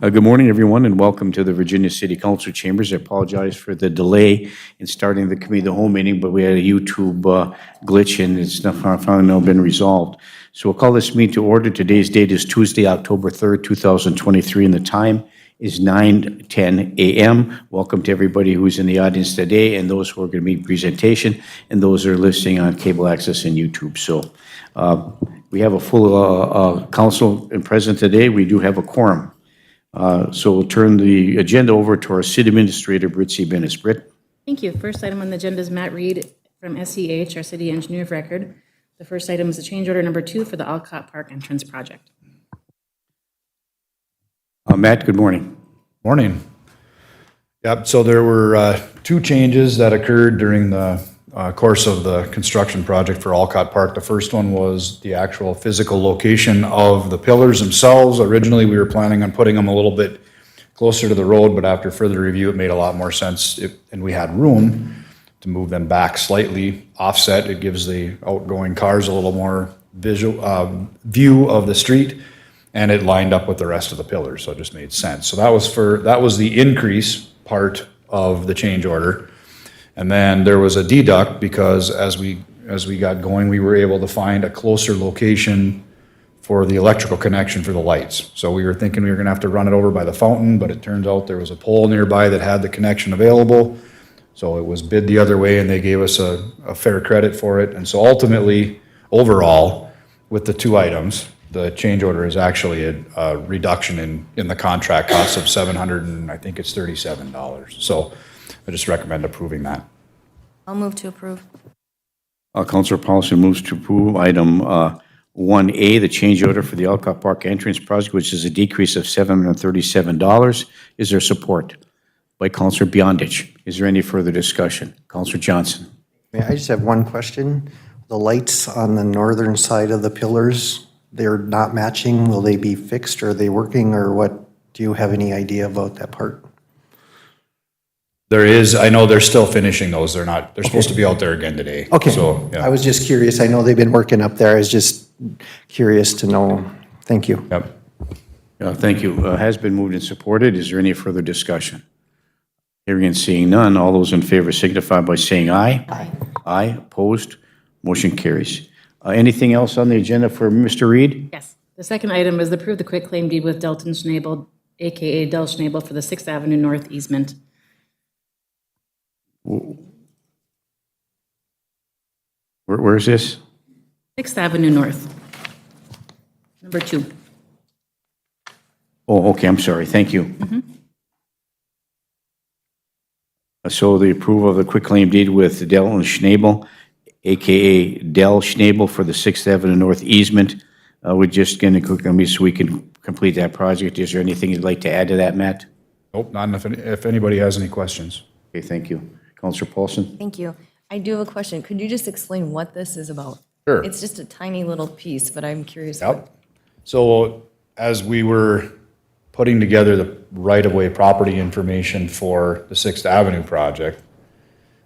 Good morning, everyone, and welcome to the Virginia City Council chambers. I apologize for the delay in starting the committee of the whole meeting, but we had a YouTube glitch and it's not finally now been resolved. So we'll call this meeting to order. Today's date is Tuesday, October 3rd, 2023, and the time is 9:10 a.m. Welcome to everybody who's in the audience today and those who are going to be in presentation and those that are listening on cable access and YouTube. So we have a full council and present today. We do have a quorum. So we'll turn the agenda over to our city administrator, Britt C. Bennis. Britt? Thank you. First item on the agenda is Matt Reed from SEH, our city engineer of record. The first item is the change order number 2 for the Alcott Park entrance project. Matt, good morning. Morning. Yep, so there were two changes that occurred during the course of the construction project for Alcott Park. The first one was the actual physical location of the pillars themselves. Originally, we were planning on putting them a little bit closer to the road, but after further review, it made a lot more sense, and we had room to move them back slightly offset. It gives the outgoing cars a little more visual view of the street, and it lined up with the rest of the pillars, so it just made sense. So that was the increase part of the change order. And then there was a deduct because as we got going, we were able to find a closer location for the electrical connection for the lights. So we were thinking we were gonna have to run it over by the fountain, but it turns out there was a pole nearby that had the connection available. So it was bid the other way and they gave us a fair credit for it. And so ultimately, overall, with the two items, the change order is actually a reduction in the contract cost of $737. So I just recommend approving that. I'll move to approve. Councilor Paulson moves to approve item 1A, the change order for the Alcott Park entrance project, which is a decrease of $737. Is there support? By Councilor Beyondich. Is there any further discussion? Councilor Johnson. I just have one question. The lights on the northern side of the pillars, they're not matching. Will they be fixed? Are they working or what? Do you have any idea about that part? There is, I know they're still finishing those. They're supposed to be out there again today. Okay. So, yeah. I was just curious. I know they've been working up there. I was just curious to know. Thank you. Yep. Thank you. Has been moved and supported. Is there any further discussion? Hearing and seeing none, all those in favor signify by saying aye. Aye. Aye. Opposed? Motion carries. Anything else on the agenda for Mr. Reed? Yes. The second item is approve the quick claim deed with Delton Schnabel, AKA Del Schnabel, for the 6th Avenue North easement. Where is this? 6th Avenue North. Number 2. Oh, okay, I'm sorry. Thank you. So the approval of the quitclaim deed with Delton Schnabel, AKA Del Schnabel, for the 6th Avenue North easement. We're just going to quick on me so we can complete that project. Is there anything you'd like to add to that, Matt? Nope, not if anybody has any questions. Okay, thank you. Councilor Paulson? Thank you. I do have a question. Could you just explain what this is about? Sure. It's just a tiny little piece, but I'm curious. Yep. So as we were putting together the right-of-way property information for the 6th Avenue project,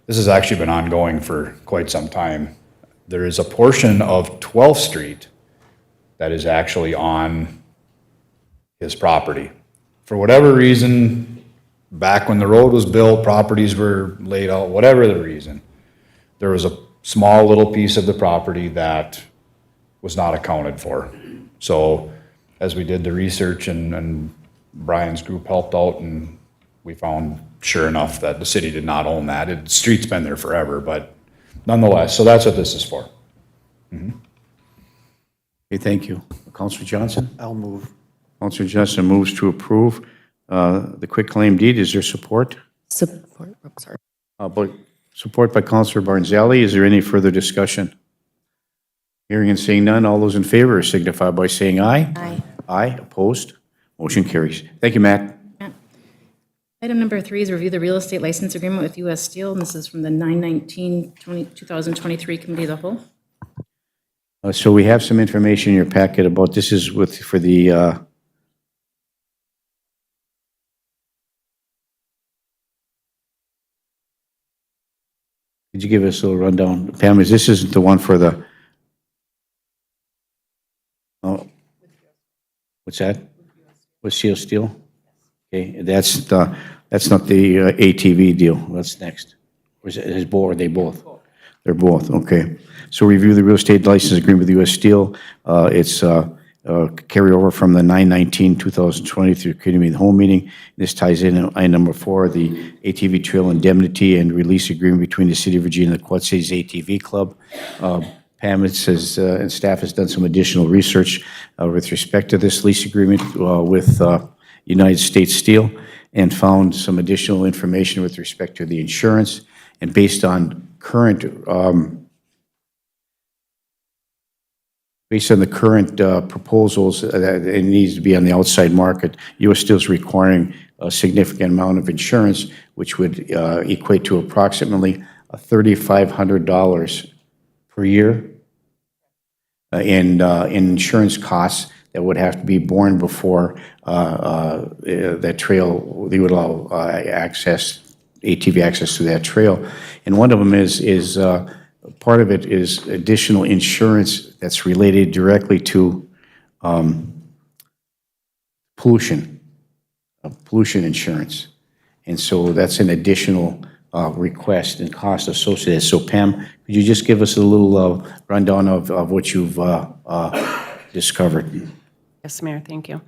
this has actually been ongoing for quite some time. There is a portion of 12th Street that is actually on his property. For whatever reason, back when the road was built, properties were laid out, whatever the reason, there was a small little piece of the property that was not accounted for. So as we did the research and Brian's group helped out, and we found, sure enough, that the city did not own that. The street's been there forever, but nonetheless, so that's what this is for. Okay, thank you. Councilor Johnson? I'll move. Councilor Johnson moves to approve the quitclaim deed. Is there support? Support. Oh, sorry. Support by Councilor Barnzelli. Is there any further discussion? Hearing and seeing none, all those in favor signify by saying aye. Aye. Aye. Opposed? Motion carries. Thank you, Matt. Item number 3 is review the real estate license agreement with U.S. Steel, and this is from the 9/19/2023 Committee of the Whole. So we have some information in your packet about this is for the could you give us a little rundown, Pam? This isn't the one for the oh, what's that? With Seal Steel? Okay, that's not the ATV deal. That's next. Or is it his both? Are they both? They're both. Okay. So review the real estate license agreement with U.S. Steel. It's carryover from the 9/19/2020 through committee of the whole meeting. This ties in item number 4, the ATV trail indemnity and release agreement between the City of Virginia and the Quad Cities ATV Club. Pam, it says, and staff has done some additional research with respect to this lease agreement with United States Steel and found some additional information with respect to the insurance. And based on current, proposals, that it needs to be on the outside market, U.S. Steel is requiring a significant amount of insurance, which would equate to approximately $3,500 per year in insurance costs that would have to be borne before that trail, they would allow ATV access to that trail. And one of them is part of it is additional insurance that's related directly to pollution insurance. And so that's an additional request and cost associated. So Pam, could you just give us a little rundown of what you've discovered? Yes, Mayor, thank you.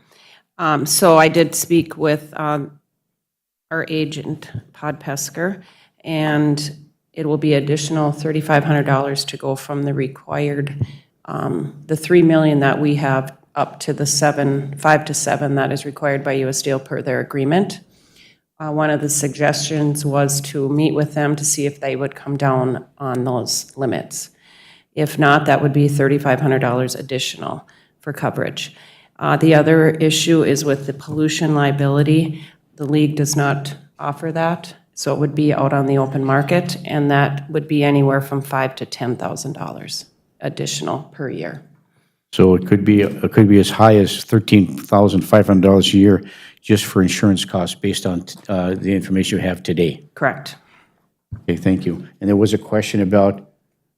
So I did speak with our agent, Pod Pesker, and it will be additional $3,500 to go from the required, the $3 million that we have up to the 5 to 7 that is required by U.S. Steel per their agreement. One of the suggestions was to meet with them to see if they would come down on those limits. If not, that would be $3,500 additional for coverage. The other issue is with the pollution liability. The league does not offer that, so it would be out on the open market, and that would be anywhere from $5,000 to $10,000 additional per year. So it could be as high as $13,500 a year just for insurance costs based on the information you have today. Correct. Okay, thank you. And there was a question about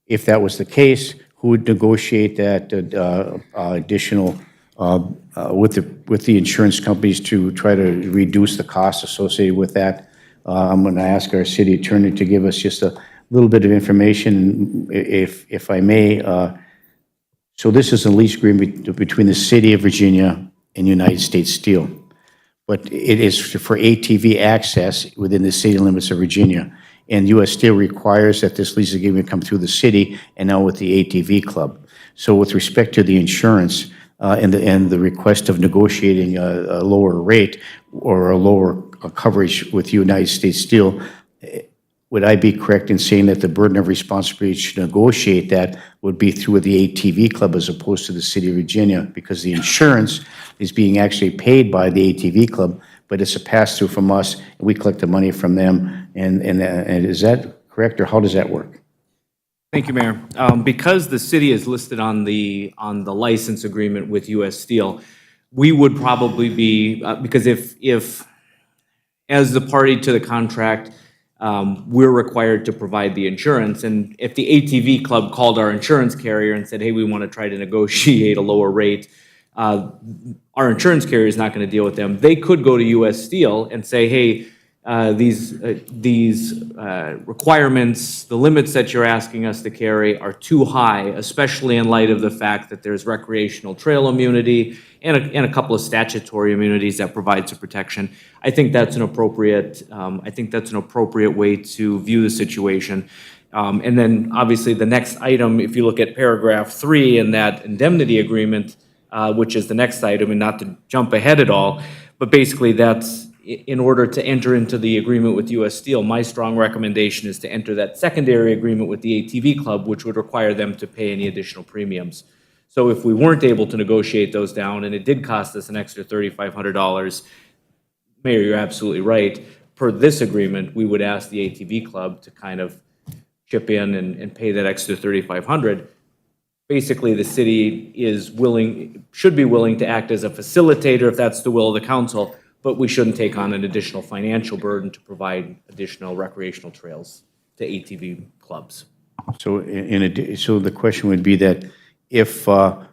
if that was the case, who would negotiate that additional with the insurance companies to try to reduce the costs associated with that. I'm going to ask our city attorney to give us just a little bit of information, if I may. So this is a lease agreement between the City of Virginia and United States Steel, but it is for ATV access within the city limits of Virginia. And U.S. Steel requires that this lease agreement come through the city and now with the ATV club. So with respect to the insurance and the request of negotiating a lower rate or a lower coverage with United States Steel, would I be correct in saying that the burden of responsibility to negotiate that would be through the ATV club as opposed to the City of Virginia, because the insurance is being actually paid by the ATV club, but it's a pass-through from us, and we collect the money from them, and is that correct, or how does that work? Thank you, Mayor. Because the city is listed on the license agreement with U.S. Steel, we would probably be, because if as the party to the contract, we're required to provide the insurance, and if the ATV club called our insurance carrier and said, hey, we want to try to negotiate a lower rate, our insurance carrier is not going to deal with them. They could go to U.S. Steel and say, hey, these requirements, the limits that you're asking us to carry are too high, especially in light of the fact that there's recreational trail immunity and a couple of statutory immunities that provide some protection. I think that's an appropriate way to view the situation. And then obviously the next item, if you look at paragraph 3 in that indemnity agreement, which is the next item, and not to jump ahead at all, but basically that's in order to enter into the agreement with U.S. Steel, my strong recommendation is to enter that secondary agreement with the ATV club, which would require them to pay any additional premiums. So if we weren't able to negotiate those down, and it did cost us an extra $3,500, Mayor, you're absolutely right. Per this agreement, we would ask the ATV club to kind of chip in and pay that extra $3,500. Basically, the city should be willing to act as a facilitator if that's the will of the council, but we shouldn't take on an additional financial burden to provide additional recreational trails to ATV clubs. So so the question would be that if a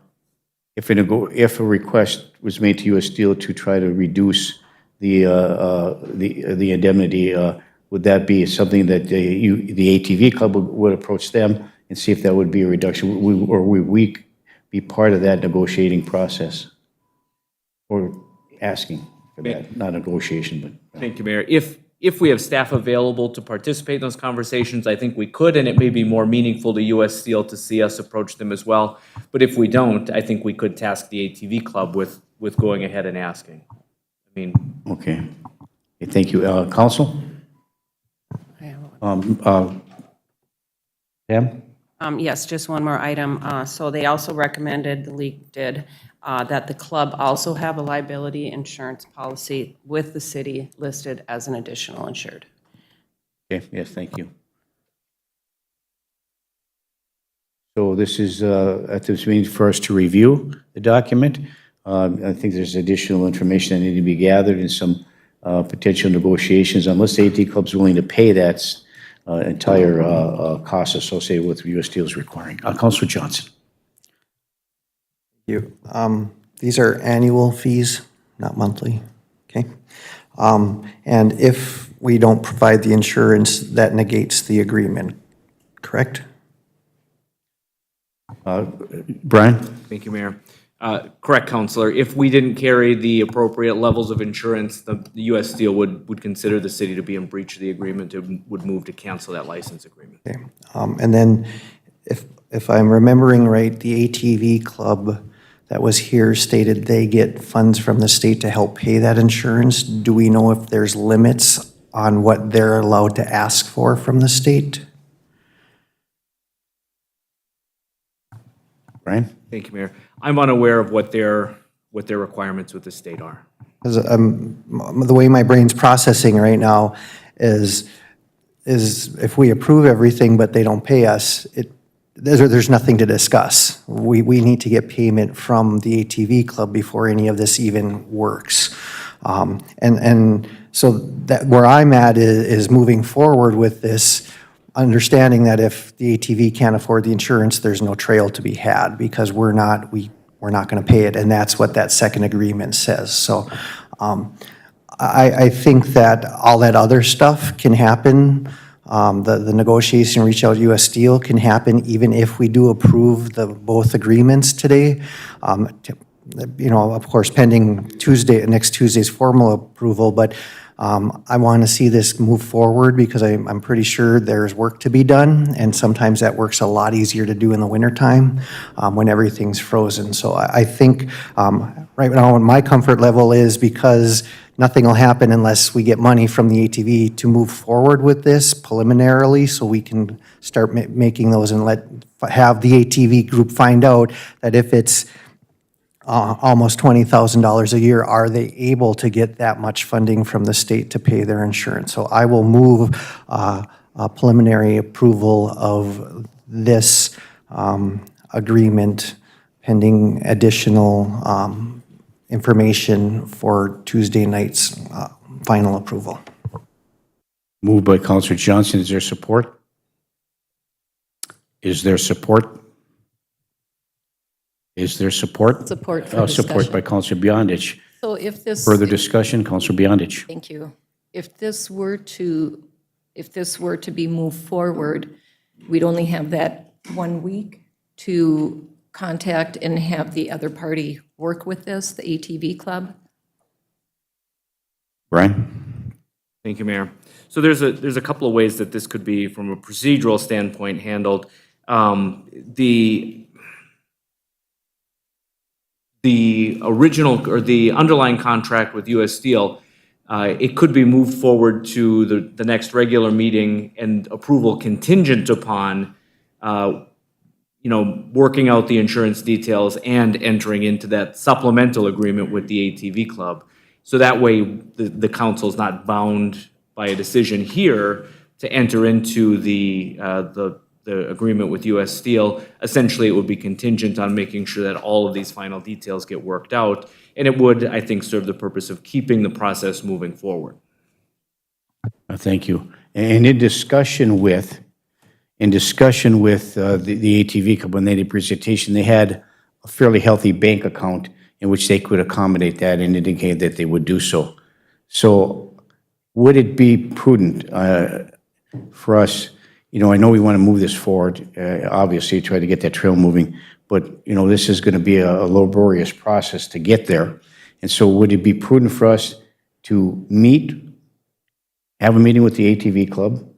request was made to U.S. Steel to try to reduce the indemnity, would that be something that the ATV club would approach them and see if that would be a reduction? Or would we be part of that negotiating process? Or asking for that, not negotiation, but. Thank you, Mayor. If we have staff available to participate in those conversations, I think we could, and it may be more meaningful to US Steel to see us approach them as well. But if we don't, I think we could task the ATV club with going ahead and asking. I mean, Okay. Okay, thank you. Council? Pam? Yes, just one more item. So they also recommended, the league did, that the club also have a liability insurance policy with the city listed as an additional insured. Okay, yes, thank you. So this is, at this meeting for us to review the document. I think there's additional information that need to be gathered and some potential negotiations, unless the AT Club's willing to pay that entire cost associated with US Steel's requiring. Councilor Johnson. You, these are annual fees, not monthly, okay? And if we don't provide the insurance, that negates the agreement, correct? Brian? thank you, Mayor. Correct, Counselor. If we didn't carry the appropriate levels of insurance, the US Steel would consider the city to be in breach of the agreement and would move to cancel that license agreement. Okay. And then if I'm remembering right, the ATV club that was here stated they get funds from the state to help pay that insurance. Do we know if there's limits on what they're allowed to ask for from the state? Brian? Thank you, Mayor. I'm unaware of what their requirements with the state are. Because the way my brain's processing right now is if we approve everything but they don't pay us, there's nothing to discuss. We need to get payment from the ATV club before any of this even works. And so that where I'm at is moving forward with this, understanding that if the ATV can't afford the insurance, there's no trail to be had because we're not going to pay it, and that's what that second agreement says. So I think that all that other stuff can happen. The negotiation, reach out to US Steel can happen even if we do approve both agreements today. You know, of course, pending next Tuesday's formal approval, but I want to see this move forward because I'm pretty sure there's work to be done, and sometimes that work's a lot easier to do in the wintertime when everything's frozen. So I think right now my comfort level is because nothing will happen unless we get money from the ATV to move forward with this preliminarily so we can start making those and have the ATV group find out that if it's almost $20,000 a year, are they able to get that much funding from the state to pay their insurance? So I will move a preliminary approval of this agreement pending additional information for Tuesday night's final approval. Moved by Councilor Johnson. Is there support? Is there support? Is there support? Support for Support discussion. by Councilor Beyondich. So if this, Further discussion, Councilor Beyondich. thank you. If this were to be moved forward, we'd only have that 1 week to contact and have the other party work with this, the ATV club? Brian? Thank you, Mayor. So there's a couple of ways that this could be, from a procedural standpoint, handled. The original or the underlying contract with US Steel, it could be moved forward to the next regular meeting and approval contingent upon, working out the insurance details and entering into that supplemental agreement with the ATV club. So that way, the council is not bound by a decision here to enter into the agreement with US Steel. Essentially, it would be contingent on making sure that all of these final details get worked out, and it would, I think, serve the purpose of keeping the process moving forward. Thank you. And in discussion with the ATV club, when they did a presentation, they had a fairly healthy bank account in which they could accommodate that and indicate that they would do so. So would it be prudent for us, I know we want to move this forward, obviously, try to get that trail moving, but, this is going to be a laborious process to get there. And so would it be prudent for us to have a meeting with the ATV club,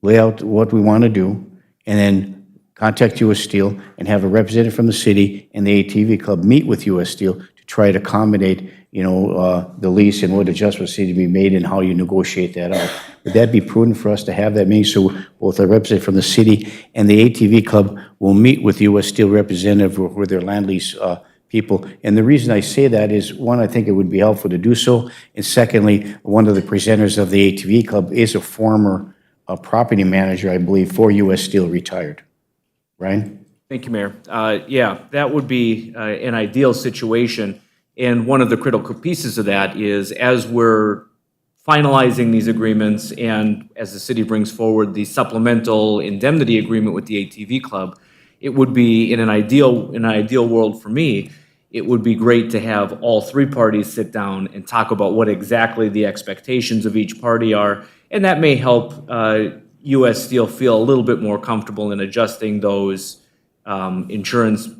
lay out what we want to do, and then contact U.S. Steel and have a representative from the city and the ATV club meet with U.S. Steel to try to accommodate, the lease and what adjustments need to be made and how you negotiate that out? Would that be prudent for us to have that meeting so both a representative from the city and the ATV club will meet with U.S. Steel representative or their land lease people? And the reason I say that is, one, I think it would be helpful to do so, and secondly, one of the presenters of the ATV club is a former property manager, I believe, for U.S. Steel, retired. Ryan? Thank you, Mayor. Yeah, that would be an ideal situation. And one of the critical pieces of that is, as we're finalizing these agreements and as the city brings forward the supplemental indemnity agreement with the ATV club, it would be, in an ideal world for me, it would be great to have all three parties sit down and talk about what exactly the expectations of each party are. And that may help U.S. Steel feel a little bit more comfortable in adjusting those insurance,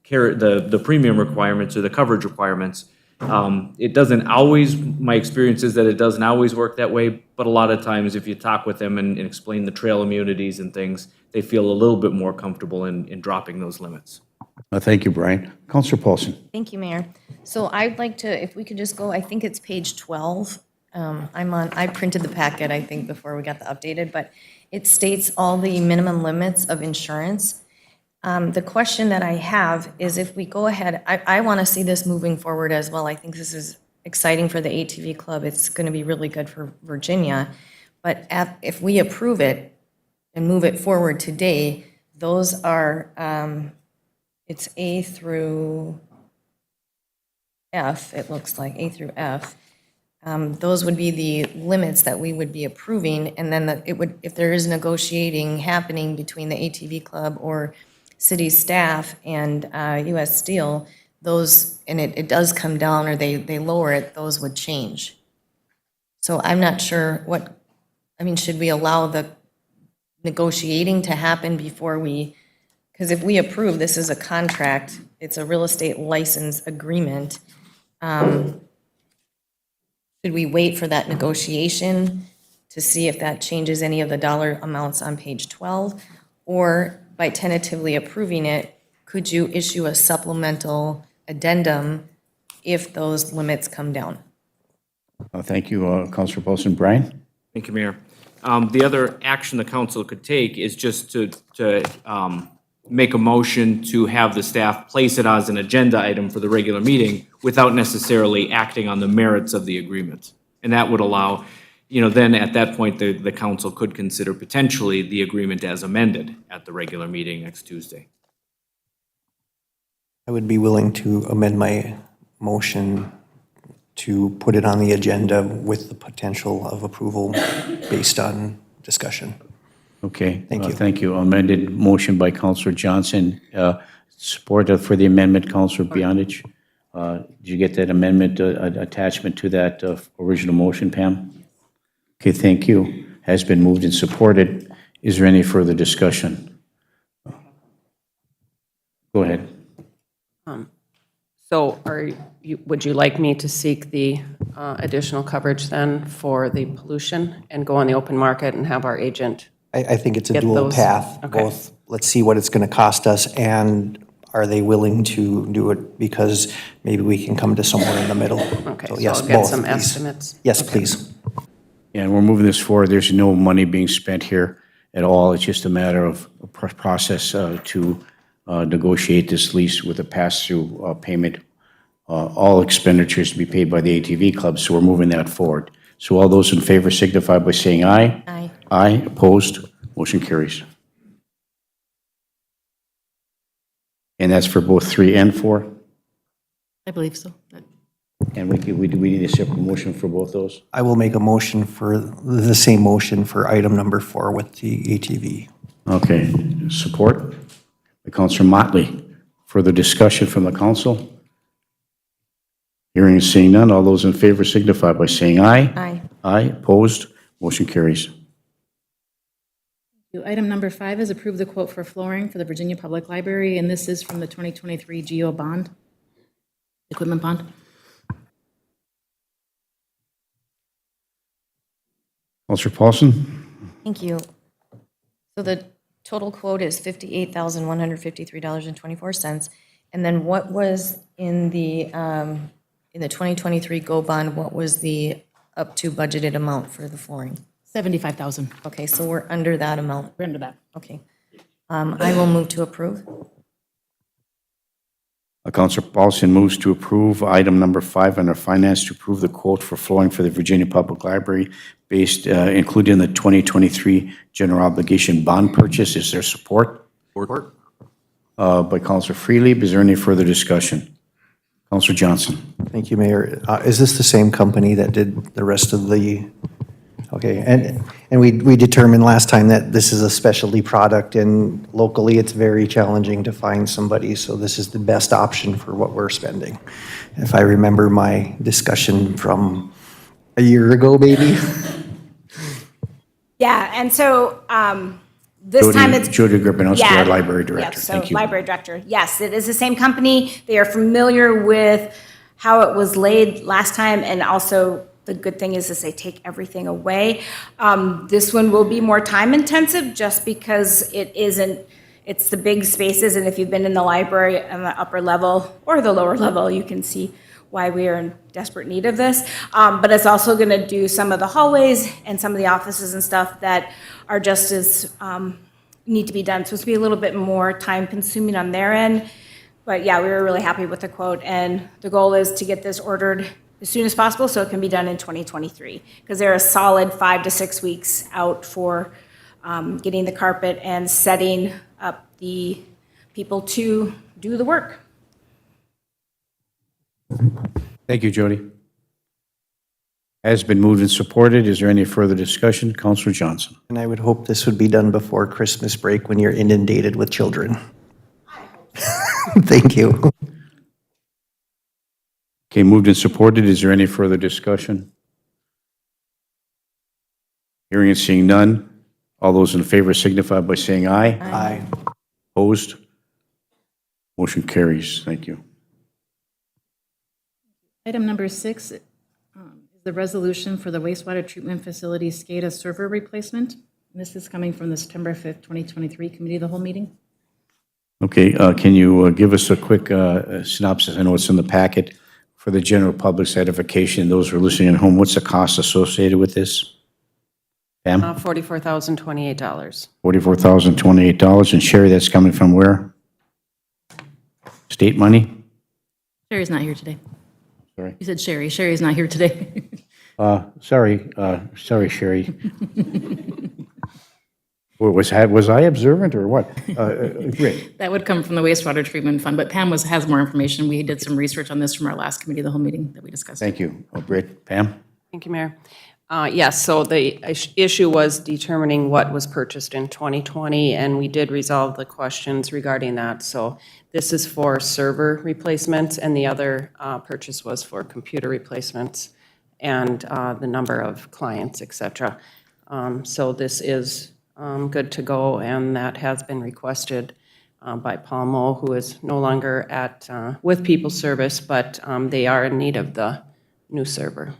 the premium requirements or the coverage requirements. It doesn't always, my experience is that it doesn't always work that way, but a lot of times if you talk with them and explain the trail immunities and things, they feel a little bit more comfortable in dropping those limits. Thank you, Brian. Councilor Paulson. Thank you, Mayor. So I'd like to, if we could just go, I think it's page 12. I printed the packet, I think, before we got the updated, but it states all the minimum limits of insurance. The question that I have is, if we go ahead, I want to see this moving forward as well. I think this is exciting for the ATV club. It's going to be really good for Virginia. But if we approve it and move it forward today, those are, it's A through F, it looks like, A through F. Those would be the limits that we would be approving, and then it would, if there is negotiating happening between the ATV club or city staff and U.S. Steel, those, and it does come down or they lower it, those would change. So I'm not sure should we allow the negotiating to happen before we, because if we approve, this is a contract, it's a real estate license agreement. Should we wait for that negotiation to see if that changes any of the dollar amounts on page 12? Or by tentatively approving it, could you issue a supplemental addendum if those limits come down? Thank you, Councilor Paulson. Brian? Thank you, Mayor. The other action the council could take is just to make a motion to have the staff place it as an agenda item for the regular meeting without necessarily acting on the merits of the agreement. And that would allow, then at that point, the council could consider potentially the agreement as amended at the regular meeting next Tuesday. I would be willing to amend my motion to put it on the agenda with the potential of approval based on discussion. Okay. Thank you. Thank you. Amended motion by Councilor Johnson. Support for the amendment, Councilor Beyondich. Did you get that amendment attachment to that original motion, Pam? Okay, thank you. Has been moved and supported. Is there any further discussion? Go ahead. So would you like me to seek the additional coverage then for the pollution and go on the open market and have our agent? I think it's a Get dual those- path. okay. Both, let's see what it's going to cost us, and are they willing to do it? Because maybe we can come to somewhere in the middle. Okay, so yes, I'll get both, some please. estimates. Yes, please. Yeah, and we're moving this forward. There's no money being spent here at all. It's just a matter of a process to negotiate this lease with a pass-through payment. All expenditures to be paid by the ATV club, so we're moving that forward. So all those in favor signify by saying aye. Aye. Aye, opposed, motion carries. And that's for both 3 and 4? I believe so. And we need a separate motion for both those? I will make a motion for the same motion for item number 4 with the ATV. Okay, support by Councilor Motley. Further discussion from the council? Hearing and seeing none, all those in favor signify by saying aye. Aye. Aye, opposed, motion carries. Item number 5 is approve the quote for flooring for the Virginia Public Library, and this is from the 2023 GO bond, equipment bond. Counselor Paulson? Thank you. So the total quote is $58,153.24. And then what was in the 2023 GO bond, what was the up to budgeted amount for the flooring? 75,000. Okay, so we're under that amount. We're under that. Okay. I will move to approve. Counselor Paulson moves to approve item number 5 under finance to approve the quote for flooring for the Virginia Public Library based, included in the 2023 general obligation bond purchase. Is there support? Support. By Counselor Freely. Is there any further discussion? Counselor Johnson? Thank you, Mayor. Is this the same company that did the rest of the, okay, and we determined last time that this is a specialty product, and locally, it's very challenging to find somebody, so this is the best option for what we're spending. If I remember my discussion from a year ago, maybe. Yeah, and so this time it's. Jody Gribanowski, Yeah, our library director. yes, so Thank you. library director. Yes, it is the same company. They are familiar with how it was laid last time, and also the good thing is they take everything away. This one will be more time intensive just because it's the big spaces, and if you've been in the library on the upper level or the lower level, you can see why we are in desperate need of this. But it's also gonna do some of the hallways and some of the offices and stuff that are just as, need to be done. So it's gonna be a little bit more time consuming on their end. But yeah, we were really happy with the quote, and the goal is to get this ordered as soon as possible so it can be done in 2023. Because they're a solid 5 to 6 weeks out for getting the carpet and setting up the people to do the work. Thank you, Jody. Has been moved and supported. Is there any further discussion? Counselor Johnson? And I would hope this would be done before Christmas break when you're inundated with children. Thank you. Okay, moved and supported. Is there any further discussion? Hearing and seeing none. All those in favor signify by saying aye. Aye. Opposed? Motion carries. Thank you. Item number 6 is the resolution for the wastewater treatment facility SCADA server replacement. And this is coming from the September 5th, 2023 committee of the whole meeting. Okay, can you give us a quick synopsis? I know it's in the packet for the general public's edification. Those who are listening at home, what's the cost associated with this? Pam? $44,028. $44,028. And Sherry, that's coming from where? State money? Sherry's not here today. Sorry. You said Sherry. Sherry's not here today. Sorry, Sherry. Was I observant or what? Rick? That would come from the wastewater treatment fund, but Pam has more information. We did some research on this from our last committee of the whole meeting that we discussed. Thank you. Britt, Pam? Thank you, Mayor. Yes, so the issue was determining what was purchased in 2020, and we did resolve the questions regarding that. So this is for server replacements, and the other purchase was for computer replacements and the number of clients, et cetera. So this is good to go, and that has been requested by Paul Moe, who is no longer with People Service, but they are in need of the new server.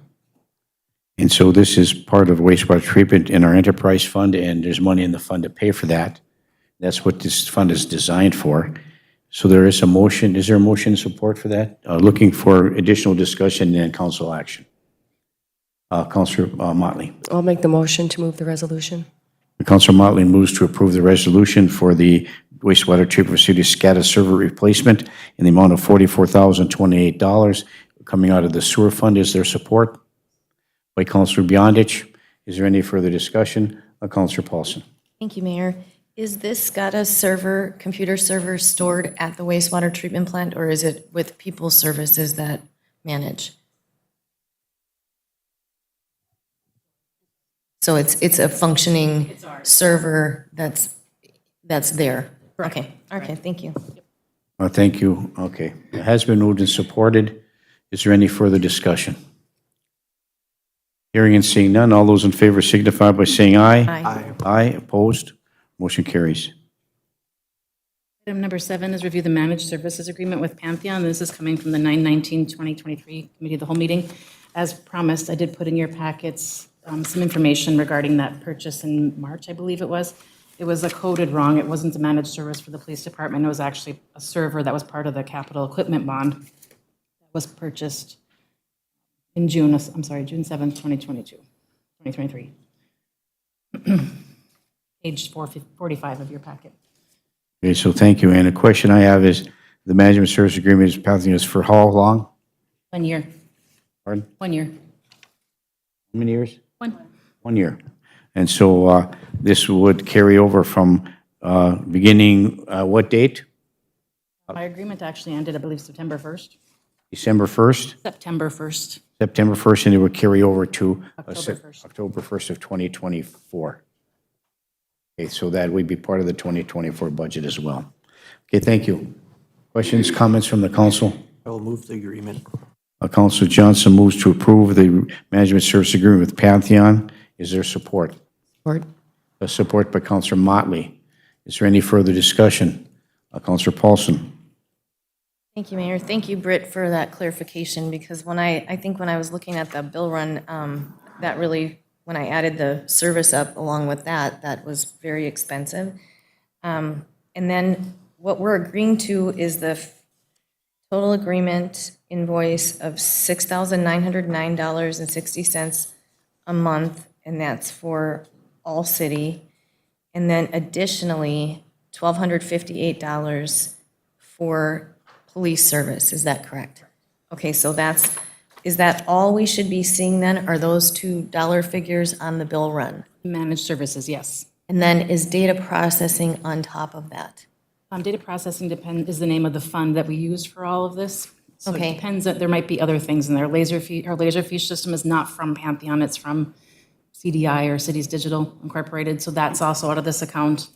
And so this is part of wastewater treatment in our enterprise fund, and there's money in the fund to pay for that. That's what this fund is designed for. So there is a motion. Is there a motion support for that? Looking for additional discussion and council action. Councilor Motley. I'll make the motion to move the resolution. Councilor Motley moves to approve the resolution for the wastewater treatment facility SCADA server replacement in the amount of $44,028 coming out of the sewer fund. Is there support? By Councilor Beyondich. Is there any further discussion? Councilor Paulson. Thank you, Mayor. Is this SCADA server, computer server stored at the wastewater treatment plant, or is it with People Services that manage? So it's a functioning server that's there? Okay, thank you. Thank you. Okay. It has been moved and supported. Is there any further discussion? Hearing and seeing none, all those in favor signify by saying aye. Aye. Aye, opposed? Motion carries. Item number 7 is review the managed services agreement with Pantheon. This is coming from the 9/19/2023 Committee of the Whole meeting. As promised, I did put in your packets some information regarding that purchase in March, I believe it was. It was coded wrong. It wasn't a managed service for the police department. It was actually a server that was part of the capital equipment bond that was purchased in June 7th, 2023. Page 445 of your packet. Okay, so thank you. And a question I have is, the management service agreement is Pantheon is for how long? 1 year. Pardon? 1 year. How many years? 1. 1 year. And so this would carry over from beginning, what date? My agreement actually ended, I believe, September 1st. December 1st? September 1st. September 1st, and it would carry over to October 1st. October 1st of 2024. Okay, so that would be part of the 2024 budget as well. Okay, thank you. Questions, comments from the council? I will move the agreement. Councilor Johnson moves to approve the management service agreement with Pantheon. Is there support? Support. Support by Councilor Motley. Is there any further discussion? Councilor Paulson. Thank you, Mayor. Thank you, Britt, for that clarification, because I think when I was looking at the bill run, that really, when I added the service up along with that, that was very expensive. And then what we're agreeing to is the total agreement invoice of $6,909.60 a month, and that's for all city. And then additionally, $1,258 for police service. Is that correct? Okay, so is that all we should be seeing then? Are those two dollar figures on the bill run? Managed services, yes. And then is data processing on top of that? Data processing is the name of the fund that we use for all of this. So Okay. it depends, that there might be other things in there. Our Laserfiche system is not from Pantheon, it's from CDI, or Cities Digital Incorporated, so that's also out of this account.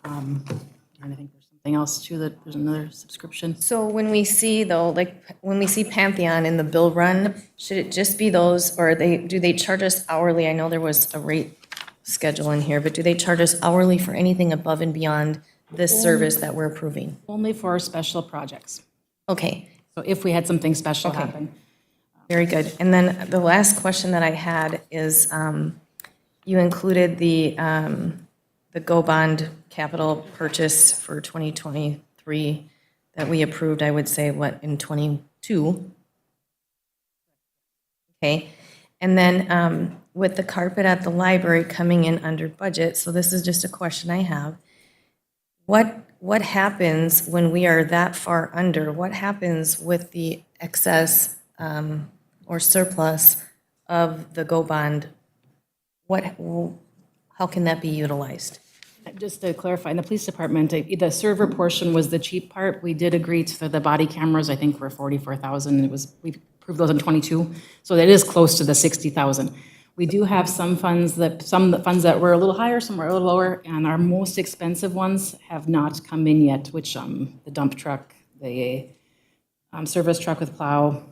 Trying to think there's something else too, that there's another subscription. So when we see though, like when we see Pantheon in the bill run, should it just be those, or do they charge us hourly? I know there was a rate schedule in here, but do they charge us hourly for anything above and beyond this service that we're approving? Only for special projects. Okay, So if we had something special happen. very good. And then the last question that I had is, you included the GO bond capital purchase for 2023 that we approved, I would say, in 22? Okay, and then with the carpet at the library coming in under budget, so this is just a question I have. What happens when we are that far under? What happens with the excess or surplus of the GO bond? How can that be utilized? Just to clarify, in the police department, the server portion was the cheap part. We did agree to the body cameras, I think, for $44,000. We approved those in 22, so that is close to the $60,000. We do have some funds that were a little higher, some were a little lower, and our most expensive ones have not come in yet, which the dump truck, the service truck with plow,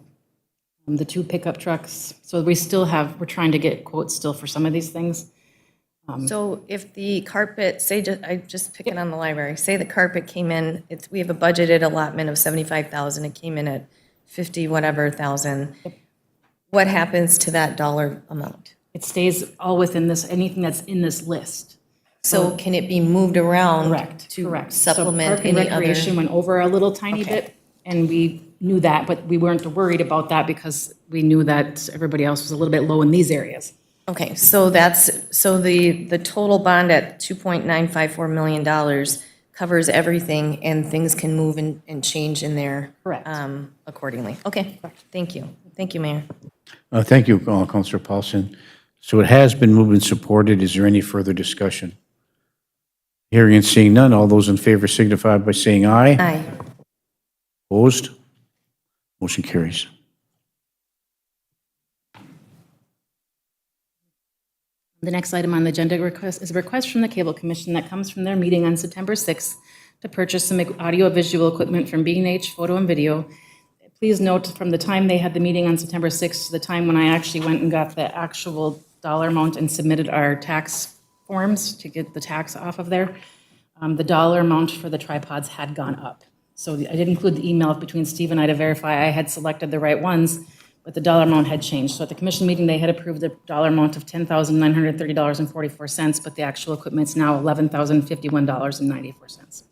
the 2 pickup trucks. So we're trying to get quotes still for some of these things. So if the carpet, I just pick it on the library, say the carpet came in, we have a budgeted allotment of $75,000, it came in at 50 whatever thousand. What happens to that dollar amount? It stays all within this, anything that's in this list. So can it be moved around Correct. to So supplement Park and any Recreation other? went over a little tiny Okay. bit, and we knew that, but we weren't worried about that because we knew that everybody else was a little bit low in these areas. Okay, so the total bond at $2.954 million covers everything, and things can move and change in there. Correct. Accordingly. Okay, thank you. Thank you, Mayor. Thank you, Councilor Paulson. So it has been moved and supported. Is there any further discussion? Hearing and seeing none, all those in favor signify by saying aye. Aye. Opposed? Motion carries. The next item on the agenda is a request from the Cable Commission that comes from their meeting on September 6th to purchase some audio-visual equipment from B&H Photo and Video. Please note, from the time they had the meeting on September 6th to the time when I actually went and got the actual dollar amount and submitted our tax forms to get the tax off of there, the dollar amount for the tripods had gone up. So I did include the email between Steve and I to verify I had selected the right ones, but the dollar amount had changed. So at the commission meeting, they had approved the dollar amount of $10,930.44, but the actual equipment's now $11,051.94.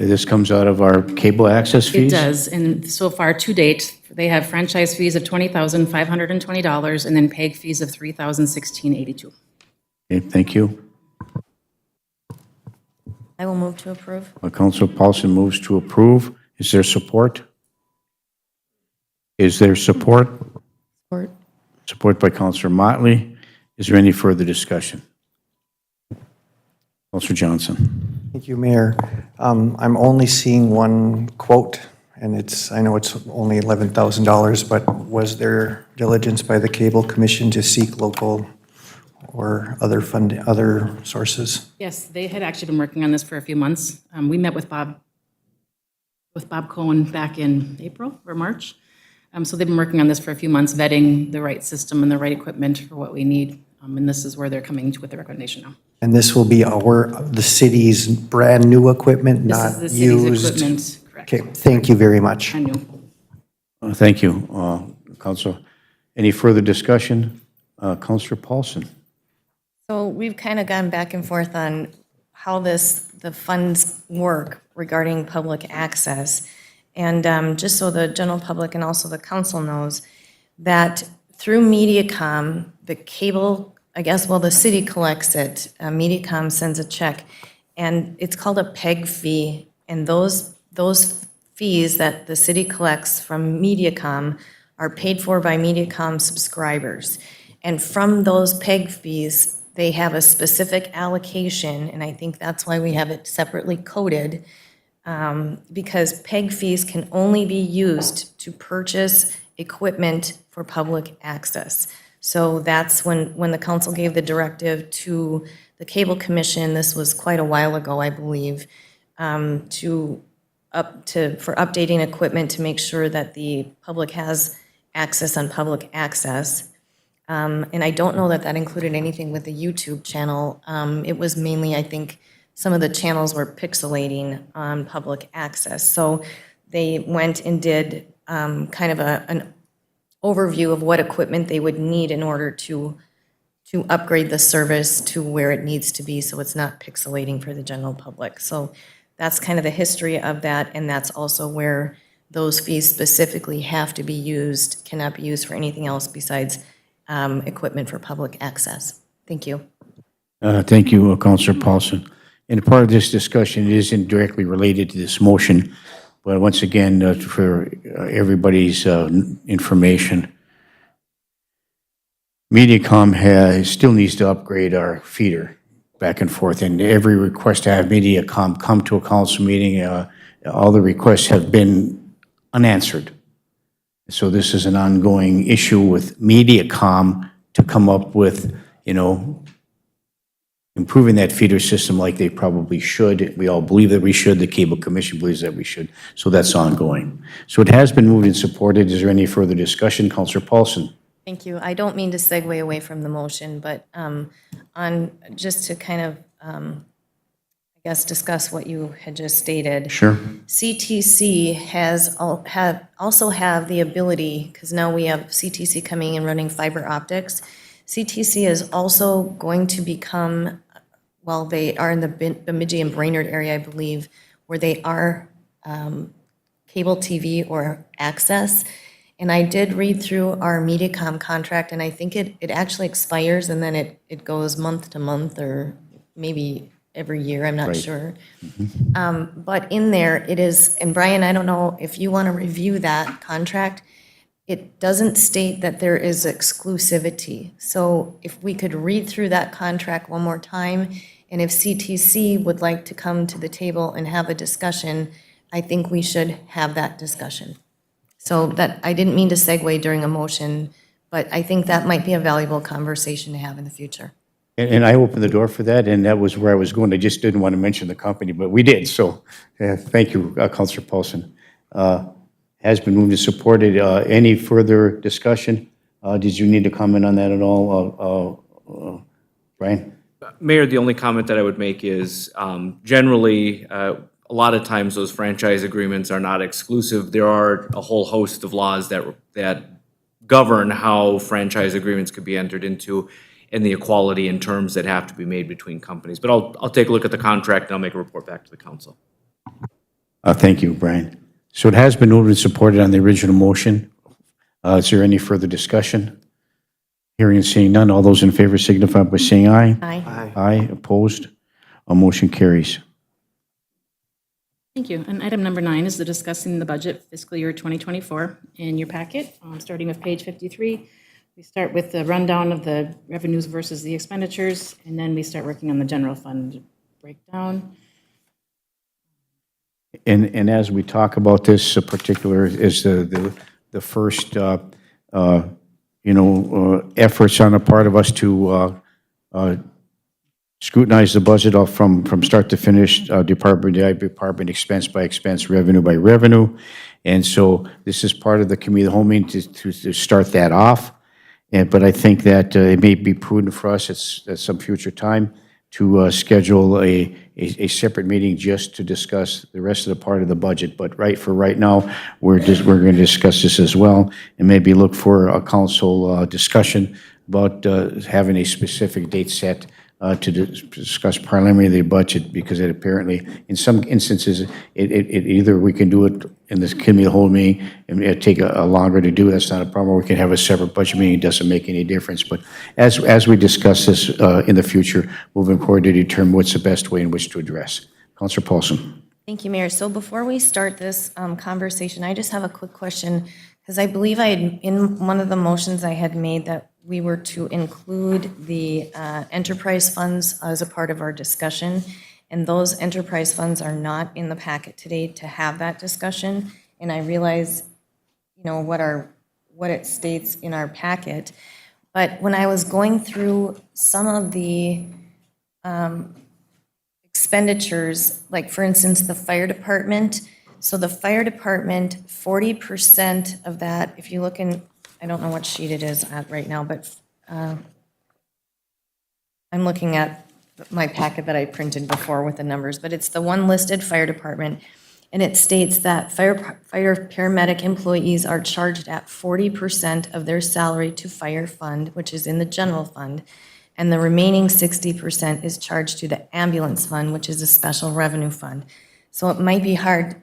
This comes out of our cable access It fees? does, and so far, to date, they have franchise fees of $20,520 and then PEG fees of $3,1682. Okay, thank you. I will move to approve. Councilor Paulson moves to approve. Is there support? Is there support? Support. Support by Councilor Motley. Is there any further discussion? Councilor Johnson. Thank you, Mayor. I'm only seeing one quote, and I know it's only $11,000, but was there diligence by the Cable Commission to seek local or other sources? Yes, they had actually been working on this for a few months. We met with Bob Cohen back in April or March. So they've been working on this for a few months, vetting the right system and the right equipment for what we need. And this is where they're coming with the recommendation now. And this will be the city's brand-new equipment, not This is used? the city's equipment, correct. Okay, thank you very much. Brand new. Thank you, Councilor. Any further discussion? Councilor Paulson. So we've kind of gone back and forth on how the funds work regarding public access. And just so the general public and also the council knows that through MediaCom, the cable, the city collects it. MediaCom sends a check, and it's called a PEG fee. And those fees that the city collects from MediaCom are paid for by MediaCom subscribers. And from those PEG fees, they have a specific allocation, and I think that's why we have it separately coded, because PEG fees can only be used to purchase equipment for public access. So that's when the council gave the directive to the Cable Commission, this was quite a while ago, I believe, for updating equipment to make sure that the public has access on public access. And I don't know that that included anything with the YouTube channel. It was mainly, I think, some of the channels were pixelating on public access. So they went and did kind of an overview of what equipment they would need in order to upgrade the service to where it needs to be so it's not pixelating for the general public. So that's kind of the history of that, and that's also where those fees specifically have to be used, cannot be used for anything else besides equipment for public access. Thank you. Thank you, Councilor Paulson. And part of this discussion is indirectly related to this motion, but once again, for everybody's information, MediaCom still needs to upgrade our feeder back and forth, and every request to have MediaCom come to a council meeting, all the requests have been unanswered. So this is an ongoing issue with MediaCom to come up with, improving that feeder system like they probably should. We all believe that we should. The Cable Commission believes that we should. So that's ongoing. So it has been moved and supported. Is there any further discussion? Councilor Paulson. Thank you. I don't mean to segue away from the motion, but just to kind of, discuss what you had just stated. Sure. CTC also have the ability, because now we have CTC coming and running fiber optics. CTC is also going to become, they are in the Bemidji and Brainerd area, I believe, where they are cable TV or access. And I did read through our MediaCom contract, and I think it actually expires, and then it goes month to month, or maybe every year, I'm not sure. But in there, it is, and Brian, I don't know if you want to review that contract, it doesn't state that there is exclusivity. So if we could read through that contract one more time, and if CTC would like to come to the table and have a discussion, I think we should have that discussion. So that, I didn't mean to segue during a motion, but I think that might be a valuable conversation to have in the future. And I opened the door for that, and that was where I was going. I just didn't want to mention the company, but we did. So thank you, Councilor Paulson. Has been moved and supported. Any further discussion? Did you need to comment on that at all, Brian? Mayor, the only comment that I would make is generally, a lot of times those franchise agreements are not exclusive. There are a whole host of laws that govern how franchise agreements could be entered into and the equality in terms that have to be made between companies. But I'll take a look at the contract and I'll make a report back to the council. Thank you, Brian. So it has been moved and supported on the original motion. Is there any further discussion? Hearing and seeing none, all those in favor signify by saying aye. Aye. Aye, opposed? Motion carries. Thank you. And item number 9 is the discussing the budget fiscal year 2024 in your packet, starting with page 53. We start with the rundown of the revenues versus the expenditures, and then we start working on the general fund breakdown. And as we talk about this particular, is the first, efforts on the part of us to scrutinize the budget off from start to finish, department by department, expense by expense, revenue by revenue. And so this is part of the committee of the whole meeting to start that off. But I think that it may be prudent for us at some future time to schedule a separate meeting just to discuss the rest of the part of the budget. But right now, we're going to discuss this as well, and maybe look for a council discussion about having a specific date set to discuss preliminary budget, because it apparently, in some instances, it either we can do it in this committee of the whole meeting and it'd take a longer to do. That's not a problem. Or we can have a separate budget meeting. It doesn't make any difference. But as we discuss this in the future, moving forward to determine what's the best way in which to address. Councilor Paulson. Thank you, Mayor. So before we start this conversation, I just have a quick question, because I believe in one of the motions I had made that we were to include the enterprise funds as a part of our discussion, and those enterprise funds are not in the packet today to have that discussion. And I realize, what it states in our packet, but when I was going through some of the expenditures, like for instance, the fire department. So the fire department, 40% of that, if you look in, I don't know what sheet it is at right now, but I'm looking at my packet that I printed before with the numbers, but it's the one listed fire department. And it states that fire paramedic employees are charged at 40% of their salary to fire fund, which is in the general fund. And the remaining 60% is charged to the ambulance fund, which is a special revenue fund. So it might be hard,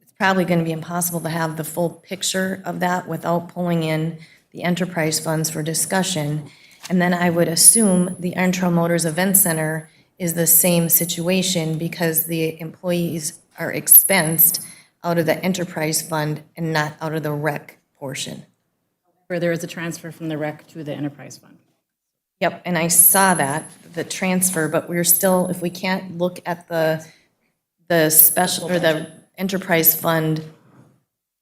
it's probably going to be impossible to have the full picture of that without pulling in the enterprise funds for discussion. And then I would assume the Antrim Motors Event Center is the same situation, because the employees are expensed out of the enterprise fund and not out of the rec portion. Where there is a transfer from the rec to the enterprise fund. Yep, and I saw that, the transfer, but we're still, if we can't look at the special, or the enterprise fund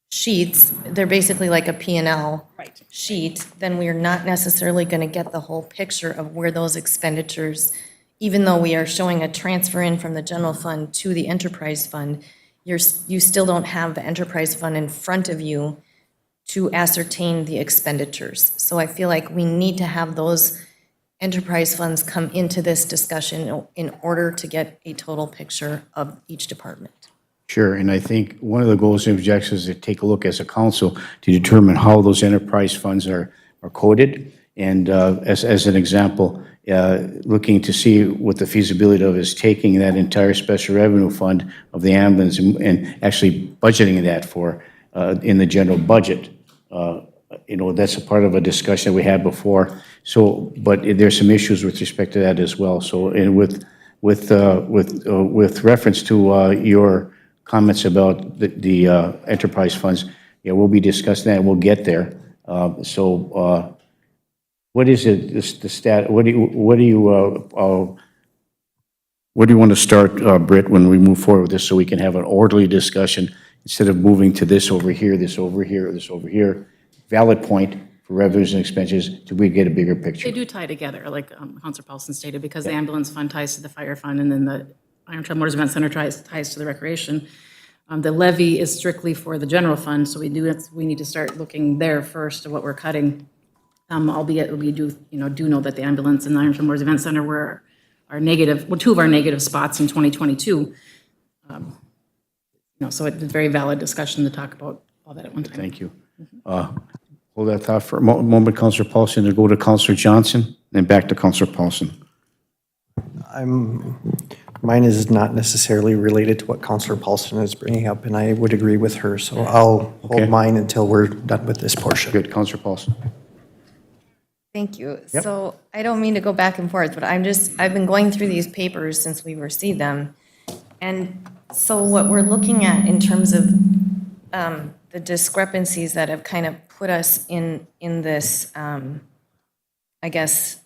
sheets, they're basically like a P&L Right. sheet, then we're not necessarily going to get the whole picture of where those expenditures, even though we are showing a transfer in from the general fund to the enterprise fund, you still don't have the enterprise fund in front of you to ascertain the expenditures. So I feel like we need to have those enterprise funds come into this discussion in order to get a total picture of each department. Sure, and I think one of the goals and objectives is to take a look as a council to determine how those enterprise funds are coded. And as an example, looking to see what the feasibility of is taking that entire special revenue fund of the ambulance and actually budgeting that for in the general budget. That's a part of a discussion that we had before. So, but there's some issues with respect to that as well. So, and with reference to your comments about the enterprise funds, yeah, we'll be discussing that. We'll get there. What is it? The stat? What do you want to start, Britt, when we move forward with this, so we can have an orderly discussion instead of moving to this over here, this over here, this over here? Valid point for revenues and expenses till we get a bigger picture. They do tie together, like Councilor Paulson stated, because the ambulance fund ties to the fire fund, and then the Antrim Motors Event Center ties to the recreation. The levy is strictly for the general fund, so we need to start looking there first at what we're cutting. Albeit we do know that the ambulance and the Iron Motors Event Center were our negative, well, two of our negative spots in 2022. So it's a very valid discussion to talk about all that at one time. Thank you. Hold that thought for a moment, Councillor Paulson, then go to Councillor Johnson, then back to Councillor Paulson. Mine is not necessarily related to what Counselor Paulson is bringing up, and I would agree with her, so I'll Okay. hold mine until we're done with this portion. Good, Councillor Paulson. Thank you. So I don't mean to go back and forth, but I've been going through these papers since we received them. And so what we're looking at in terms of the discrepancies that have kind of put us in this, I guess,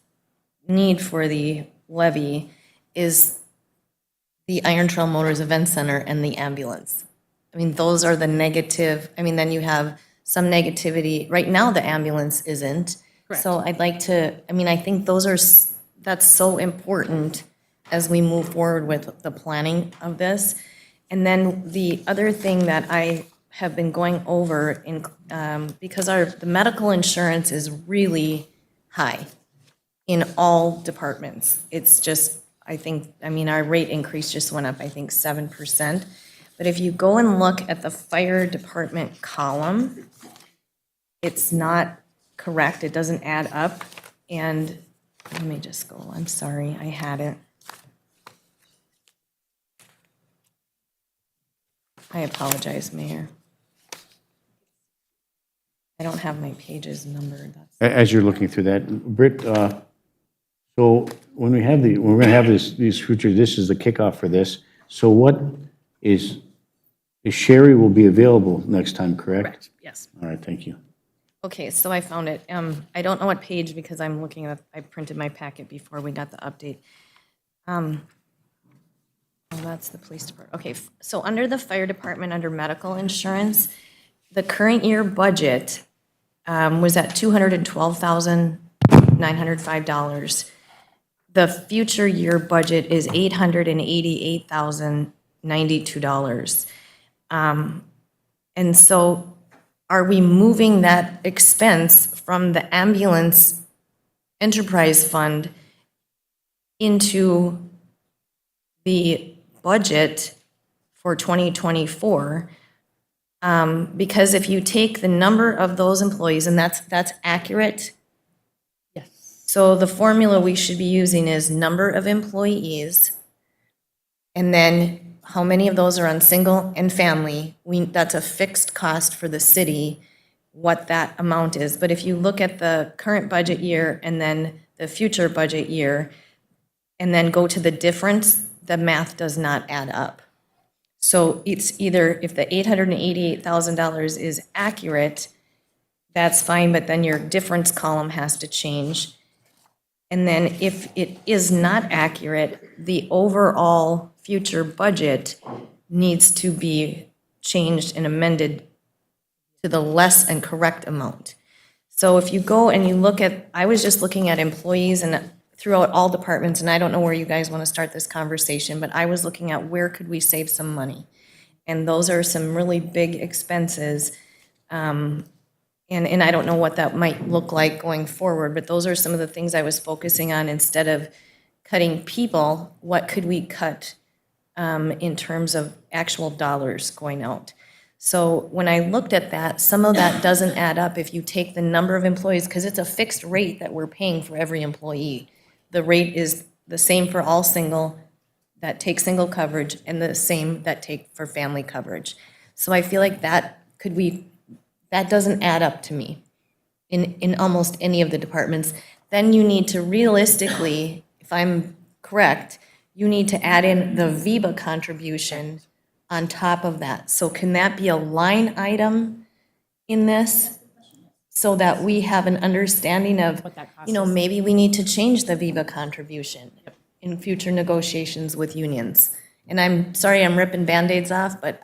need for the levy is the Iron Trail Motors Event Center and the ambulance. I mean, those are the negative, then you have some negativity. Right now, the ambulance isn't. So I'd like to, I think that's so important as we move forward with the planning of this. And then the other thing that I have been going over because the medical insurance is really high in all departments. It's just, our rate increase just went up, 7%. But if you go and look at the fire department column, it's not correct. It doesn't add up. And let me just go. I'm sorry, I had it. I apologize, Mayor. I don't have my pages numbered. As you're looking through that, Britt, so when we're going to have these future, this is the kickoff for this. So what is Sherry will be available next time, correct? Yes. All right, thank you. Okay, so I found it. I don't know what page because I'm looking at, I printed my packet before we got the update. Oh, that's the police department. Okay, so under the fire department, under medical insurance, the current year budget was at $212,905. The future year budget is $888,092. And so are we moving that expense from the ambulance enterprise fund into the budget for 2024? Because if you take the number of those employees, and that's accurate. Yes. So the formula we should be using is number of employees, and then how many of those are on single and family. That's a fixed cost for the city, what that amount is. But if you look at the current budget year and then the future budget year, and then go to the difference, the math does not add up. So it's either, if the $888,000 is accurate, that's fine, but then your difference column has to change. And then if it is not accurate, the overall future budget needs to be changed and amended to the less and correct amount. So if you go and you look at, I was just looking at employees and throughout all departments, and I don't know where you guys want to start this conversation, but I was looking at where could we save some money? And those are some really big expenses. And I don't know what that might look like going forward, but those are some of the things I was focusing on. Instead of cutting people, what could we cut in terms of actual dollars going out? So when I looked at that, some of that doesn't add up if you take the number of employees, because it's a fixed rate that we're paying for every employee. The rate is the same for all single that take single coverage and the same that take for family coverage. So I feel like that doesn't add up to me in almost any of the departments. Then you need to realistically, if I'm correct, you need to add in the VEBA contribution on top of that. So can that be a line item in this so that we have an understanding of, maybe we need to change the VEBA contribution in future negotiations with unions? And I'm sorry I'm ripping Band-Aids off, but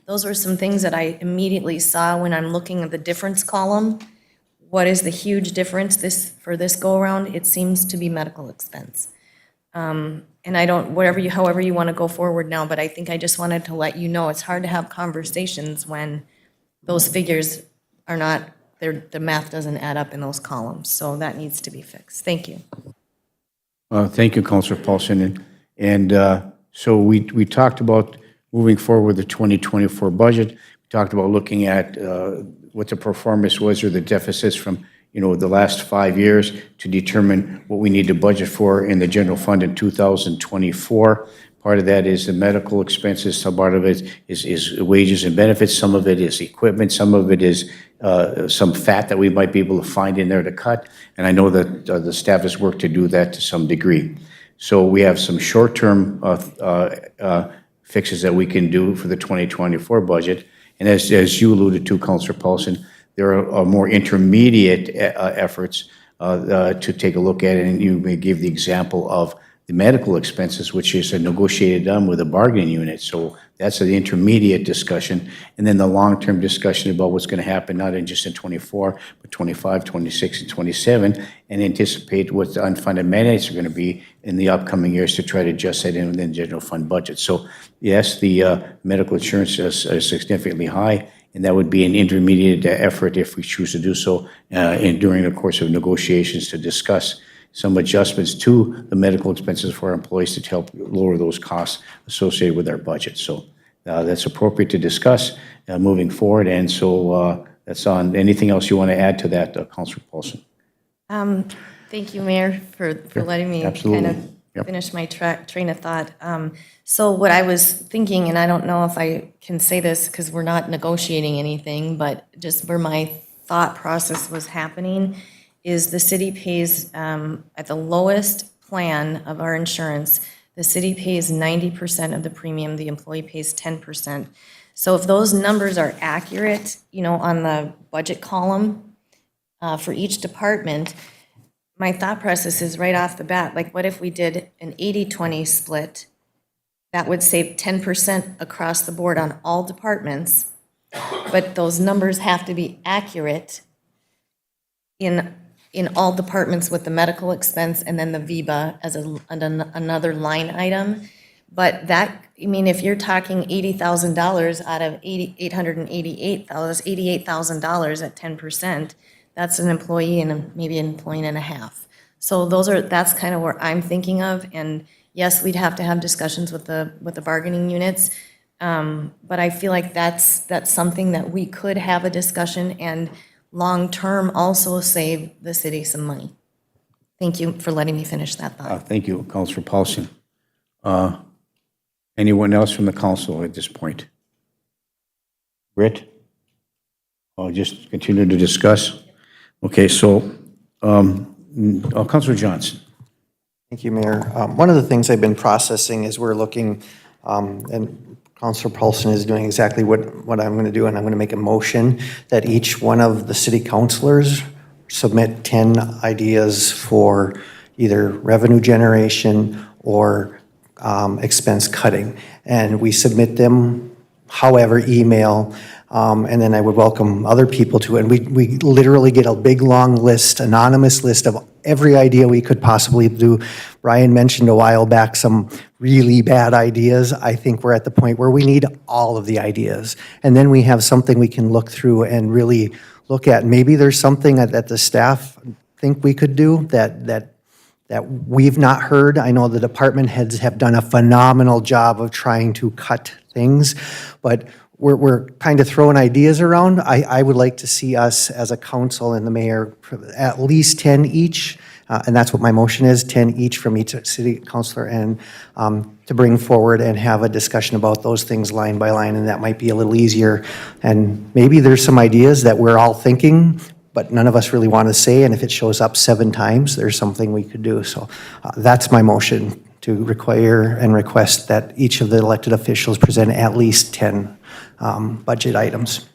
those were some things that I immediately saw when I'm looking at the difference column. What is the huge difference for this go-around? It seems to be medical expense. And I don't, however you want to go forward now, but I think I just wanted to let you know, it's hard to have conversations when those figures are not, the math doesn't add up in those columns. So that needs to be fixed. Thank you. Thank you, Councilor Paulson. So we talked about moving forward with the 2024 budget. We talked about looking at what the performance was or the deficits from, the last 5 years to determine what we need to budget for in the general fund in 2024. Part of that is the medical expenses, some part of it is wages and benefits, some of it is equipment, some of it is some fat that we might be able to find in there to cut. And I know that the staff has worked to do that to some degree. So we have some short-term fixes that we can do for the 2024 budget. And as you alluded to, Councilor Paulson, there are more intermediate efforts to take a look at it. And you may give the example of the medical expenses, which is negotiated done with a bargaining unit. So that's the intermediate discussion. And then the long-term discussion about what's going to happen, not just in 24, but 25, 26, and 27, and anticipate what the unfunded mandates are going to be in the upcoming years to try to adjust that in within the general fund budget. So yes, the medical insurance is significantly high, and that would be an intermediate effort if we choose to do so and during the course of negotiations to discuss some adjustments to the medical expenses for our employees to help lower those costs associated with our budget. So that's appropriate to discuss moving forward. And so that's on. Anything else you want to add to that, Councilor Paulson? Thank you, Mayor, for letting me kind of finish my train of thought. So what I was thinking, and I don't know if I can say this because we're not negotiating anything, but just where my thought process was happening is the city pays, at the lowest plan of our insurance, the city pays 90% of the premium, the employee pays 10%. So if those numbers are accurate, on the budget column for each department, my thought process is right off the bat, like what if we did an 80-20 split? That would save 10% across the board on all departments, but those numbers have to be accurate in all departments with the medical expense and then the VIBA as another line item. But that, if you're talking $80,000 out of $88,000 at 10%, that's an employee and maybe an employee and a half. So that's kind of where I'm thinking of. And yes, we'd have to have discussions with the bargaining units. But I feel like that's something that we could have a discussion and long-term also save the city some money. Thank you for letting me finish that thought. Thank you, Councilor Paulson. Anyone else from the council at this point? Britt? I'll just continue to discuss. Okay, so Councilor Johnson. Thank you, Mayor. One of the things I've been processing is we're looking, and Councilor Paulson is doing exactly what I'm going to do, and I'm going to make a motion that each one of the city councilors submit 10 ideas for either revenue generation or expense cutting. And we submit them, however, email, and then I would welcome other people to it. And we literally get a big, long list, anonymous list of every idea we could possibly do. Brian mentioned a while back some really bad ideas. I think we're at the point where we need all of the ideas. And then we have something we can look through and really look at. Maybe there's something that the staff think we could do that we've not heard. I know the department heads have done a phenomenal job of trying to cut things, but we're kind of throwing ideas around. I would like to see us as a council and the mayor at least 10 each, and that's what my motion is, 10 each from each city councilor, and to bring forward and have a discussion about those things line by line, and that might be a little easier. And maybe there's some ideas that we're all thinking, but none of us really want to say, and if it shows up 7 times, there's something we could do. So that's my motion, to require and request that each of the elected officials present at least 10 budget items.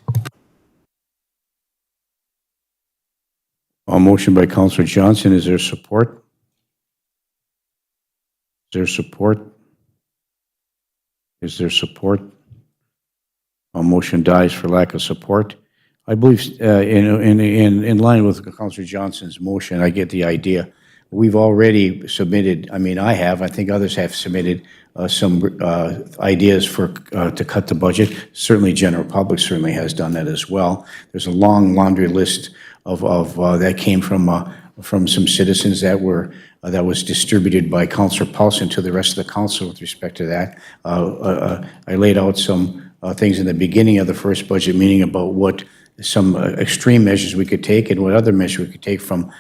A motion by Councilor Johnson. Is there support? Is there support? Is there support? A motion dies for lack of support. I believe in line with Councilor Johnson's motion, I get the idea. we've already submitted, I mean, I think others have submitted some ideas for, to cut the budget. Certainly, general public certainly has done that as well. There's a long laundry list of that came from some citizens that were, that was distributed by Councilor Paulson to the rest of the council with respect to that. I laid out some things in the beginning of the first budget meeting about what some extreme measures we could take and what other measures we could take from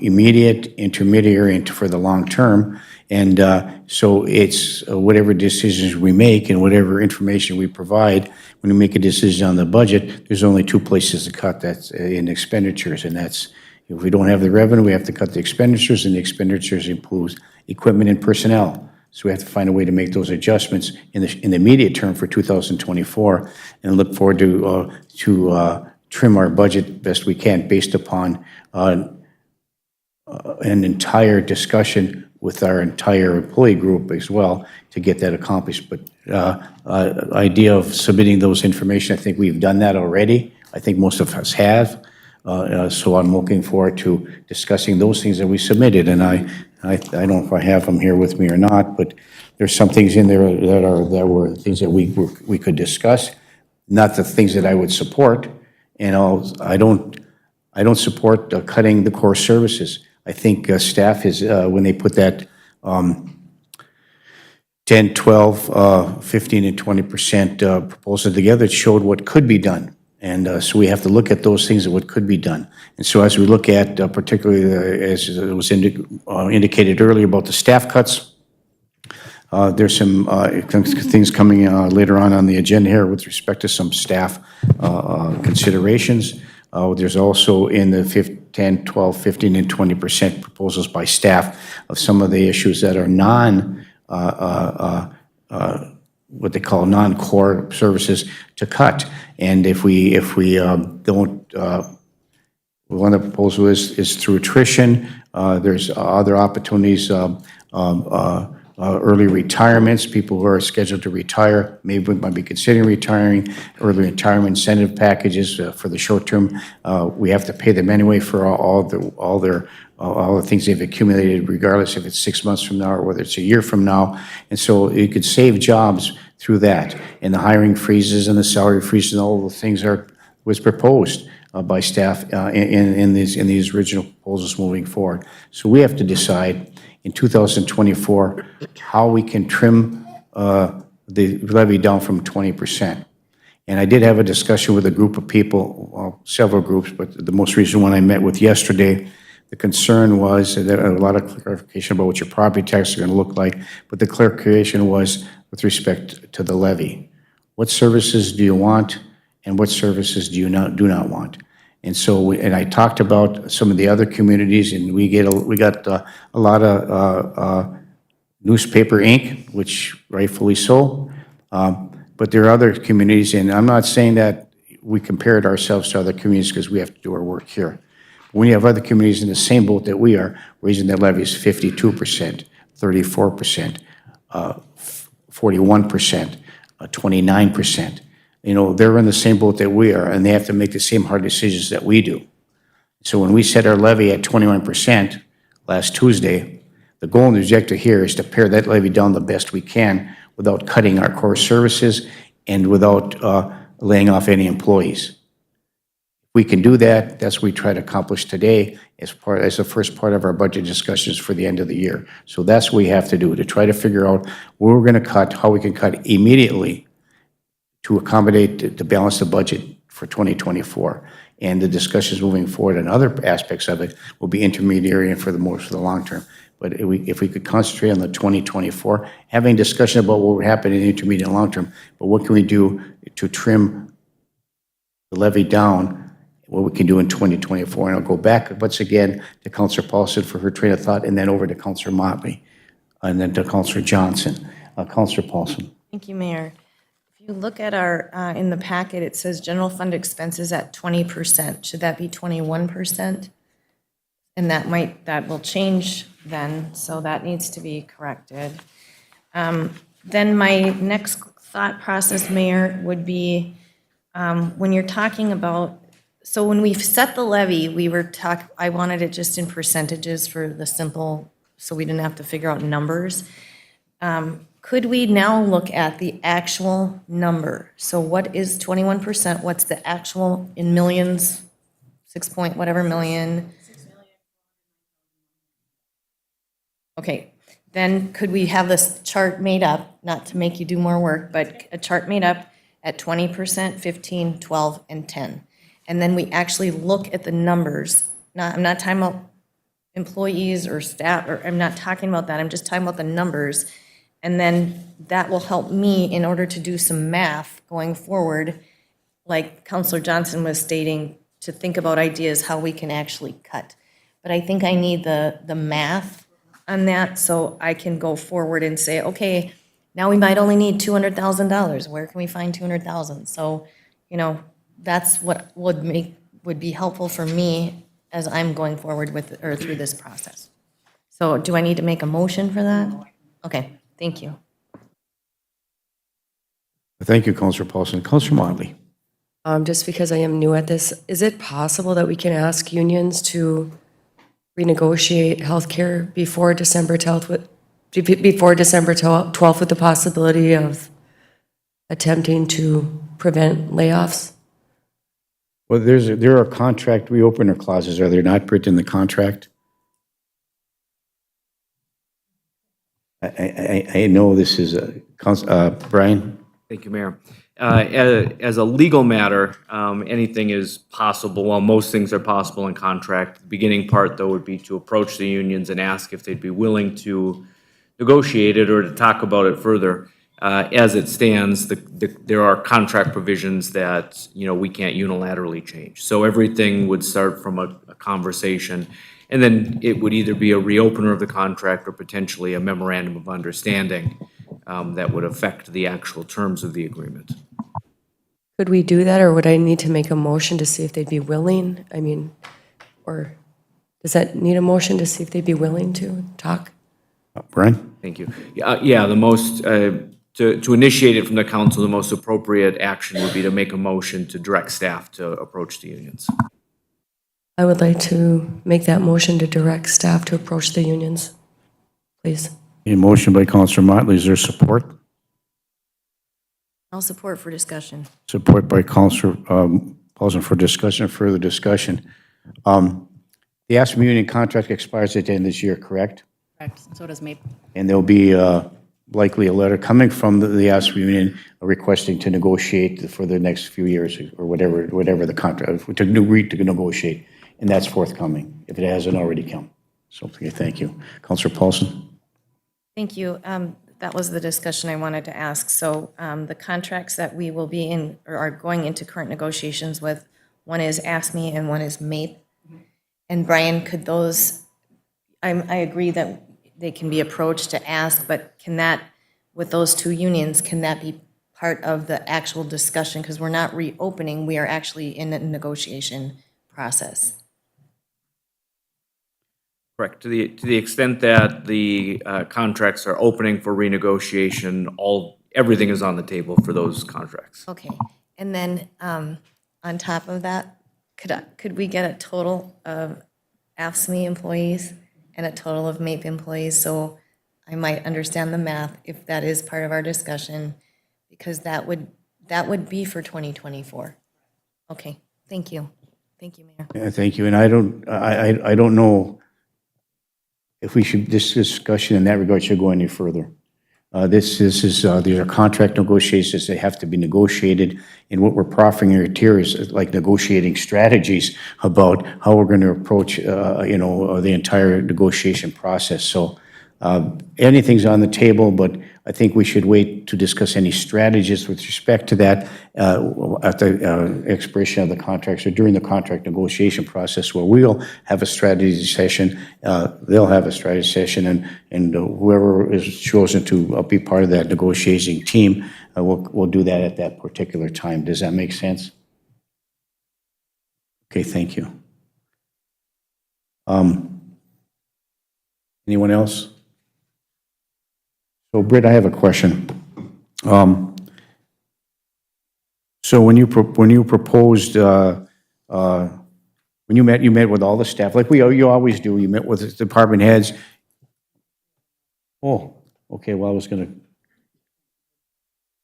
immediate, intermediary, and for the long term. And so it's whatever decisions we make and whatever information we provide, when we make a decision on the budget, there's only two places to cut. That's in expenditures, and that's, if we don't have the revenue, we have to cut the expenditures, and the expenditures include equipment and personnel. So we have to find a way to make those adjustments in the immediate term for 2024, and look forward to trim our budget best we can based upon an entire discussion with our entire employee group as well to get that accomplished. But idea of submitting those information, I think we've done that already. I think most of us have. So I'm looking forward to discussing those things that we submitted. And I don't know if I have them here with me or not, but there's some things in there that were things that we could discuss, not the things that I would support. And I don't support cutting the core services. I think staff is, when they put that 10, 12, 15, and 20% proposal together, it showed what could be done. And so we have to look at those things that what could be done. And so as we look at, particularly as it was indicated earlier about the staff cuts, there's some things coming later on the agenda here with respect to some staff considerations. There's also in the 10, 12, 15, and 20% proposals by staff of some of the issues that are what they call non-core services to cut. And if we don't, one of the proposals is through attrition. There's other opportunities, early retirements, people who are scheduled to retire, maybe might be considering retiring, early retirement incentive packages for the short term. We have to pay them anyway for all the things they've accumulated, regardless if it's 6 months from now or whether it's a year from now. And so you could save jobs through that. And the hiring freezes and the salary freezes and all the things was proposed by staff in these original proposals moving forward. So we have to decide in 2024 how we can trim the levy down from 20%. And I did have a discussion with a group of people, well, several groups, but the most recent one I met with yesterday. The concern was that a lot of clarification about what your property taxes are going to look like, but the clarification was with respect to the levy. What services do you want, and what services do you do not want? And so, and I talked about some of the other communities, and we got a lot of newspaper ink, which rightfully so. But there are other communities, and I'm not saying that we compared ourselves to other communities because we have to do our work here. When you have other communities in the same boat that we are, raising their levies 52%, 34%, 41%, 29%. You know, they're in the same boat that we are, and they have to make the same hard decisions that we do. So when we set our levy at 21% last Tuesday, the goal and the objective here is to pare that levy down the best we can without cutting our core services and without laying off any employees. We can do that. That's what we try to accomplish today as the first part of our budget discussions for the end of the year. So that's what we have to do, to try to figure out where we're going to cut, how we can cut immediately to accommodate to balance the budget for 2024. And the discussions moving forward and other aspects of it will be intermediary and for the long term. But if we could concentrate on the 2024, having discussion about what would happen in the intermediate and long term, but what can we do to trim the levy down, what we can do in 2024. And I'll go back once again to Councilor Paulson for her train of thought, and then over to Councilor Motley, and then to Councilor Johnson. Councilor Paulson. Thank you, Mayor. If you look at our, in the packet, it says general fund expenses at 20%. Should that be 21%? And that will change then, so that needs to be corrected. Then my next thought process, Mayor, would be when you're talking about so when we set the levy, I wanted it just in percentages for the simple, so we didn't have to figure out numbers. Could we now look at the actual number? So what is 21%? What's the actual in millions? 6 point whatever million? Okay, then could we have this chart made up, not to make you do more work, but a chart made up at 20%, 15, 12, and 10? And then we actually look at the numbers. I'm not talking about employees or staff, or I'm not talking about that, I'm just talking about the numbers. And then that will help me in order to do some math going forward, like Counselor Johnson was stating, to think about ideas how we can actually cut. But I think I need the math on that so I can go forward and say, okay, now we might only need $200,000. Where can we find 200,000? So, that's what would be helpful for me as I'm going forward with, or through this process. So do I need to make a motion for that? Okay, thank you. Thank you, Councillor Paulson. Councillor Motley. Just because I am new at this, is it possible that we can ask unions to renegotiate healthcare before December 12th with the possibility of attempting to prevent layoffs? Well, there are contract reopener clauses, are there not, Britt, in the contract? I know this is Brian? Thank you, Mayor. As a legal matter, anything is possible. Well, most things are possible in contract. The beginning part, though, would be to approach the unions and ask if they'd be willing to negotiate it or to talk about it further. As it stands, there are contract provisions that, we can't unilaterally change. So everything would start from a conversation, and then it would either be a reopener of the contract or potentially a memorandum of understanding that would affect the actual terms of the agreement. Could we do that, or would I need to make a motion to see if they'd be willing? I mean, or does that need a motion to see if they'd be willing to talk? Brian? Thank you. Yeah, the most, to initiate it from the council, the most appropriate action would be to make a motion to direct staff to approach the unions. I would like to make that motion to direct staff to approach the unions, please. A motion by Councillor Motley. Is there support? I'll support for discussion. Support by Councillor Paulson for discussion, further discussion. The ASME union contract expires at the end of this year, correct? Correct, so does MAPE. And there'll be likely a letter coming from the ASME union requesting to negotiate for the next few years or whatever the contract, to negotiate, and that's forthcoming, if it hasn't already come. So, okay, thank you. Councillor Paulson? Thank you. That was the discussion I wanted to ask. So the contracts that we will be in, or are going into current negotiations with, one is ASME and one is MAPE. And Brian, could those, I agree that they can be approached to ask, but can that, with those two unions, can that be part of the actual discussion? Because we're not reopening, we are actually in a negotiation process. Correct. To the extent that the contracts are opening for renegotiation, everything is on the table for those contracts. Okay. And then on top of that, could we get a total of AFSCME employees and a total of MAPE employees? So I might understand the math if that is part of our discussion, because that would be for 2024. Okay. Thank you. Thank you, Mayor. Yeah, thank you. And I don't know if we should, this discussion in that regard should go any further. These are contract negotiations. They have to be negotiated. And what we're proffering here is like negotiating strategies about how we're going to approach, the entire negotiation process. So anything's on the table, but I think we should wait to discuss any strategies with respect to that at the expiration of the contracts or during the contract negotiation process, where we'll have a strategy session, they'll have a strategy session, and whoever is chosen to be part of that negotiating team, we'll do that at that particular time. Does that make sense? Okay, thank you. Anyone else? So, Britt, I have a question. So when you proposed when you met with all the staff, like you always do, you met with the department heads. Oh, okay, well, it was going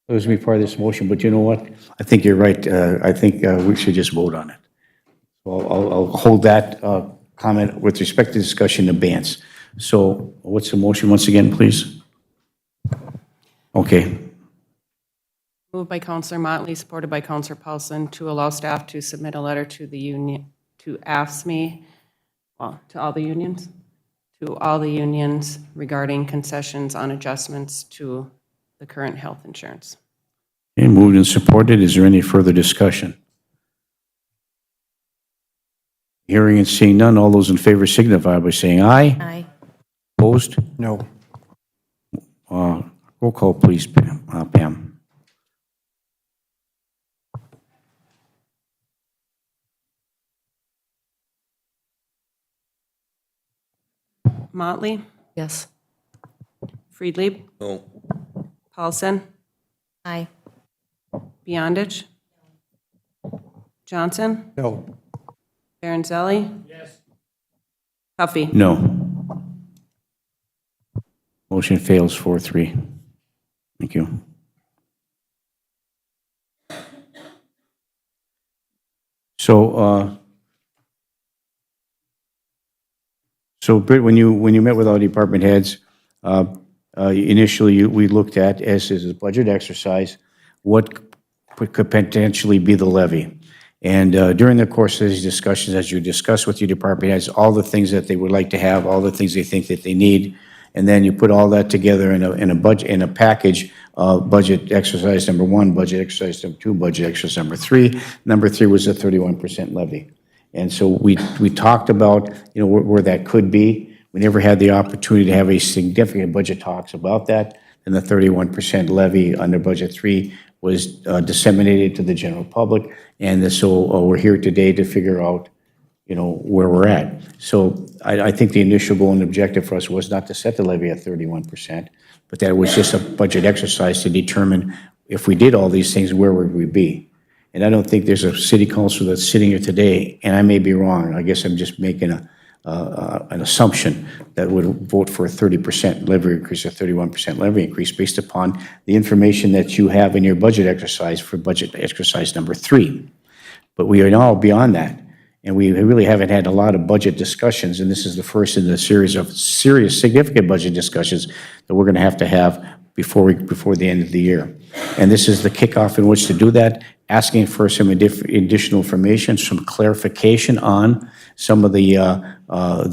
to be part of this motion, but you know what? I think you're right. I think we should just vote on it. So I'll hold that comment with respect to discussion in advance. So what's the motion once again, please? Okay. Moved by Counselor Motley, supported by Counselor Paulson, to allow staff to submit a letter to the union, to AFSCME, well, to all the unions regarding concessions on adjustments to the current health insurance. Okay, moved and supported. Is there any further discussion? Hearing and seeing none, all those in favor signify by saying aye. Aye. Opposed? No. Roll call, please, Pam. Motley, Yes. Friedlieb. No. Paulson, Aye. Beyondich. Johnson, No. Baranzelli. Yes. Huffy. No. Motion fails 4-3. Thank you. So Britt, when you met with all department heads, initially we looked at, as is a budget exercise, what could potentially be the levy. And during the course of these discussions, as you discuss with your department heads, all the things that they would like to have, all the things they think that they need, and then you put all that together in a budget, in a package, budget exercise number 1, budget exercise number 2, budget exercise number 3. Number 3 was a 31% levy. And so we talked about, where that could be. We never had the opportunity to have a significant budget talks about that. And the 31% levy under budget 3 was disseminated to the general public. And so we're here today to figure out, where we're at. So I think the initial goal and objective for us was not to set the levy at 31%, but that it was just a budget exercise to determine if we did all these things, where would we be? And I don't think there's a city council that's sitting here today, and I may be wrong. I guess I'm just making an assumption that would vote for a 30% levy increase, a 31% levy increase based upon the information that you have in your budget exercise for budget exercise number 3. But we are now beyond that, and we really haven't had a lot of budget discussions, and this is the first in the series of serious, significant budget discussions that we're going to have before the end of the year. And this is the kickoff in which to do that, asking for some additional information, some clarification on some of the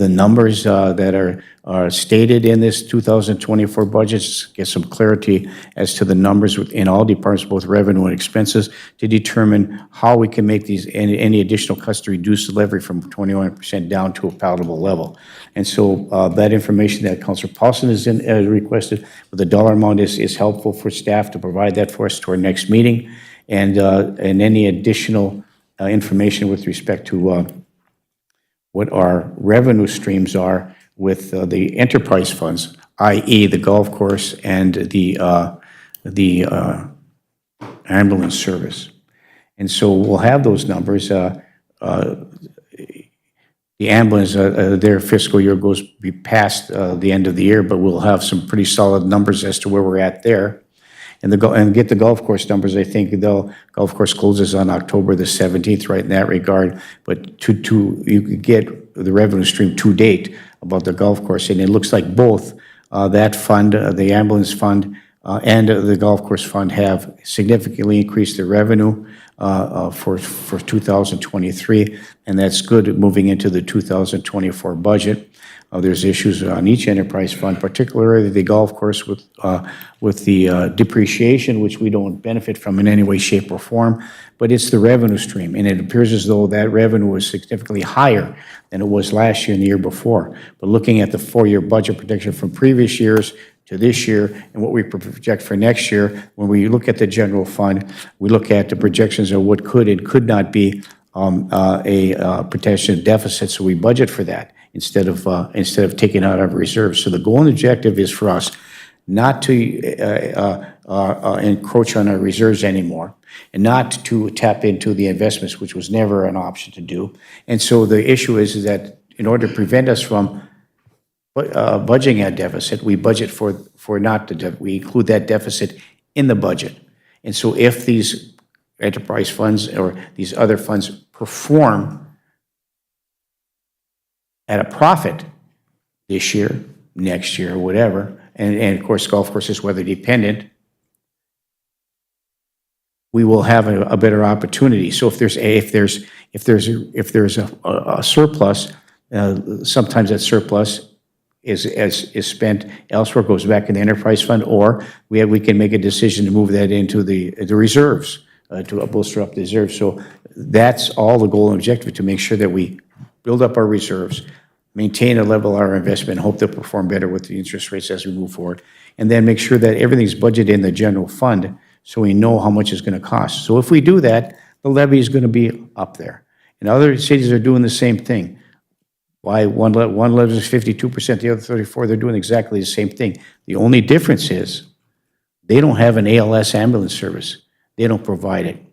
numbers that are stated in this 2024 budget, get some clarity as to the numbers in all departments, both revenue and expenses, to determine how we can make any additional cuts to reduce the levy from 21% down to a palatable level. And so that information that Councilor Paulson has requested with the dollar amount is helpful for staff to provide that for us to our next meeting. And any additional information with respect to what our revenue streams are with the enterprise funds, i.e. the golf course and the ambulance service. And so we'll have those numbers. The ambulance, their fiscal year goes be past the end of the year, but we'll have some pretty solid numbers as to where we're at there. And get the golf course numbers. I think the golf course closes on October the 17th, right in that regard. But you could get the revenue stream to date about the golf course, and it looks like both that fund, the ambulance fund, and the golf course fund have significantly increased their revenue for 2023, and that's good moving into the 2024 budget. There's issues on each enterprise fund, particularly the golf course with the depreciation, which we don't benefit from in any way, shape, or form, but it's the revenue stream. And it appears as though that revenue was significantly higher than it was last year and the year before. But looking at the 4-year budget projection from previous years to this year and what we project for next year, when we look at the general fund, we look at the projections of what could and could not be a potential deficit, so we budget for that instead of taking out our reserves. So the goal and objective is for us not to encroach on our reserves anymore, and not to tap into the investments, which was never an option to do. And so the issue is that in order to prevent us from budgeting a deficit, we budget for not the, we include that deficit in the budget. And so if these enterprise funds or these other funds perform at a profit this year, next year, whatever, and of course, golf course is weather dependent, we will have a better opportunity. So if there's a surplus, sometimes that surplus is spent elsewhere, goes back in the enterprise fund, or we can make a decision to move that into the reserves to bolster up the reserves. So that's all the goal and objective, to make sure that we build up our reserves, maintain a level of our investment, hope they'll perform better with the interest rates as we move forward, and then make sure that everything's budgeted in the general fund so we know how much it's going to cost. So if we do that, the levy is going to be up there. And other cities are doing the same thing. Why one levy is 52%, the other 34%, they're doing exactly the same thing. The only difference is they don't have an ALS ambulance service. They don't provide it.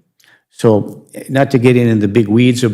So not to get into the big weeds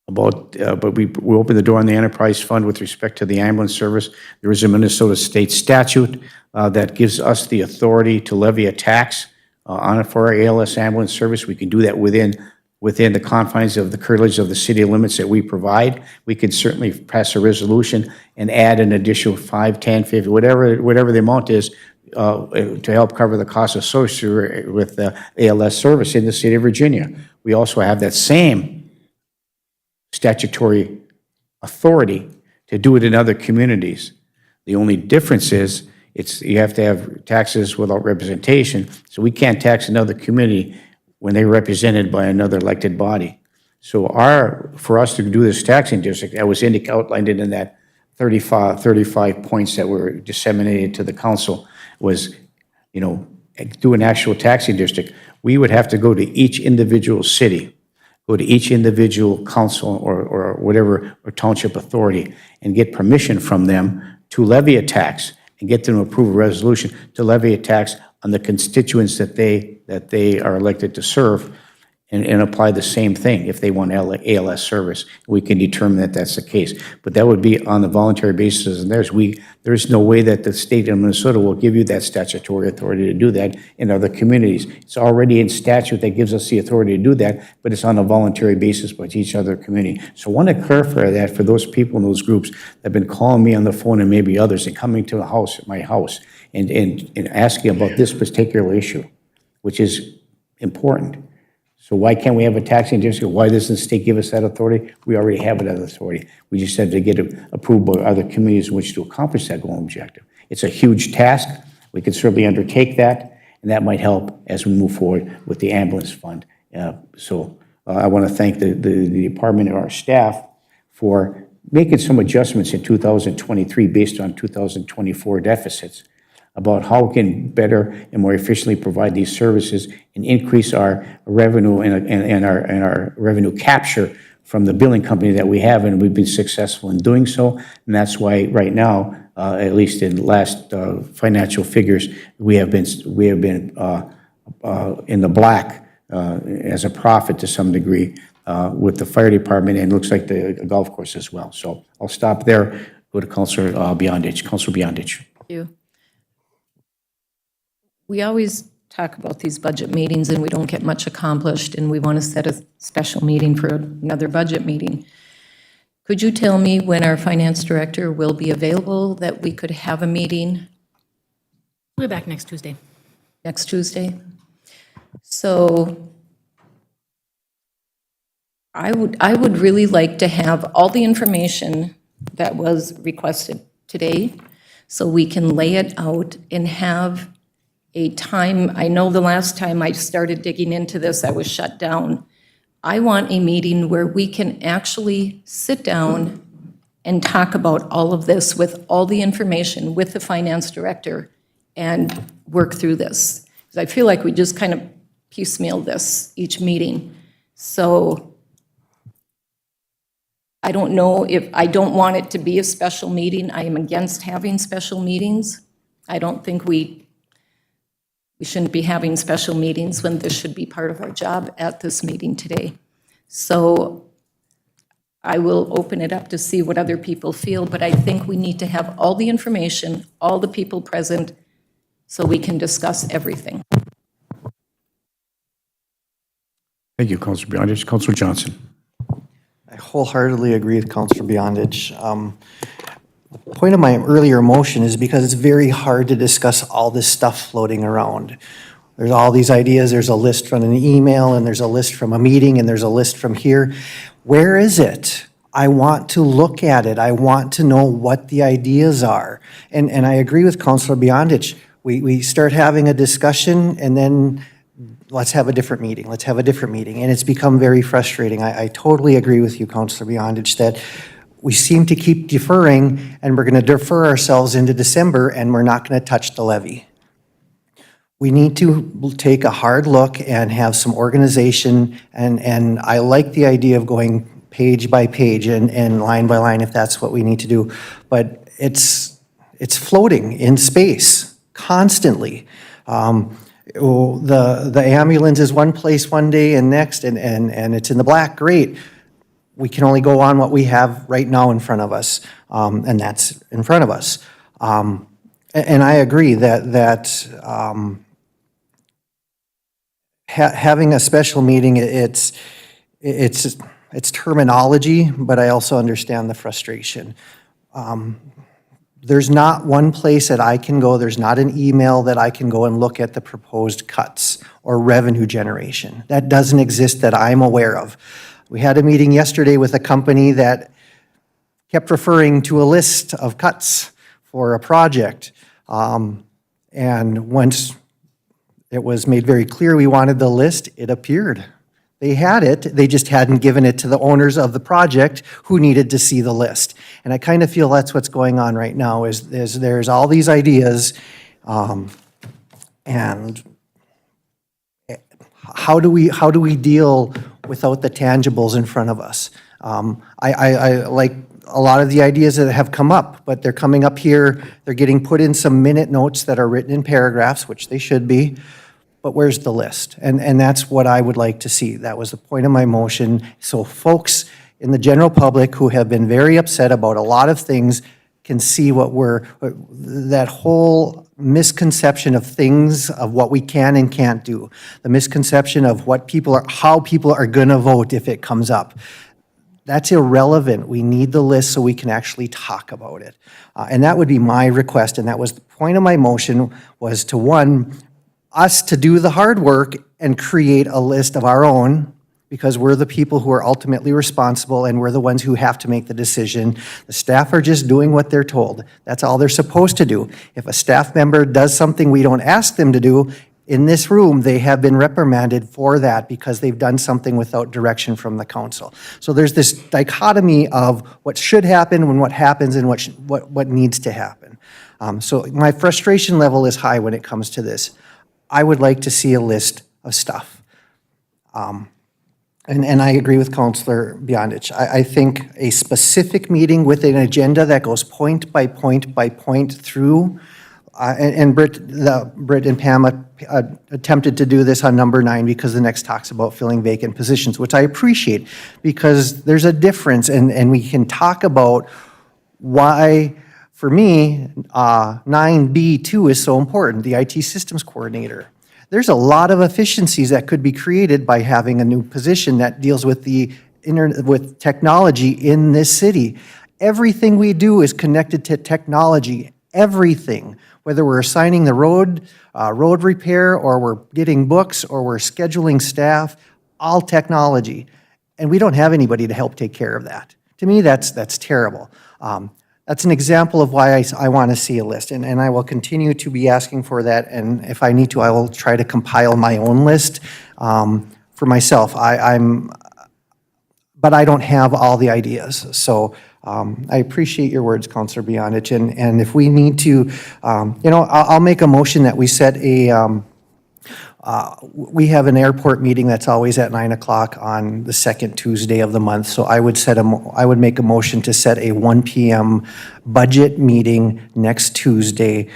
but we opened the door on the enterprise fund with respect to the ambulance service. There is a Minnesota state statute that gives us the authority to levy a tax on it for our ALS ambulance service. We can do that within the confines of the curtilage of the city limits that we provide. We can certainly pass a resolution and add an additional 5, 10, 50, whatever the amount is, to help cover the costs associated with the ALS service in the city of Virginia. We also have that same statutory authority to do it in other communities. The only difference is you have to have taxes without representation, so we can't tax another community when they're represented by another elected body. So for us to do this taxing district, that was outlined in that 35 points that were disseminated to the council, was, do an actual taxing district. We would have to go to each individual city, go to each individual council or whatever, or township authority, and get permission from them to levy a tax, and get them to approve a resolution to levy a tax on the constituents that they are elected to serve, and apply the same thing if they want ALS service. We can determine that that's the case. But that would be on a voluntary basis, and there's no way that the state of Minnesota will give you that statutory authority to do that in other communities. It's already in statute that gives us the authority to do that, but it's on a voluntary basis by each other community. So I want to clarify that for those people in those groups that have been calling me on the phone, and maybe others, and coming to my house, and asking about this particular issue, which is important. So why can't we have a taxing district? Why doesn't the state give us that authority? We already have that authority. We just had to get it approved by other communities in which to accomplish that goal and objective. It's a huge task. We can certainly undertake that, and that might help as we move forward with the ambulance fund. So I want to thank the department and our staff for making some adjustments in 2023 based on 2024 deficits, about how we can better and more efficiently provide these services and increase our revenue and our revenue capture from the billing company that we have, and we've been successful in doing so. And that's why right now, at least in last financial figures, we have been in the black as a profit to some degree with the fire department, and looks like the golf course as well. So I'll stop there. Go to Councilor Beyondich. Councilor Beyondich. Thank you. We always talk about these budget meetings and we don't get much accomplished, and we want to set a special meeting for another budget meeting. Could you tell me when our finance director will be available, that we could have a meeting We'll be back next Tuesday. next Tuesday? So I would really like to have all the information that was requested today, so we can lay it out and have a time. I know the last time I started digging into this, I was shut down. I want a meeting where we can actually sit down and talk about all of this with all the information with the finance director and work through this. Because I feel like we just kind of piecemeal this each meeting. So I don't know if, I don't want it to be a special meeting. I am against having special meetings. I don't think we shouldn't be having special meetings when this should be part of our job at this meeting today. So I will open it up to see what other people feel, but I think we need to have all the information, all the people present, so we can discuss everything. Thank you, Councilor Beyondich. Councilor Johnson. I wholeheartedly agree with Councilor Beyondich. The point of my earlier motion is because it's very hard to discuss all this stuff floating around. There's all these ideas, there's a list from an email, and there's a list from a meeting, and there's a list from here. Where is it? I want to look at it. I want to know what the ideas are. And I agree with Councilor Beyondich. We start having a discussion, and then let's have a different meeting, let's have a different meeting. And it's become very frustrating. I totally agree with you, Councilor Beyondich, that we seem to keep deferring, and we're going to defer ourselves into December, and we're not going to touch the levy. We need to take a hard look and have some organization, and I like the idea of going page by page and line by line if that's what we need to do. But it's floating in space constantly. The ambulance is one place one day and next, and it's in the black, great. We can only go on what we have right now in front of us, and that's in front of us. And I agree that having a special meeting, it's terminology, but I also understand the frustration. There's not one place that I can go, there's not an email that I can go and look at the proposed cuts or revenue generation. That doesn't exist that I'm aware of. We had a meeting yesterday with a company that kept referring to a list of cuts for a project. And once it was made very clear we wanted the list, it appeared. They had it, they just hadn't given it to the owners of the project who needed to see the list. And I kind of feel that's what's going on right now, is there's all these ideas, and how do we deal without the tangibles in front of us? I like a lot of the ideas that have come up, but they're coming up here, they're getting put in some minute notes that are written in paragraphs, which they should be, but where's the list? And that's what I would like to see. That was the point of my motion. So folks in the general public who have been very upset about a lot of things can see that whole misconception of things, of what we can and can't do, the misconception of how people are gonna vote if it comes up. That's irrelevant. We need the list so we can actually talk about it. And that would be my request, and that was the point of my motion, was to, one, us to do the hard work and create a list of our own, because we're the people who are ultimately responsible and we're the ones who have to make the decision. The staff are just doing what they're told. That's all they're supposed to do. If a staff member does something we don't ask them to do, in this room, they have been reprimanded for that because they've done something without direction from the council. So there's this dichotomy of what should happen and what happens and what needs to happen. So my frustration level is high when it comes to this. I would like to see a list of stuff. And I agree with Councilor Beyondich. I think a specific meeting with an agenda that goes point by point by point through, and Britt and Pam attempted to do this on number 9 because the next talks about filling vacant positions, which I appreciate, because there's a difference, and we can talk about why, for me, 9B2 is so important, the IT systems coordinator. There's a lot of efficiencies that could be created by having a new position that deals with with technology in this city. Everything we do is connected to technology, everything. Whether we're assigning the road repair, or we're getting books, or we're scheduling staff, all technology. And we don't have anybody to help take care of that. To me, that's terrible. That's an example of why I want to see a list, and I will continue to be asking for that, and if I need to, I will try to compile my own list for myself. But I don't have all the ideas, so I appreciate your words, Councilor Beyondich, and if we need to, I'll make a motion that we set we have an airport meeting that's always at 9 o'clock on the second Tuesday of the month, so I would make a motion to set a 1 p.m. budget meeting next Tuesday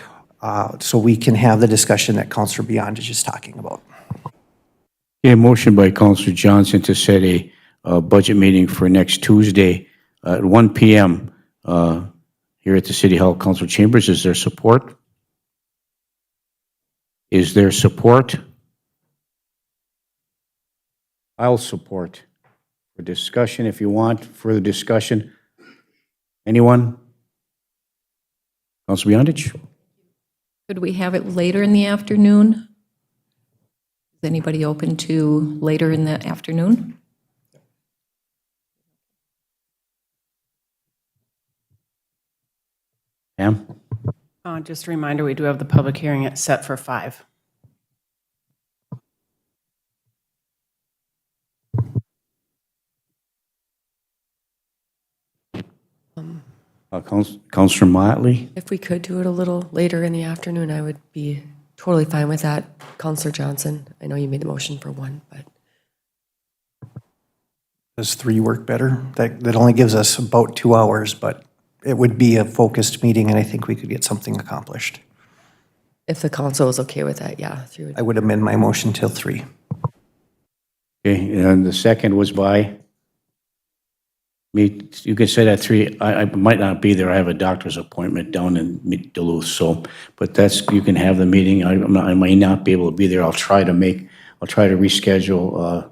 so we can have the discussion that Counselor Beyond is just talking about. Okay, motion by Counselor Johnson to set a budget meeting for next Tuesday at 1 PM here at the City Hall Council Chambers. Is there support? Is there support? I'll support. For discussion, if you want further discussion. Anyone? Councilor Beyondich? Could we have it later in the afternoon? Is anybody open to later in the afternoon? Pam? Just a reminder, we do have the public hearing set for 5. Councilor Motley? If we could do it a little later in the afternoon, I would be totally fine with that. Counselor Johnson, I know you made the motion for 1, but Does 3 work better? That only gives us about 2 hours, but it would be a focused meeting, and I think we could get something accomplished. if the council is okay with that, yeah. 3 would- I would amend my motion till 3. Okay, and the second was by? Me, you can say that 3, I might not be there, I have a doctor's appointment down in Duluth, so, but that's, you can have the meeting, I may not be able to be there, I'll try to reschedule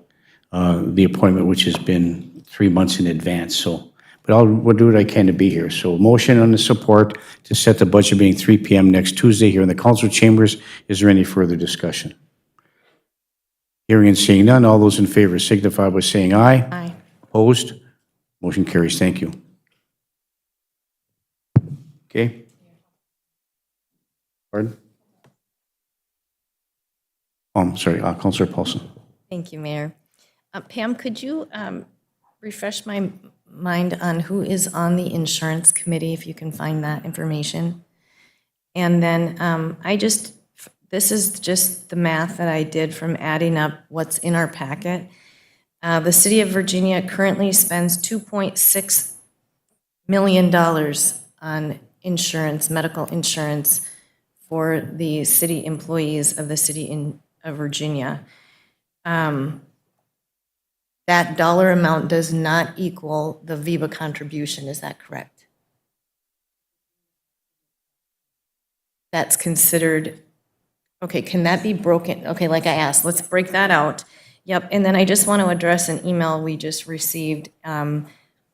the appointment, which has been 3 months in advance, so, but we'll do what I can to be here. So motion on the support to set the budget meeting 3 PM next Tuesday here in the council chambers. Is there any further discussion? Hearing and seeing none, all those in favor signify by saying aye. Aye. Opposed? Motion carries. Thank you. Okay. Pardon? Oh, I'm sorry, Councilor Paulson. Thank you, Mayor. Pam, could you refresh my mind on who is on the insurance committee, if you can find that information? And then this is just the math that I did from adding up what's in our packet. The city of Virginia currently spends $2.6 million on insurance, medical insurance for the city employees of the city of Virginia. That dollar amount does not equal the VIVA contribution, is that correct? That's considered, okay, can that be broken? Okay, like I asked, let's break that out. Yep, and then I just want to address an email we just received. And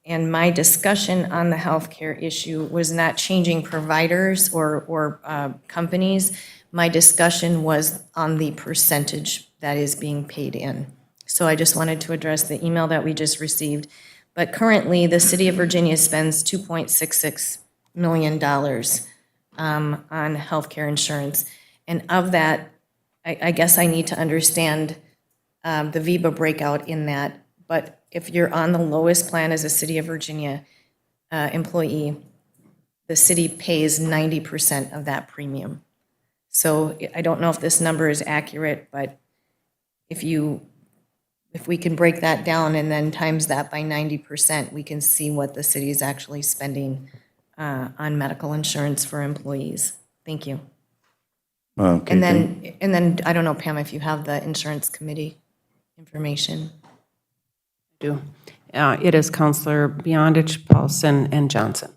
my discussion on the healthcare issue was not changing providers or companies. My discussion was on the percentage that is being paid in. So I just wanted to address the email that we just received. But currently, the city of Virginia spends $2.66 million on healthcare insurance. And of that, I guess I need to understand the VIVA breakout in that. But if you're on the lowest plan as a city of Virginia employee, the city pays 90% of that premium. So I don't know if this number is accurate, but if we can break that down and then times that by 90%, we can see what the city is actually spending on medical insurance for employees. Thank you. Okay, And then I don't know, Pam, if you have the insurance committee information. It is Counselor Beyondich, Paulson, and Johnson.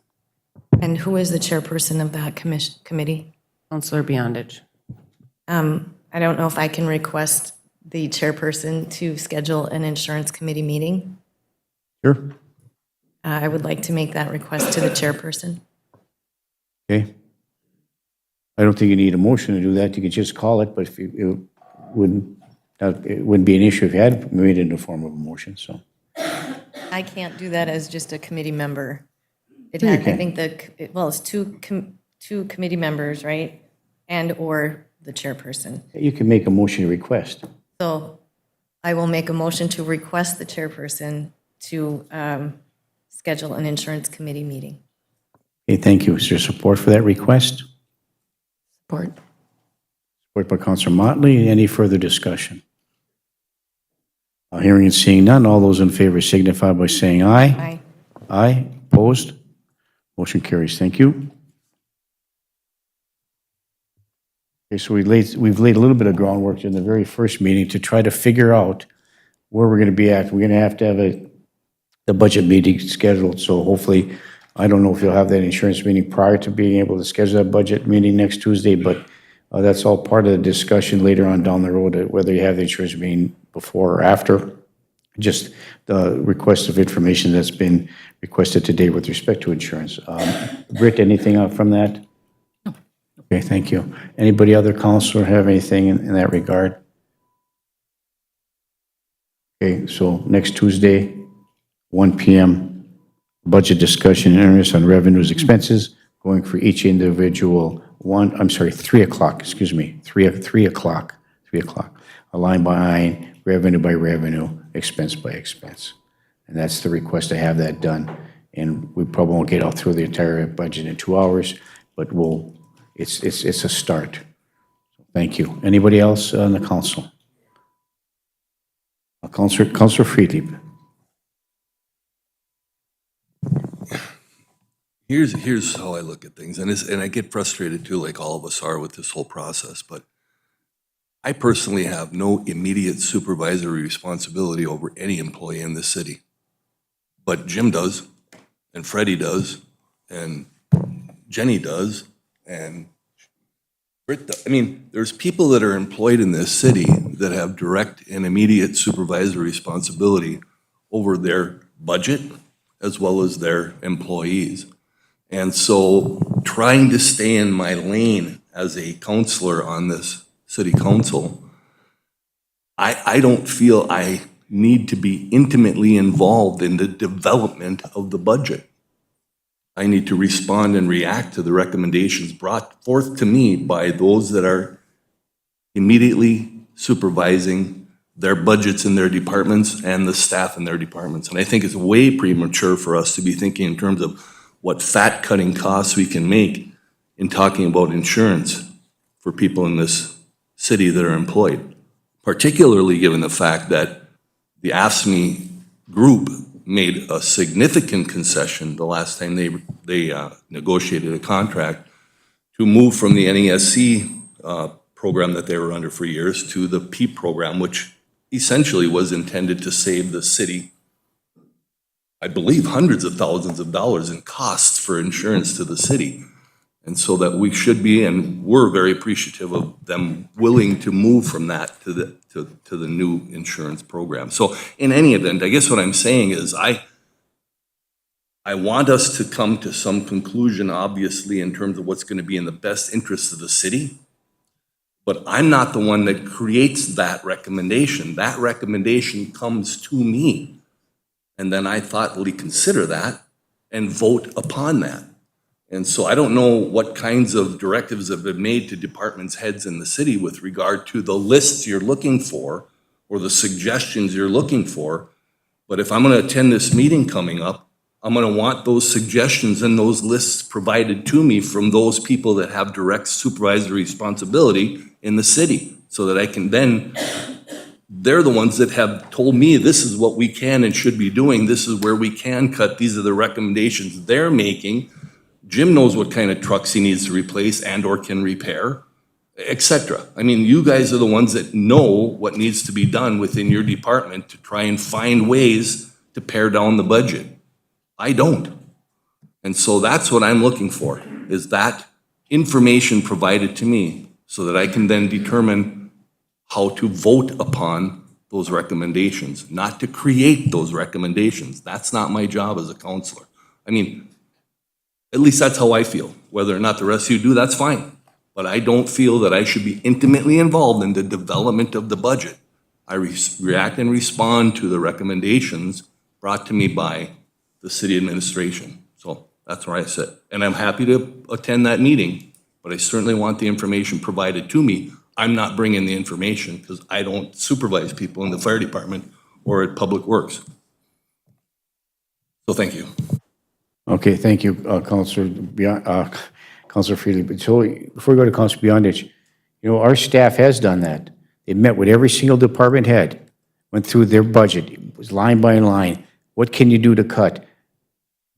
And who is the chairperson of that committee? Counselor Beyondich. I don't know if I can request the chairperson to schedule an insurance committee meeting. Sure. I would like to make that request to the chairperson. Okay. I don't think you need a motion to do that. You could just call it, but if it wouldn't be an issue if you had made it in the form of a motion, so. I can't do that as just a committee member. Sure you can. I think it's two committee members, right? And/or the chairperson. You can make a motion to request. So I will make a motion to request the chairperson to schedule an insurance committee meeting. Okay, thank you. Is there support for that request? Support. Support by Councilor Motley. Any further discussion? Hearing and seeing none, all those in favor signify by saying aye. Aye. Aye. Opposed? Motion carries. Thank you. Okay, so we've laid a little bit of groundwork in the very first meeting to try to figure out where we're going to be at. We're going to have the budget meeting scheduled, so hopefully, I don't know if you'll have that insurance meeting prior to being able to schedule that budget meeting next Tuesday, but that's all part of the discussion later on down the road, whether you have the insurance meeting before or after. Just the request of information that's been requested today with respect to insurance. Britt, anything out from that? No. Okay, thank you. Anybody other counselor have anything in that regard? Okay, so next Tuesday, 1 p.m., budget discussion and interest on revenues, expenses, going for each individual 3 o'clock, excuse me, 3 o'clock, line by line, revenue by revenue, expense by expense. And that's the request to have that done. And we probably won't get all through the entire budget in 2 hours, but it's a start. Thank you. Anybody else on the council? Councilor Friedlieb. Here's how I look at things, and I get frustrated too, like all of us are with this whole process, but I personally have no immediate supervisory responsibility over any employee in this city. But Jim does, and Freddie does, and Jenny does, and Britt does. I mean, there's people that are employed in this city that have direct and immediate supervisory responsibility over their budget as well as their employees. And so trying to stay in my lane as a counselor on this city council, I don't feel I need to be intimately involved in the development of the budget. I need to respond and react to the recommendations brought forth to me by those that are immediately supervising their budgets in their departments and the staff in their departments. And I think it's way premature for us to be thinking in terms of what fat-cutting costs we can make in talking about insurance for people in this city that are employed, particularly given the fact that the AFSCME group made a significant concession the last time they negotiated a contract to move from the NESC program that they were under for years to the PEEP program, which essentially was intended to save the city, I believe, hundreds of thousands of dollars in costs for insurance to the city. And so that we should be, and we're very appreciative of them willing to move from that to the new insurance program. So in any event, I guess what I'm saying is I want us to come to some conclusion, obviously, in terms of what's going to be in the best interest of the city. But I'm not the one that creates that recommendation. That recommendation comes to me. And then I thoughtfully consider that and vote upon that. And so I don't know what kinds of directives have been made to departments heads in the city with regard to the lists you're looking for or the suggestions you're looking for. But if I'm going to attend this meeting coming up, I'm going to want those suggestions and those lists provided to me from those people that have direct supervisory responsibility in the city so that I can then, they're the ones that have told me this is what we can and should be doing. This is where we can cut. These are the recommendations they're making. Jim knows what kind of trucks he needs to replace and or can repair, etc. I mean, you guys are the ones that know what needs to be done within your department to try and find ways to pare down the budget. I don't. And so that's what I'm looking for, is that information provided to me so that I can then determine how to vote upon those recommendations, not to create those recommendations. That's not my job as a counselor. I mean, at least that's how I feel. Whether or not the rest of you do, that's fine. But I don't feel that I should be intimately involved in the development of the budget. I react and respond to the recommendations brought to me by the city administration. So that's where I sit. And I'm happy to attend that meeting, but I certainly want the information provided to me. I'm not bringing the information because I don't supervise people in the fire department or at Public Works. So thank you. Okay, thank you, Councilor Freely. But so before we go to Councilor Beyondich, our staff has done that. They met with every single department head, went through their budget, it was line by line. What can you do to cut?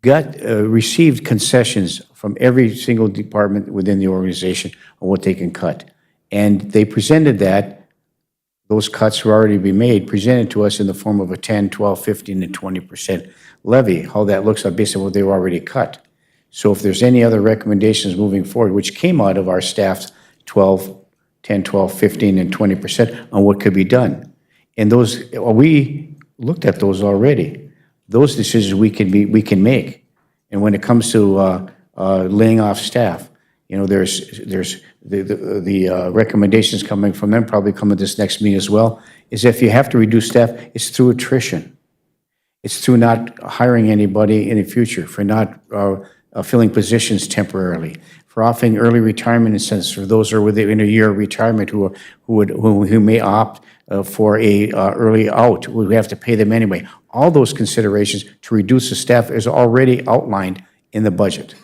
Received concessions from every single department within the organization on what they can cut. And they presented that, those cuts were already be made, presented to us in the form of a 10, 12, 15, and 20% levy, how that looks like based on what they were already cut. So if there's any other recommendations moving forward, which came out of our staff's 10, 12, 15, and 20% on what could be done. And those, we looked at those already. Those decisions we can make. And when it comes to laying off staff, you know, there's the recommendations coming from them, probably come at this next meeting as well, is if you have to reduce staff, it's through attrition. It's through not hiring anybody in the future, for not filling positions temporarily, for offering early retirement incentives for those who are within a year of retirement who may opt for a early out. We have to pay them anyway. All those considerations to reduce the staff is already outlined in the budget.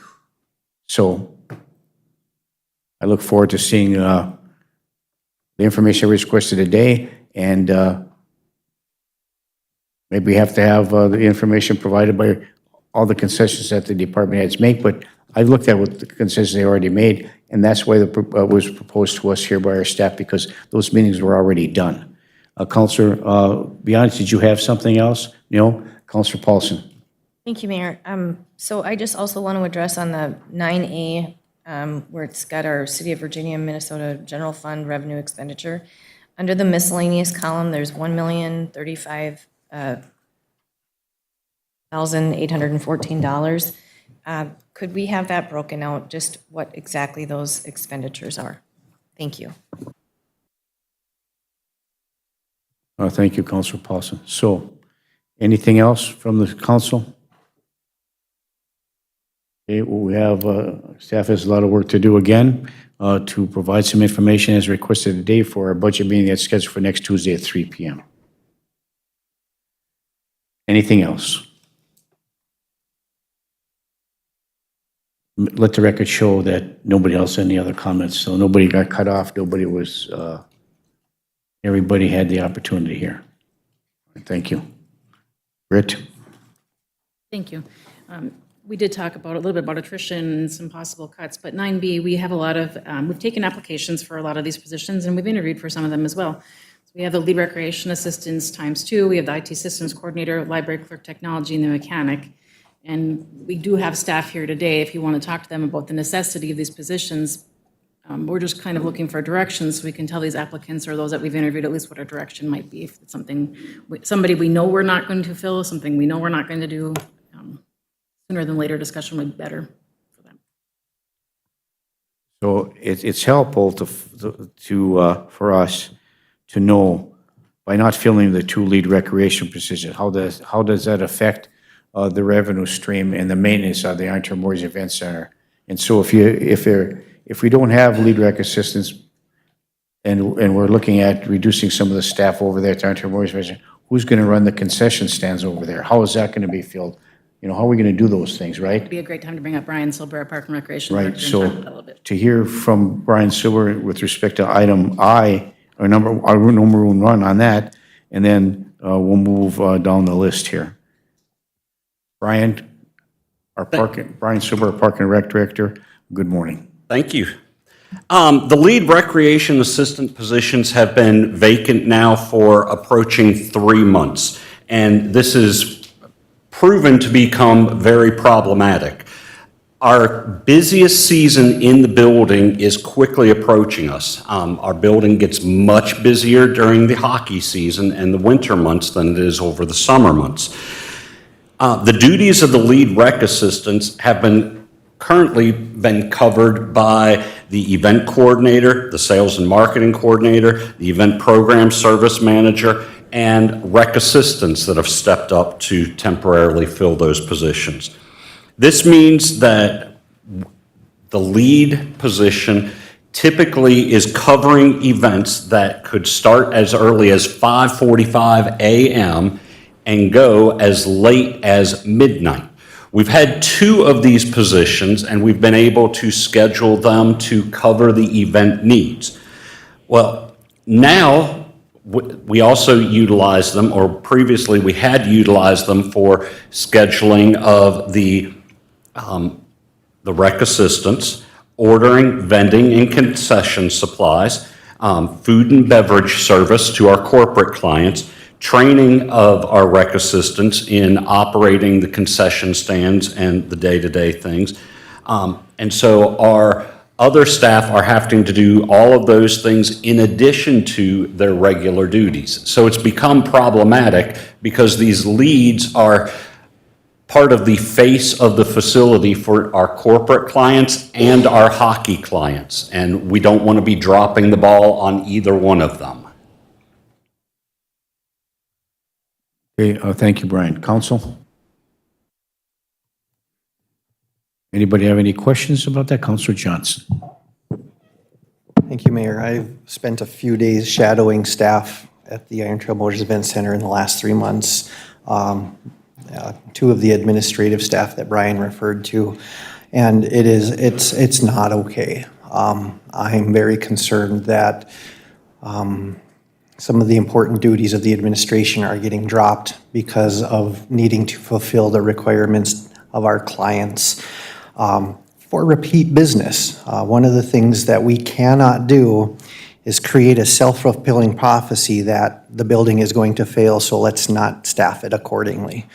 So I look forward to seeing the information we requested today, and maybe we have to have the information provided by all the concessions that the department heads make, but I've looked at what the concessions they already made, and that's why it was proposed to us here by our staff, because those meetings were already done. Councilor Beyond, did you have something else? No? Councilor Paulson. Thank you, Mayor. So I just also want to address on the 9A, where it's got our City of Virginia, Minnesota General Fund revenue expenditure. Under the miscellaneous column, there's $1,035,814. Could we have that broken out, just what exactly those expenditures are? Thank you. Thank you, Councilor Paulson. So, anything else from the council? Okay, well, we have, staff has a lot of work to do again to provide some information as requested today for our budget meeting that's scheduled for next Tuesday at 3 p.m. Anything else? Let the record show that nobody else had any other comments, so nobody got cut off, nobody was, everybody had the opportunity here. Thank you. Britt? Thank you. We did talk about a little bit about attrition and some possible cuts, but 9B, we have a lot of, we've taken applications for a lot of these positions, and we've interviewed for some of them as well. So we have the lead recreation assistants ×2, we have the IT systems coordinator, library clerk technology, and the mechanic. And we do have staff here today, if you want to talk to them about the necessity of these positions. We're just kind of looking for directions so we can tell these applicants or those that we've interviewed at least what our direction might be. If it's something, somebody we know we're not going to fill, something we know we're not going to do, sooner than later discussion would be better for them. So it's helpful for us to know, by not filling the 2 lead recreation positions, how does that affect the revenue stream and the maintenance of the Ironton Memorial Event Center? And so if we don't have lead rec assistants and we're looking at reducing some of the staff over there at Ironton Memorial Event Center, who's going to run the concession stands over there? How is that going to be filled? You know, how are we going to do those things, right? It'd be a great time to bring up Brian Silber, our Park and Recreation Right, Director, so and talk about that a little bit. to hear from Brian Silber with respect to item I, our number one run on that, and then we'll move down the list here. Brian Silber, our Park and Rec Director, good morning. Thank you. The lead recreation assistant positions have been vacant now for approaching 3 months, and this is proven to become very problematic. Our busiest season in the building is quickly approaching us. Our building gets much busier during the hockey season and the winter months than it is over the summer months. The duties of the lead rec assistants have currently been covered by the event coordinator, the sales and marketing coordinator, the event program service manager, and rec assistants that have stepped up to temporarily fill those positions. This means that the lead position typically is covering events that could start as early as 5:45 a.m. and go as late as midnight. We've had 2 of these positions, and we've been able to schedule them to cover the event needs. Well, now we also utilize them, or previously we had utilized them for scheduling of the rec assistants, ordering vending and concession supplies, food and beverage service to our corporate clients, training of our rec assistants in operating the concession stands and the day-to-day things. And so our other staff are having to do all of those things in addition to their regular duties. So it's become problematic because these leads are part of the face of the facility for our corporate clients and our hockey clients, and we don't want to be dropping the ball on either one of them. Okay, thank you, Brian. Council? Anybody have any questions about that? Councilor Johnson? Thank you, Mayor. I've spent a few days shadowing staff at the Iron Trail Motors Event Center in the last 3 months. Two of the administrative staff that Brian referred to, and it's not okay. I'm very concerned that some of the important duties of the administration are getting dropped because of needing to fulfill the requirements of our clients for repeat business. One of the things that we cannot do is create a self-fulfilling prophecy that the building is going to fail, so let's not staff it accordingly.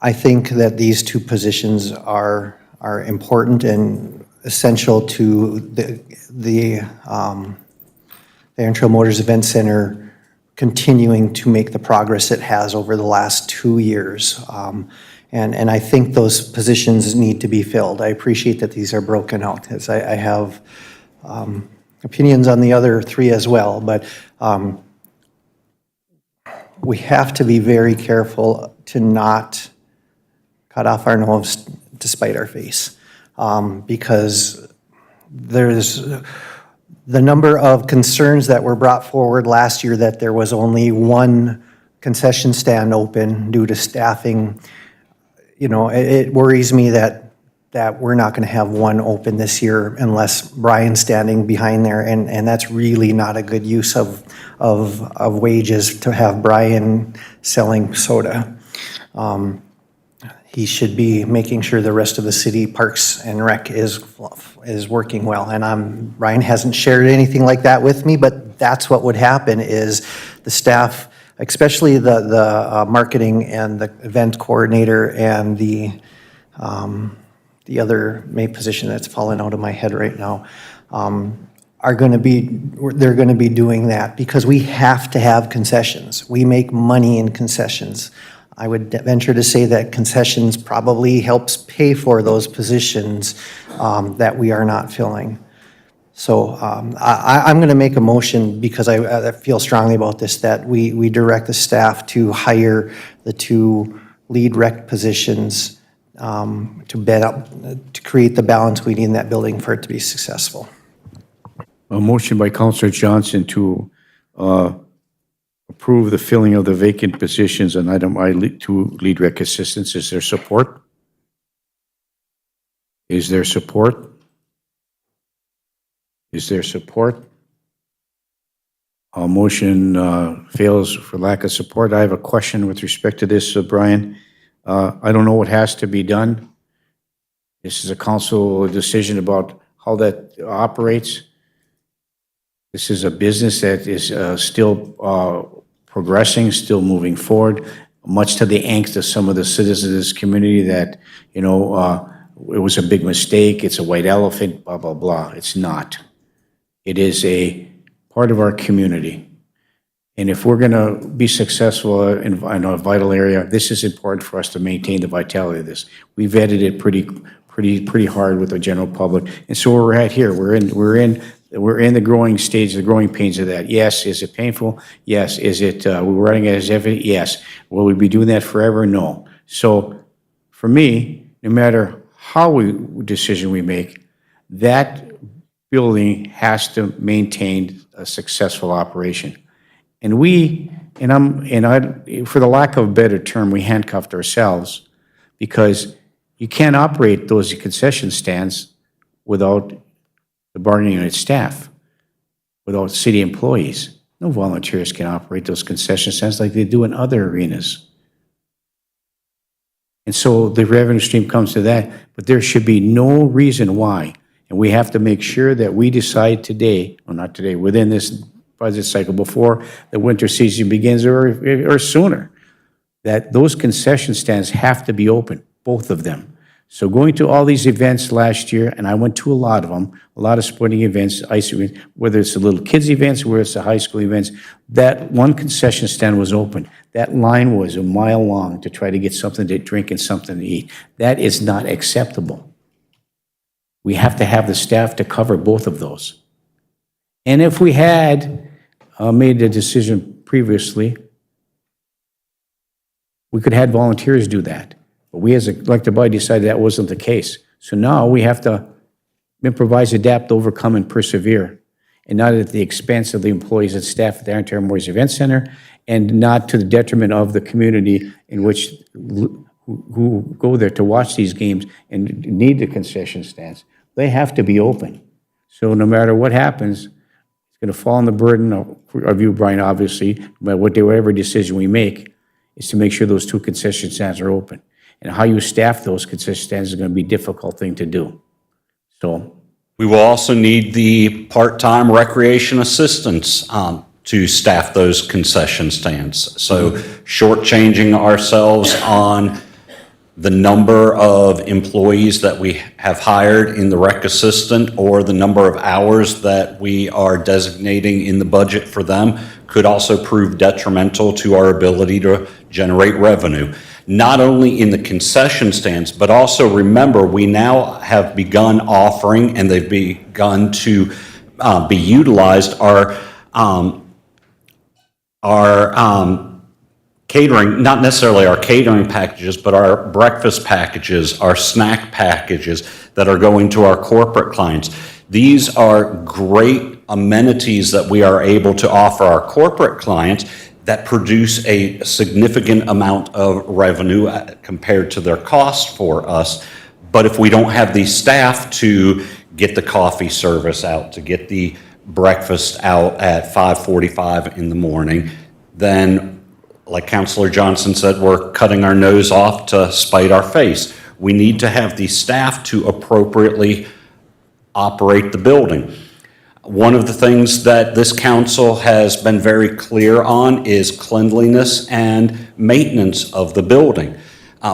I think that these two positions are important and essential to the Iron Trail Motors Event Center continuing to make the progress it has over the last 2 years. And I think those positions need to be filled. I appreciate that these are broken out, as I have opinions on the other 3 as well, but we have to be very careful to not cut off our nose to spite our face, because there's the number of concerns that were brought forward last year that there was only 1 concession stand open due to staffing. You know, it worries me that we're not going to have 1 open this year unless Brian's standing behind there, and that's really not a good use of wages to have Brian selling soda. He should be making sure the rest of the city parks and rec is working well. And Brian hasn't shared anything like that with me, but that's what would happen is the staff, especially the marketing and the event coordinator and the other main position that's fallen out of my head right now, they're going to be doing that because we have to have concessions. We make money in concessions. I would venture to say that concessions probably helps pay for those positions that we are not filling. So I'm going to make a motion because I feel strongly about this, that we direct the staff to hire the 2 lead rec positions to create the balance we need in that building for it to be successful. A motion by Councilor Johnson to approve the filling of the vacant positions on item I2 lead rec assistants. Is there support? Is there support? Is there support? Motion fails for lack of support. I have a question with respect to this, Brian. I don't know what has to be done. This is a council decision about how that operates. This is a business that is still progressing, still moving forward, much to the angst of some of the citizens of this community that, you know, it was a big mistake, it's a white elephant, blah, blah, blah. It's not. It is a part of our community. And if we're going to be successful in a vital area, this is important for us to maintain the vitality of this. We vetted it pretty hard with the general public. And so we're at here. We're in the growing stage, the growing pains of that. Yes. Is it painful? Yes. Is it, we're running it as evident? Yes. Will we be doing that forever? No. So for me, no matter how decision we make, that building has to maintain a successful operation. And for the lack of a better term, we handcuffed ourselves because you can't operate those concession stands without the bargaining unit staff, without city employees. No volunteers can operate those concession stands like they do in other arenas. And so the revenue stream comes to that, but there should be no reason why, And we have to make sure that we decide today, or not today, within this budget cycle before the winter season begins or sooner, that those concession stands have to be open, both of them. So going to all these events last year, and I went to a lot of them, a lot of sporting events, ice events, whether it's the little kids events, whether it's the high school events, that one concession stand was open. That line was a mile long to try to get something to drink and something to eat. That is not acceptable. We have to have the staff to cover both of those. And if we had made the decision previously, we could have had volunteers do that. But we as a collective body decided that wasn't the case. So now we have to improvise, adapt, overcome, and persevere, and not at the expense of the employees and staff at the Ontario Memorial Event Center, and not to the detriment of the community in which who go there to watch these games and need the concession stands. They have to be open. So no matter what happens, it's going to fall on the burden of you, Brian, obviously, but whatever decision we make, is to make sure those two concession stands are open. And how you staff those concession stands is going to be a difficult thing to do. So We will also need the part-time recreation assistants to staff those concession stands. So shortchanging ourselves on the number of employees that we have hired in the rec assistant or the number of hours that we are designating in the budget for them could also prove detrimental to our ability to generate revenue. Not only in the concession stands, but also remember, we now have begun offering, and they've begun to be utilized, our catering, not necessarily our catering packages, but our breakfast packages, our snack packages that are going to our corporate clients. These are great amenities that we are able to offer our corporate clients that produce a significant amount of revenue compared to their cost for us. But if we don't have the staff to get the coffee service out, to get the breakfast out at 5:45 in the morning, then, like Councilor Johnson said, we're cutting our nose off to spite our face. We need to have the staff to appropriately operate the building. One of the things that this council has been very clear on is cleanliness and maintenance of the building.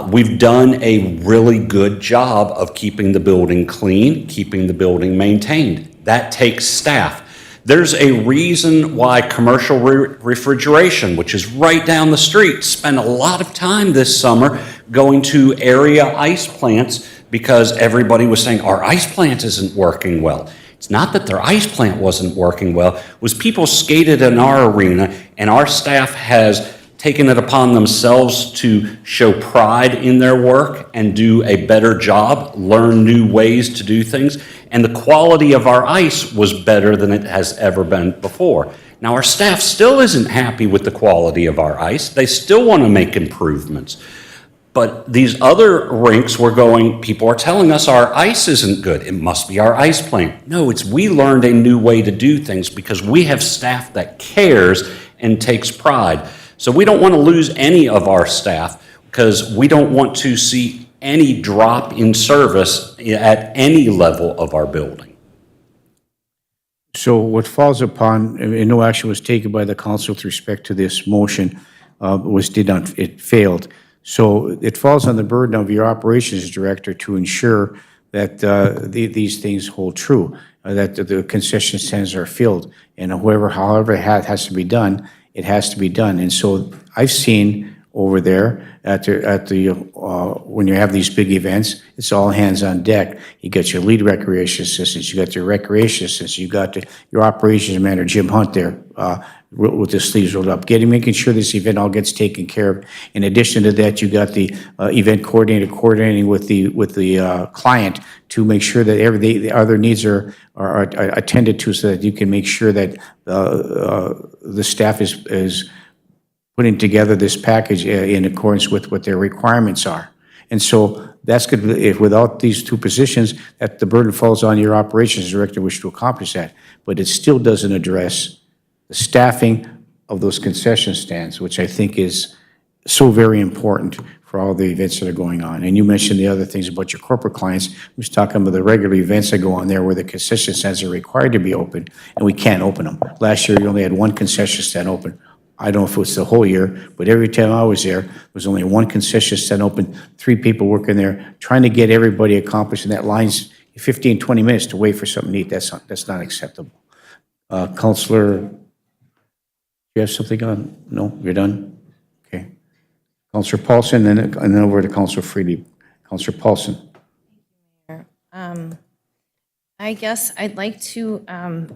We've done a really good job of keeping the building clean, keeping the building maintained. That takes staff. There's a reason why commercial refrigeration, which is right down the street, spent a lot of time this summer going to area ice plants because everybody was saying, our ice plant isn't working well. It's not that their ice plant wasn't working well, it was people skated in our arena, and our staff has taken it upon themselves to show pride in their work and do a better job, learn new ways to do things, and the quality of our ice was better than it has ever been before. Now, our staff still isn't happy with the quality of our ice. They still want to make improvements. But these other rinks were going, people are telling us our ice isn't good. It must be our ice plant. No, it's we learned a new way to do things because we have staff that cares and takes pride. So we don't want to lose any of our staff because we don't want to see any drop in service at any level of our building. So what falls upon, and no action was taken by the council with respect to this motion, it failed. So it falls on the burden of your operations director to ensure that these things hold true, that the concession stands are filled, and however it has to be done, it has to be done. And so I've seen over there at the when you have these big events, it's all hands on deck. You got your lead recreation assistants, you got your recreation assistants, you got your operations manager, Jim Hunt there, with the sleeves rolled up, making sure this event all gets taken care of. In addition to that, you got the event coordinator coordinating with the client to make sure that the other needs are attended to, so that you can make sure that the staff is putting together this package in accordance with what their requirements are. And so that's good. If without these two positions, that the burden falls on your operations director, which to accomplish that. But it still doesn't address the staffing of those concession stands, which I think is so very important for all the events that are going on. And you mentioned the other things about your corporate clients. We was talking about the regular events that go on there where the concession stands are required to be open, and we can't open them. Last year, you only had one concession stand open. I don't know if it was the whole year, but every time I was there was only one concession stand open, 3 people working there, trying to get everybody accomplished, and that line's 15, 20 minutes to wait for something to eat. That's not acceptable. Counselor, you have something on? No, you're done? Okay. Counselor Paulson, and then over to Counselor Freely. Counselor Paulson. I guess I'd like to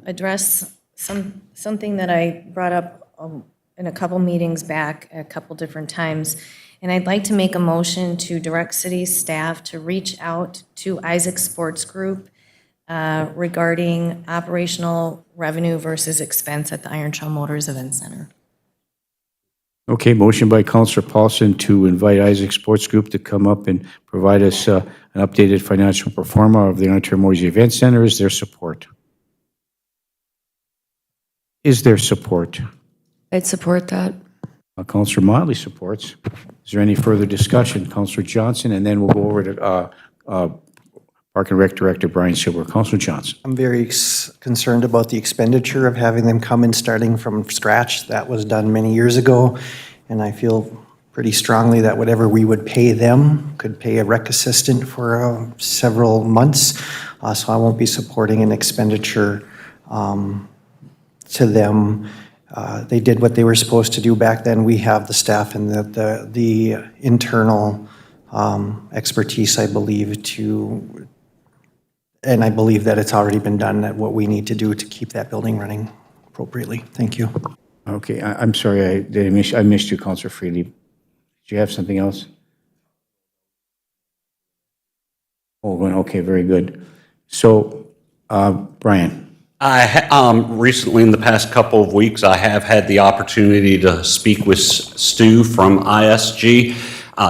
address something that I brought up in a couple meetings back, a couple different times. And I'd like to make a motion to direct city staff to reach out to Isaac Sports Group regarding operational revenue versus expense at the Iron Trail Motors Event Center. Okay, motion by Counselor Paulson to invite Isaac Sports Group to come up and provide us an updated financial pro forma of the Ontario Motors Event Center. Is there support? Is there support? I'd support that. Counselor Motley supports. Is there any further discussion? Counselor Johnson, and then we'll go over to Park and Rec Director Brian Silver. Counselor Johnson. I'm very concerned about the expenditure of having them come in starting from scratch. That was done many years ago, and I feel pretty strongly that whatever we would pay them could pay a rec assistant for several months. So I won't be supporting an expenditure to them. They did what they were supposed to do back then. We have the staff and the internal expertise, I believe, and I believe that it's already been done, that what we need to do to keep that building running appropriately. Thank you. Okay, I'm sorry, I missed you, Counselor Freely. Did you have something else? Oh, okay, very good. So, Brian. Recently, in the past couple of weeks, I have had the opportunity to speak with Stu from ISG.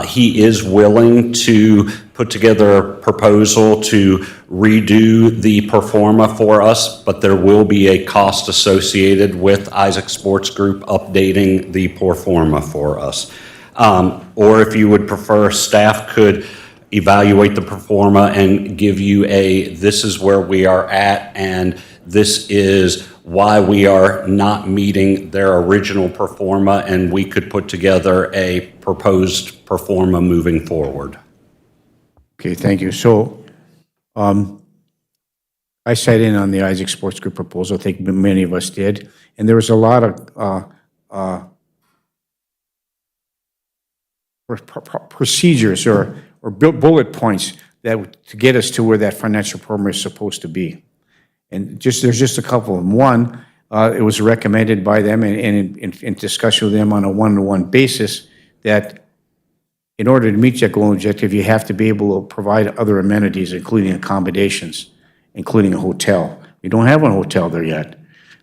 He is willing to put together a proposal to redo the pro forma for us, but there will be a cost associated with Isaac Sports Group updating the pro forma for us. Or if you would prefer, staff could evaluate the pro forma and give you this is where we are at, and this is why we are not meeting their original pro forma, and we could put together a proposed pro forma moving forward. Okay, thank you. So, I sat in on the Isaac Sports Group proposal. I think many of us did, and there was a lot of procedures or bullet points that to get us to where that financial program is supposed to be. And there's just a couple of them. One, it was recommended by them and in discussion with them on a one-to-one basis that in order to meet that goal and objective, you have to be able to provide other amenities, including accommodations, including a hotel. We don't have a hotel there yet.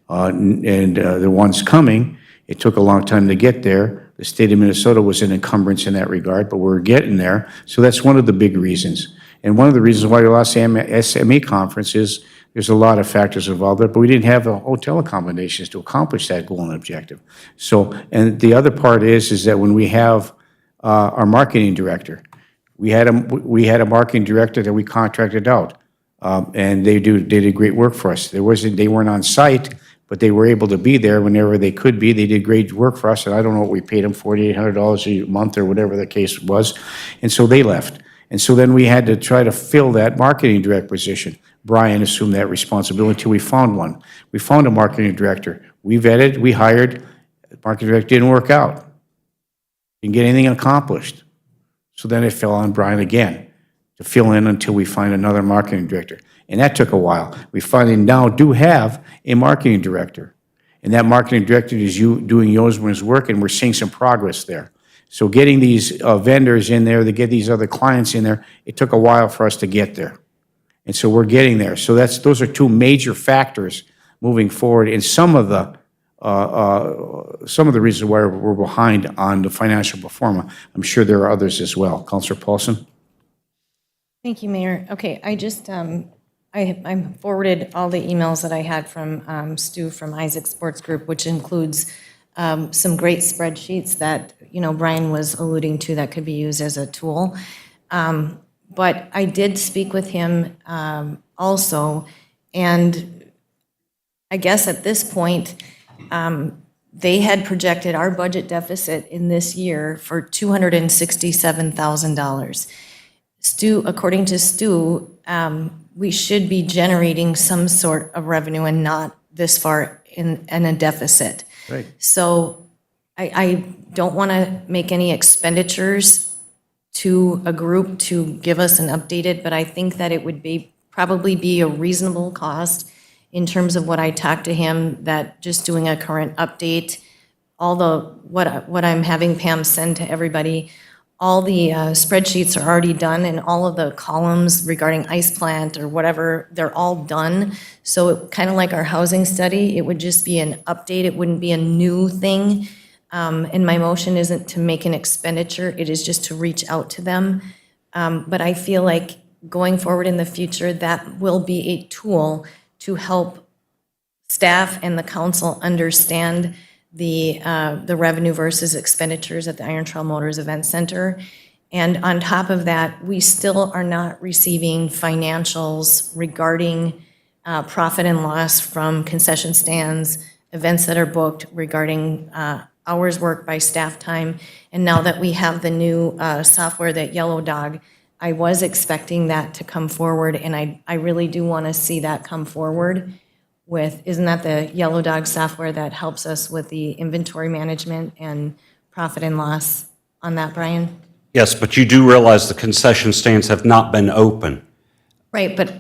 The one's coming. It took a long time to get there. The state of Minnesota was an encumbrance in that regard, but we're getting there. So that's one of the big reasons. And one of the reasons why we lost the SME conference is there's a lot of factors involved there, but we didn't have the hotel accommodations to accomplish that goal and objective. So, and the other part is that when we have our marketing director, we had a marketing director that we contracted out, and they did great work for us. They weren't on site, but they were able to be there whenever they could be. They did great work for us, and I don't know what we paid them, $4,800 a month or whatever the case was, and so they left. And so then we had to try to fill that marketing director position. Brian assumed that responsibility until we found one. We found a marketing director. We vetted, we hired. The marketing director didn't work out. Didn't get anything accomplished. So then it fell on Brian again to fill in until we find another marketing director. And that took a while. We finally now do have a marketing director. And that marketing director is doing yeoman's work, and we're seeing some progress there. So getting these vendors in there, to get these other clients in there, it took a while for us to get there. And so we're getting there. So those are two major factors moving forward. And some of the reasons why we're behind on the financial pro forma. I'm sure there are others as well. Councillor Paulson. Thank you, Mayor. Okay, I forwarded all the emails that I had from Stu from Isaac Sports Group, which includes some great spreadsheets that, Brian was alluding to that could be used as a tool. But I did speak with him also, and I guess at this point, they had projected our budget deficit in this year for $267,000. Stu, according to Stu, we should be generating some sort of revenue and not this far in a deficit. Right. So I don't want to make any expenditures to a group to give us an updated, but I think that it would probably be a reasonable cost in terms of what I talked to him, that just doing a current update, what I'm having Pam send to everybody, all the spreadsheets are already done, and all of the columns regarding ice plant or whatever, they're all done. So it kind of like our housing study, it would just be an update, it wouldn't be a new thing. And my motion isn't to make an expenditure, it is just to reach out to them. But I feel like going forward in the future, that will be a tool to help staff and the council understand the revenue versus expenditures at the Iron Trail Motors Event Center. And on top of that, we still are not receiving financials regarding profit and loss from concession stands, events that are booked, regarding hours worked by staff time. And now that we have the new software, that Yellow Dog, I was expecting that to come forward, and I really do want to see that come forward with, isn't that the Yellow Dog software that helps us with the inventory management and profit and loss on that, Brian? Yes, but you do realize the concession stands have not been open. Right, but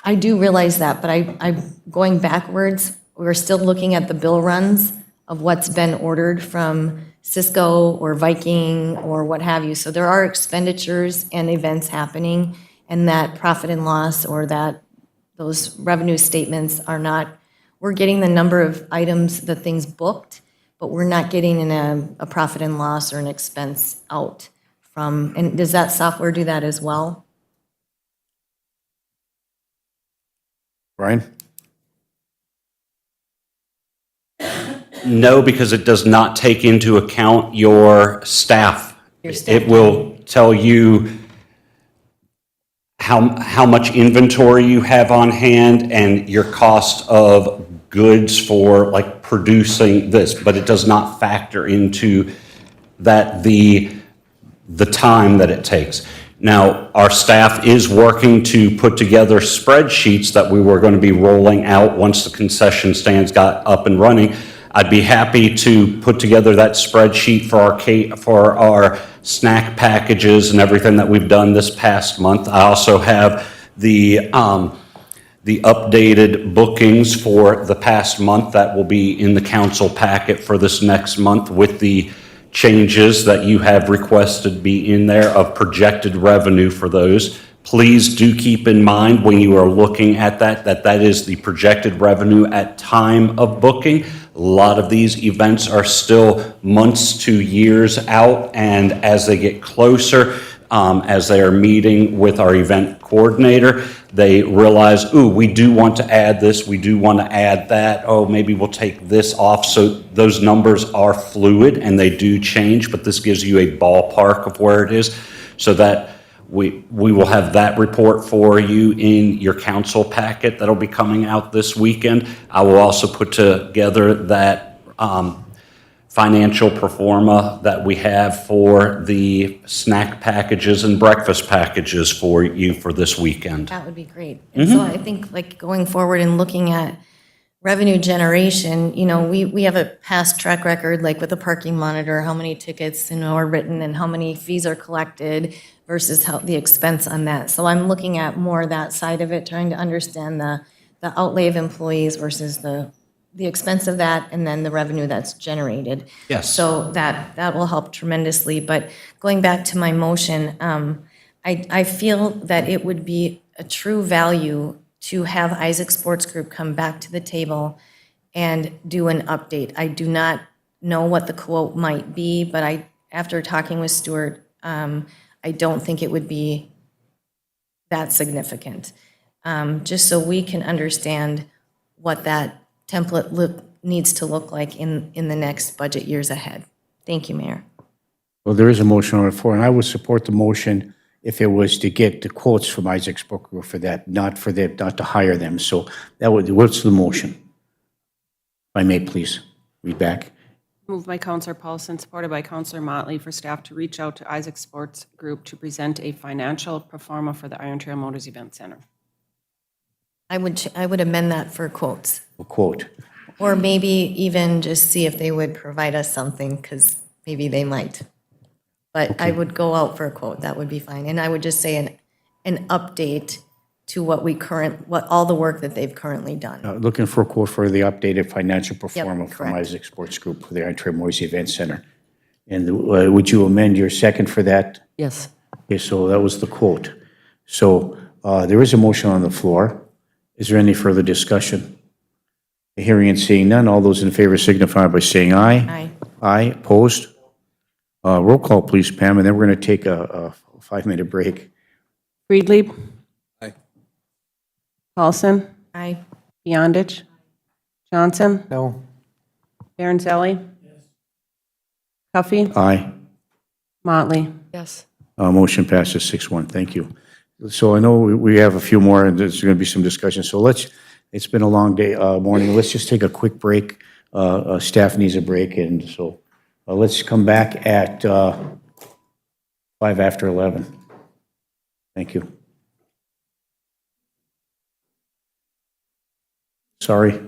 I do realize that, but I'm going backwards. We're still looking at the bill runs of what's been ordered from Cisco or Viking or what have you. So there are expenditures and events happening, and that profit and loss or those revenue statements are not, we're getting the number of items, the things booked, but we're not getting in a profit and loss or an expense out from, and does that software do that as well? Brian? No, because it does not take into account your staff. It will tell you how much inventory you have on hand and your cost of goods for like producing this, but it does not factor into that the time that it takes. Now, our staff is working to put together spreadsheets that we were going to be rolling out once the concession stands got up and running. I'd be happy to put together that spreadsheet for our snack packages and everything that we've done this past month. I also have the updated bookings for the past month that will be in the council packet for this next month, with the changes that you have requested be in there of projected revenue for those. Please do keep in mind when you are looking at that is the projected revenue at time of booking. A lot of these events are still months to years out, and as they get closer, as they are meeting with our event coordinator, they realize, ooh, we do want to add this, we do want to add that, oh, maybe we'll take this off. So those numbers are fluid and they do change, but this gives you a ballpark of where it is, so that we will have that report for you in your council packet that'll be coming out this weekend. I will also put together that financial pro forma that we have for the snack packages and breakfast packages for you for this weekend. That would be great. And so I think, like, going forward and looking at revenue generation, we have a past track record, like with the parking monitor, how many tickets, are written and how many fees are collected versus how the expense on that. So I'm looking at more that side of it, trying to understand the outlay of employees versus the expense of that, and then the revenue that's generated. Yes. So that will help tremendously. But going back to my motion, I feel that it would be a true value to have Isaac Sports Group come back to the table and do an update. I do not know what the quote might be, but after talking with Stuart, I don't think it would be that significant. Just so we can understand what that template needs to look like in the next budget years ahead. Thank you, Mayor. Well, there is a motion on the floor, and I would support the motion if it was to get the quotes from Isaac's Brook Group for that, not to hire them. So that would, what's the motion? If I may, please, read back. Moved by Counselor Paulson, supported by Counselor Motley, for staff to reach out to Isaac Sports Group to present a financial pro forma for the Iron Trail Motors Event Center. I would amend that for quotes. A quote. Or maybe even just see if they would provide us something, because maybe they might. But I would go out for a quote, that would be fine. And I would just say an update to what all the work that they've currently done. Looking for a quote for the updated financial pro Yep, forma from correct. Isaac Sports Group for the Iron Trail Moise Event Center. And would you amend your second for that? Yes. Okay, so that was the quote. So there is a motion on the floor. Is there any further discussion? Hearing and seeing none, all those in favor signify by saying aye. Aye. Aye, opposed? Roll call, please, Pam, and then we're going to take a 5-minute break. Friedlieb? Aye. Paulson? Aye. Beyondich? Johnson? No? Baranzelli? Cuffey? Aye. Motley? Yes. Motion passes 6-1. Thank you. So I know we have a few more, and there's going to be some discussion. So it's been a long day, morning. Let's just take a quick break. Staff needs a break, and so let's come back at 5 after 11. Thank you. Sorry.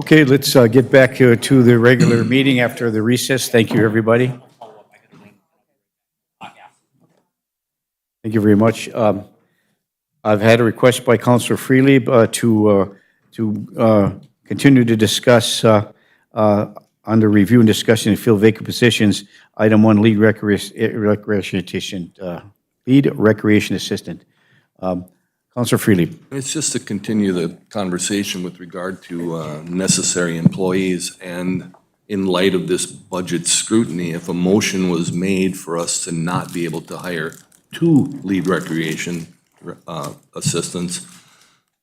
Okay, let's get back to the regular meeting after the recess. Thank you, everybody. Thank you very much. I've had a request by Councilor Freely to continue to discuss under review and discussion and fill vacant positions, item 1, lead recreation assistant. Councilor Freely. It's just to continue the conversation with regard to necessary employees, and in light of this budget scrutiny, if a motion was made for us to not be able to hire 2 lead recreation assistants,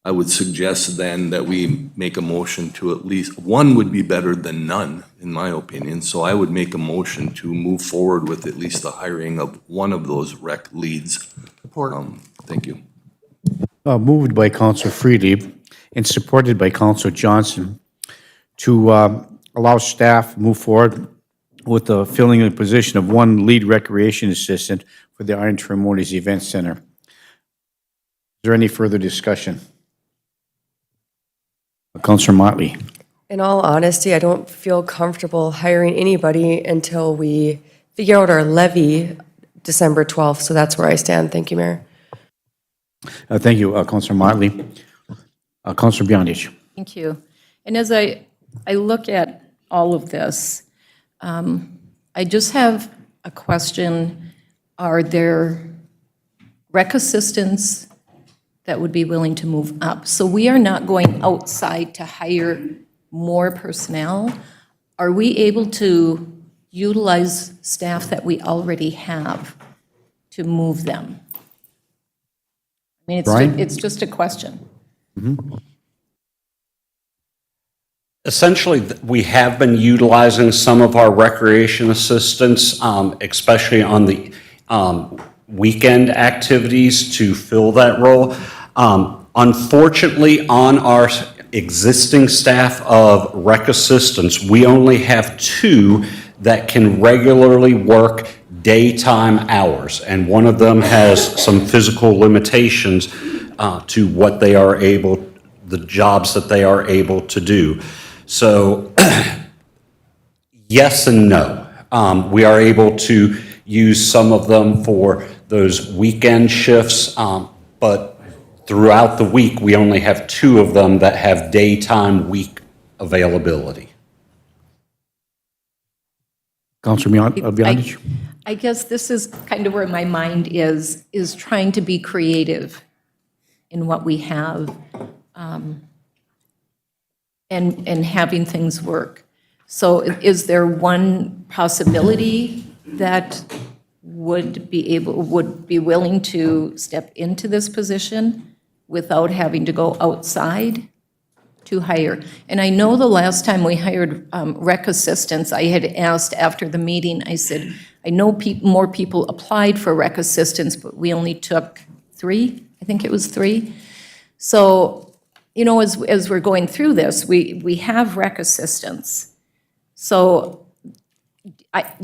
I would suggest then that we make a motion to at least, 1 would be better than none, in my opinion, so I would make a motion to move forward with at least the hiring of 1 of those rec leads. Support. Thank you. Moved by Councilor Freely and supported by Councilor Johnson to allow staff move forward with the filling of the position of 1 lead recreation assistant for the Iron Tremores Event Center. Is there any further discussion? Councilor Motley. In all honesty, I don't feel comfortable hiring anybody until we figure out our levy December 12th, so that's where I stand. Thank you, Mayor. Thank you, Councilor Motley. Councilor Beyondich. Thank you. And as I look at all of this, I just have a question. Are there rec assistants that would be willing to move up? So we are not going outside to hire more personnel. Are we able to utilize staff that we already have to move them? I mean, Brian? it's just a question. Essentially, we have been utilizing some of our recreation assistants, especially on the weekend activities to fill that role. Unfortunately, on our existing staff of rec assistants, we only have 2 that can regularly work daytime hours, and one of them has some physical limitations to what they are able, the jobs that they are able to do. So, yes and no. We are able to use some of them for those weekend shifts, but throughout the week, we only have 2 of them that have daytime week availability. Councilor Beyondich. I guess this is kind of where my mind is trying to be creative in what we have, and having things work. So is there one possibility that would be willing to step into this position without having to go outside to hire? And I know the last time we hired rec assistants, I had asked after the meeting, I said, I know more people applied for rec assistants, but we only took 3, I think it was 3. So, you know, as we're going through this, we have rec assistants. So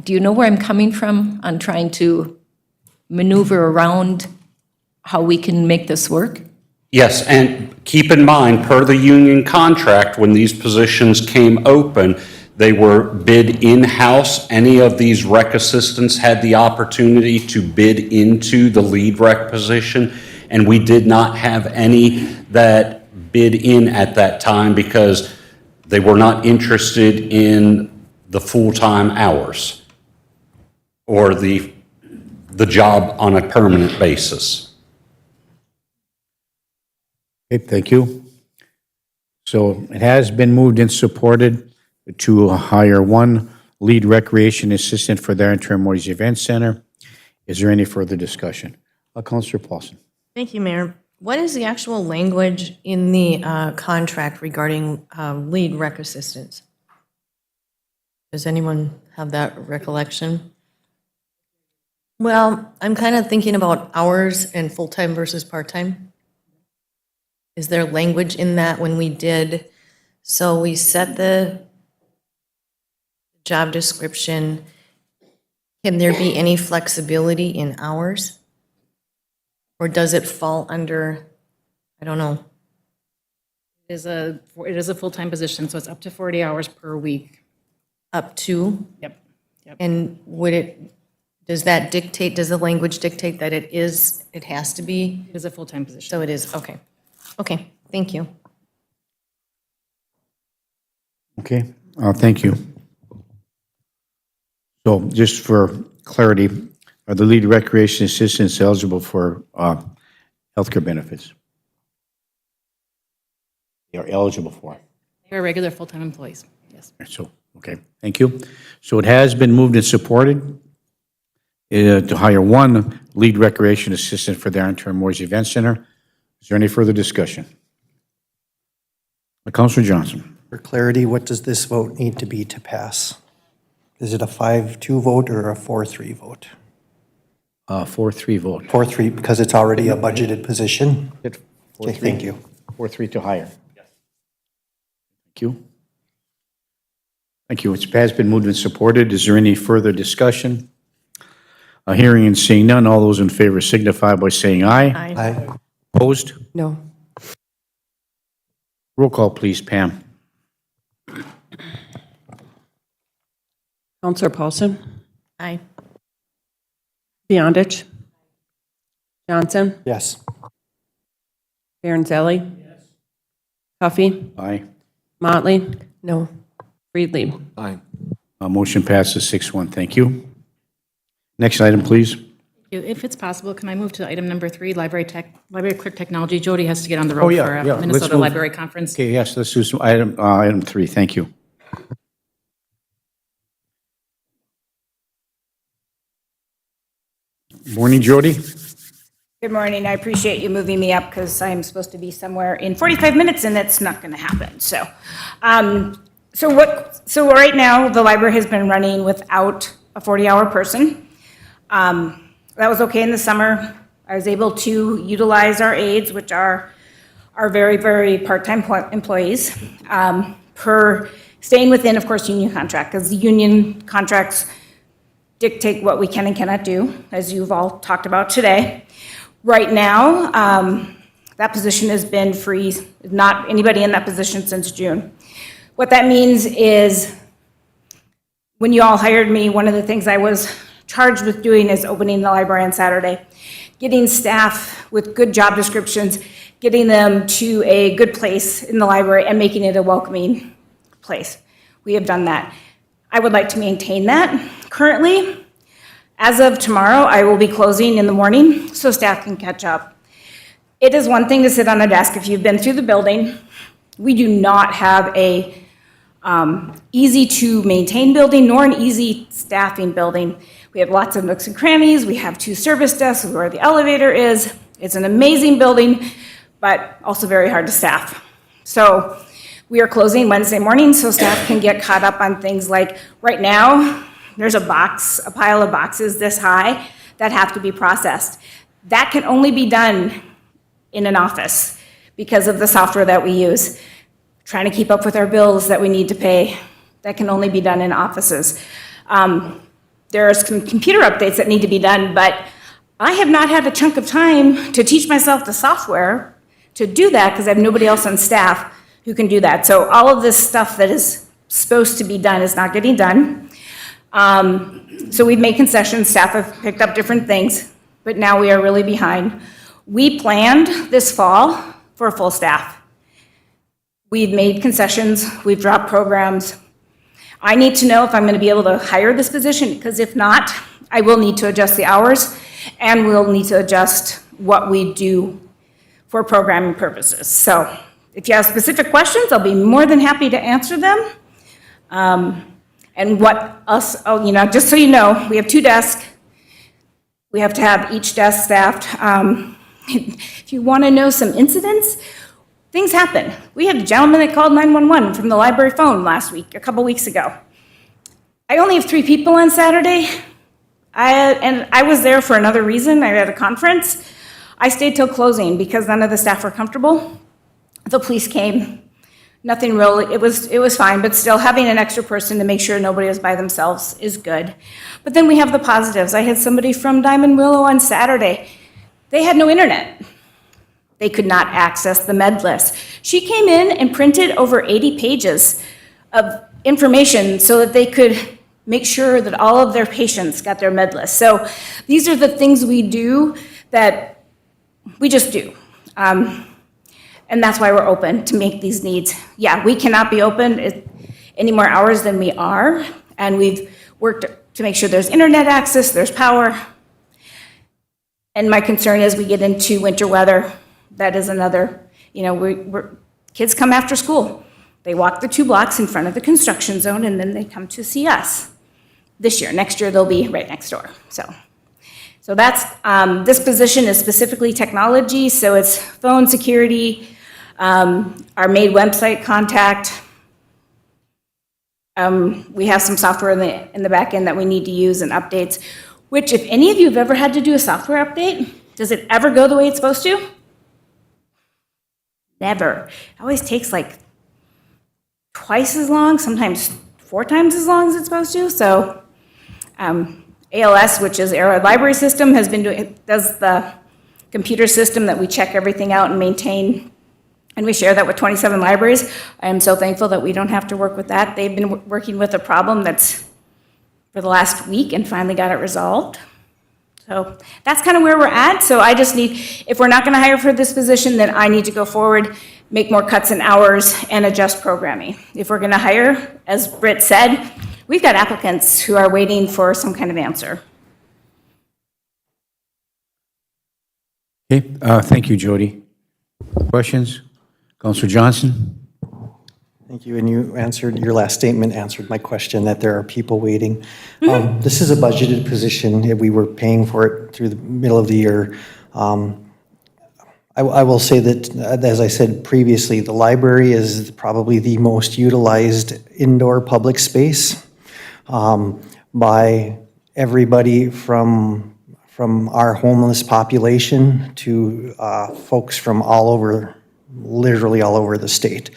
do you know where I'm coming from on trying to maneuver around how we can make this work? Yes, and keep in mind, per the union contract, when these positions came open, they were bid in-house. Any of these rec assistants had the opportunity to bid into the lead rec position, and we did not have any that bid in at that time because they were not interested in the full-time hours or the job on a permanent basis. Okay, thank you. So it has been moved and supported to hire 1 lead recreation assistant for the Iron Tremores Event Center. Is there any further discussion? Councilor Paulson. Thank you, Mayor. What is the actual language in the contract regarding lead rec assistants? Does anyone have that recollection? Well, I'm kind of thinking about hours and full-time versus part-time. Is there language in that when we did, so we set the job description, can there be any flexibility in hours? Or does it fall under, I don't know, It is a full-time position, so it's up to 40 hours per week. Up to? Yep. And does that dictate, does the language dictate that it has to be? It is a full-time position. So it is, okay. Okay, thank you. Okay, thank you. So just for clarity, are the lead recreation assistants eligible for healthcare benefits? They are eligible for it. They are regular full-time employees, yes. So, okay, thank you. So it has been moved and supported to hire one lead recreation assistant for the Ironton Memorial Event Center. Is there any further discussion? Councilor Johnson. For clarity, what does this vote need to be to pass? Is it a 5-2 vote or a 4-3 vote? 4-3 vote. 4-3, because it's already a budgeted position? Okay, thank you. 4-3 to hire. Yes. Thank you. Thank you. It has been moved and supported. Is there any further discussion? Hearing and seeing none, all those in favor signify by saying aye. Aye. Opposed? No. Roll call, please, Pam. Counselor Paulson? Aye. Beyondich? Johnson? Yes. Baranzelli? Yes. Huffy? Aye. Motley? No. Freely? Aye. Motion passes 6-1. Thank you. Next item, please. If it's possible, can I move to item number 3, library clerk technology? Jody has to get on the road for a Let's Minnesota move. Library Conference. Okay, yes, let's do some item 3. Thank you. Morning, Jody. Good morning. I appreciate you moving me up because I'm supposed to be somewhere in 45 minutes and that's not going to happen. So right now the library has been running without a 40-hour person. That was okay in the summer. I was able to utilize our aides, which are very, very part-time employees, per staying within, of course, union contract, because the union contracts dictate what we can and cannot do, as you've all talked about today. Right now, that position has been free, not anybody in that position since June. What that means is, when you all hired me, one of the things I was charged with doing is opening the library on Saturday, getting staff with good job descriptions, getting them to a good place in the library and making it a welcoming place. We have done that. I would like to maintain that. Currently, as of tomorrow, I will be closing in the morning so staff can catch up. It is one thing to sit on a desk if you've been through the building. We do not have a easy to maintain building nor an easy staffing building. We have lots of nooks and crannies. We have 2 service desks where the elevator is. It's an amazing building, but also very hard to staff. So we are closing Wednesday morning so staff can get caught up on things like, right now, there's a pile of boxes this high that have to be processed. That can only be done in an office because of the software that we use. Trying to keep up with our bills that we need to pay, that can only be done in offices. There are some computer updates that need to be done, but I have not had a chunk of time to teach myself the software to do that because I have nobody else on staff who can do that. So all of this stuff that is supposed to be done is not getting done. So we've made concessions, staff have picked up different things, but now we are really behind. We planned this fall for a full staff. We've made concessions, we've dropped programs. I need to know if I'm going to be able to hire this position, because if not, I will need to adjust the hours and we'll need to adjust what we do for programming purposes. So if you have specific questions, I'll be more than happy to answer them. And what else, just so you know, we have 2 desks. We have to have each desk staffed. If you want to know some incidents, things happen. We had a gentleman that called 911 from the library phone a couple weeks ago. I only have 3 people on Saturday, and I was there for another reason. I had a conference. I stayed till closing because none of the staff were comfortable. The police came. Nothing really, it was fine, but still having an extra person to make sure nobody was by themselves is good. But then we have the positives. I had somebody from Diamond Willow on Saturday. They had no internet. They could not access the med list. She came in and printed over 80 pages of information so that they could make sure that all of their patients got their med list. So these are the things we do that we just do. And that's why we're open to make these needs. Yeah, we cannot be open any more hours than we are, and we've worked to make sure there's internet access, there's power. And my concern is we get into winter weather. That is another, kids come after school. They walk the 2 blocks in front of the construction zone, and then they come to see us. This year, next year, they'll be right next door. So that's, this position is specifically technology, so it's phone security, our maid website contact. We have some software in the back end that we need to use and updates, which if any of you have ever had to do a software update, does it ever go the way it's supposed to? Never. It always takes like twice as long, sometimes 4 times as long as it's supposed to. So ALS, which is our library system, does the computer system that we check everything out and maintain, and we share that with 27 libraries. I am so thankful that we don't have to work with that. They've been working with a problem that's for the last week and finally got it resolved. So that's kind of where we're at. So I just need, if we're not going to hire for this position, then I need to go forward, make more cuts in hours, and adjust programming. If we're going to hire, as Britt said, we've got applicants who are waiting for some kind of answer. Okay, thank you, Jody. Questions? Councilor Johnson? Thank you, and your last statement answered my question, that there are people waiting. This is a budgeted position. We were paying for it through the middle of the year. I will say that, as I said previously, the library is probably the most utilized indoor public space by everybody from our homeless population to folks from all over, literally all over the state.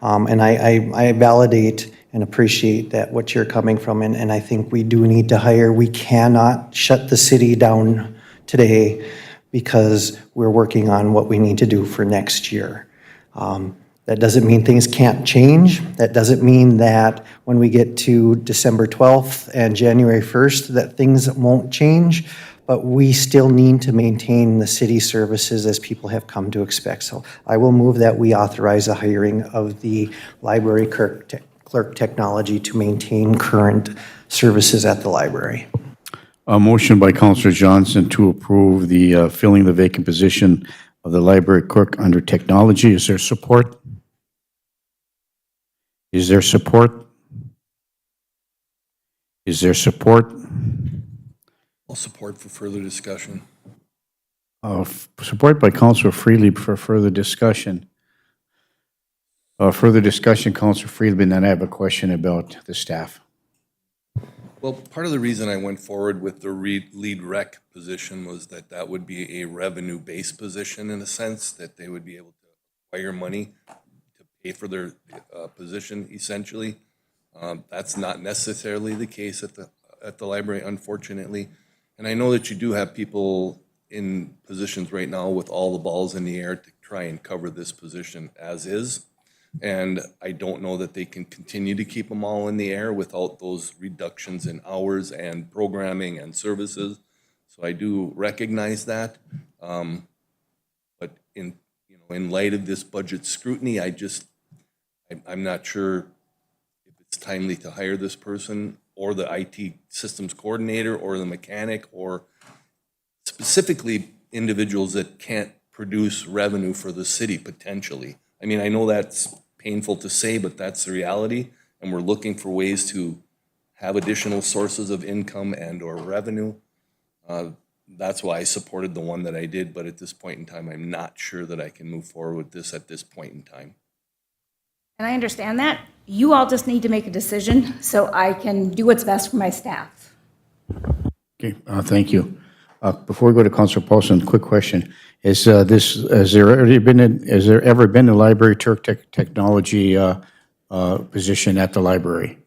And I validate and appreciate that what you're coming from, and I think we do need to hire. We cannot shut the city down today because we're working on what we need to do for next year. That doesn't mean things can't change. That doesn't mean that when we get to December 12th and January 1st that things won't change, but we still need to maintain the city services as people have come to expect. So I will move that we authorize the hiring of the library clerk technology to maintain current services at the library. A motion by Councilor Johnson to approve the filling the vacant position of the library clerk under technology. Is there support? Is there support? Is there support? I'll support for further discussion. Support by Councilor Freely for further discussion. Further discussion, Councilor Freely, and then I have a question about the staff. Well, part of the reason I went forward with the lead rec position was that that would be a revenue-based position in a sense, that they would be able to acquire money to pay for their position, essentially. That's not necessarily the case at the library, unfortunately. And I know that you do have people in positions right now with all the balls in the air to try and cover this position as is. And I don't know that they can continue to keep them all in the air without those reductions in hours and programming and services. So I do recognize that. But in light of this budget scrutiny, I'm not sure if it's timely to hire this person or the IT systems coordinator or the mechanic, or specifically individuals that can't produce revenue for the city potentially. I mean, I know that's painful to say, but that's the reality, and we're looking for ways to have additional sources of income and or revenue. That's why I supported the one that I did, but at this point in time, I'm not sure that I can move forward with this at this point in time. And I understand that. You all just need to make a decision so I can do what's best for my staff. Okay, thank you. Before we go to Councilor Paulson, quick question. Has there ever been a library technology position at the library?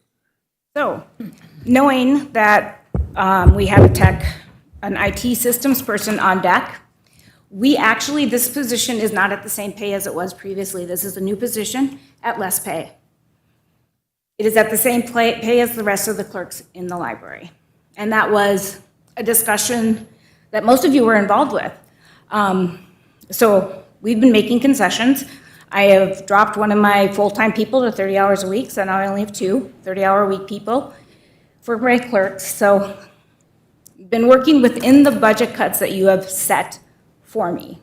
So, knowing that we have an IT systems person on deck, We actually, this position is not at the same pay as it was previously. This is a new position at less pay. It is at the same pay as the rest of the clerks in the library. And that was a discussion that most of you were involved with. So we've been making concessions. I have dropped one of my full-time people to 30 hours a week, so now I only have 2 30-hour-a-week people for my clerks. So been working within the budget cuts that you have set for me.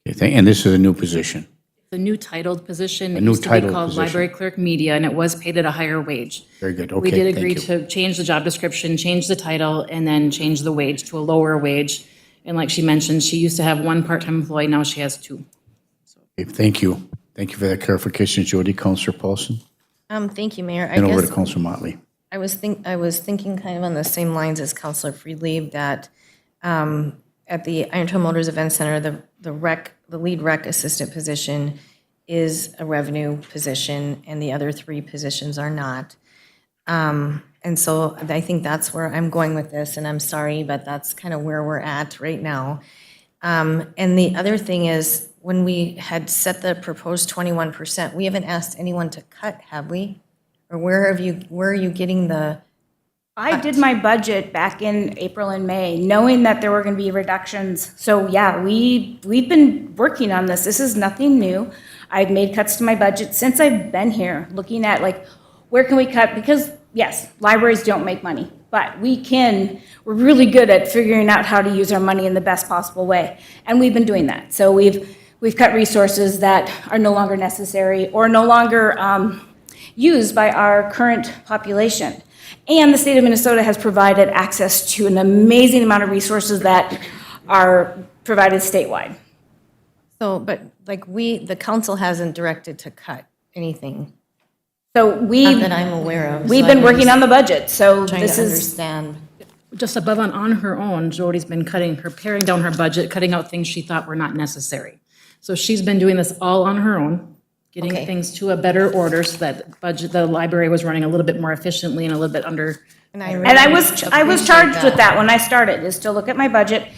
Okay, and this is a new position. The new titled position. A new It used to be titled called position. Library Clerk Media, and it was paid at a higher wage. Very good, We okay, did thank agree you. to change the job description, change the title, and then change the wage to a lower wage. And like she mentioned, she used to have 1 part-time employee, now she has 2. Okay, thank you. Thank you for that clarification, Jody. Counselor Paulson? Thank you, Mayor. I And over to guess Counselor Motley. I was thinking kind of on the same lines as Counselor Freely, that at the Ironton Motors Event Center, the lead rec assistant position is a revenue position, and the other 3 positions are not. And so I think that's where I'm going with this, and I'm sorry, but that's kind of where we're at right now. And the other thing is, when we had set the proposed 21%, we haven't asked anyone to cut, have we? Or where are you getting the? I did my budget back in April and May, knowing that there were going to be reductions. So yeah, we've been working on this. This is nothing new. I've made cuts to my budget since I've been here, looking at like, where can we cut? Because yes, libraries don't make money, but we're really good at figuring out how to use our money in the best possible way. And we've been doing that. So we've cut resources that are no longer necessary or no longer used by our current population. And the state of Minnesota has provided access to an amazing amount of resources that are provided statewide. So, but like the council hasn't directed to cut anything, So not that I'm aware of. we've so been I'm working just on the budget, so Trying this to is, understand. Just above and on her own, Jody's been paring down her budget, cutting out things she thought were not necessary. So she's been doing this all on her own, getting Okay. things to a better order so that the library was running a little bit more efficiently and a little bit under. and I was charged with that when I started, is to look at my budget,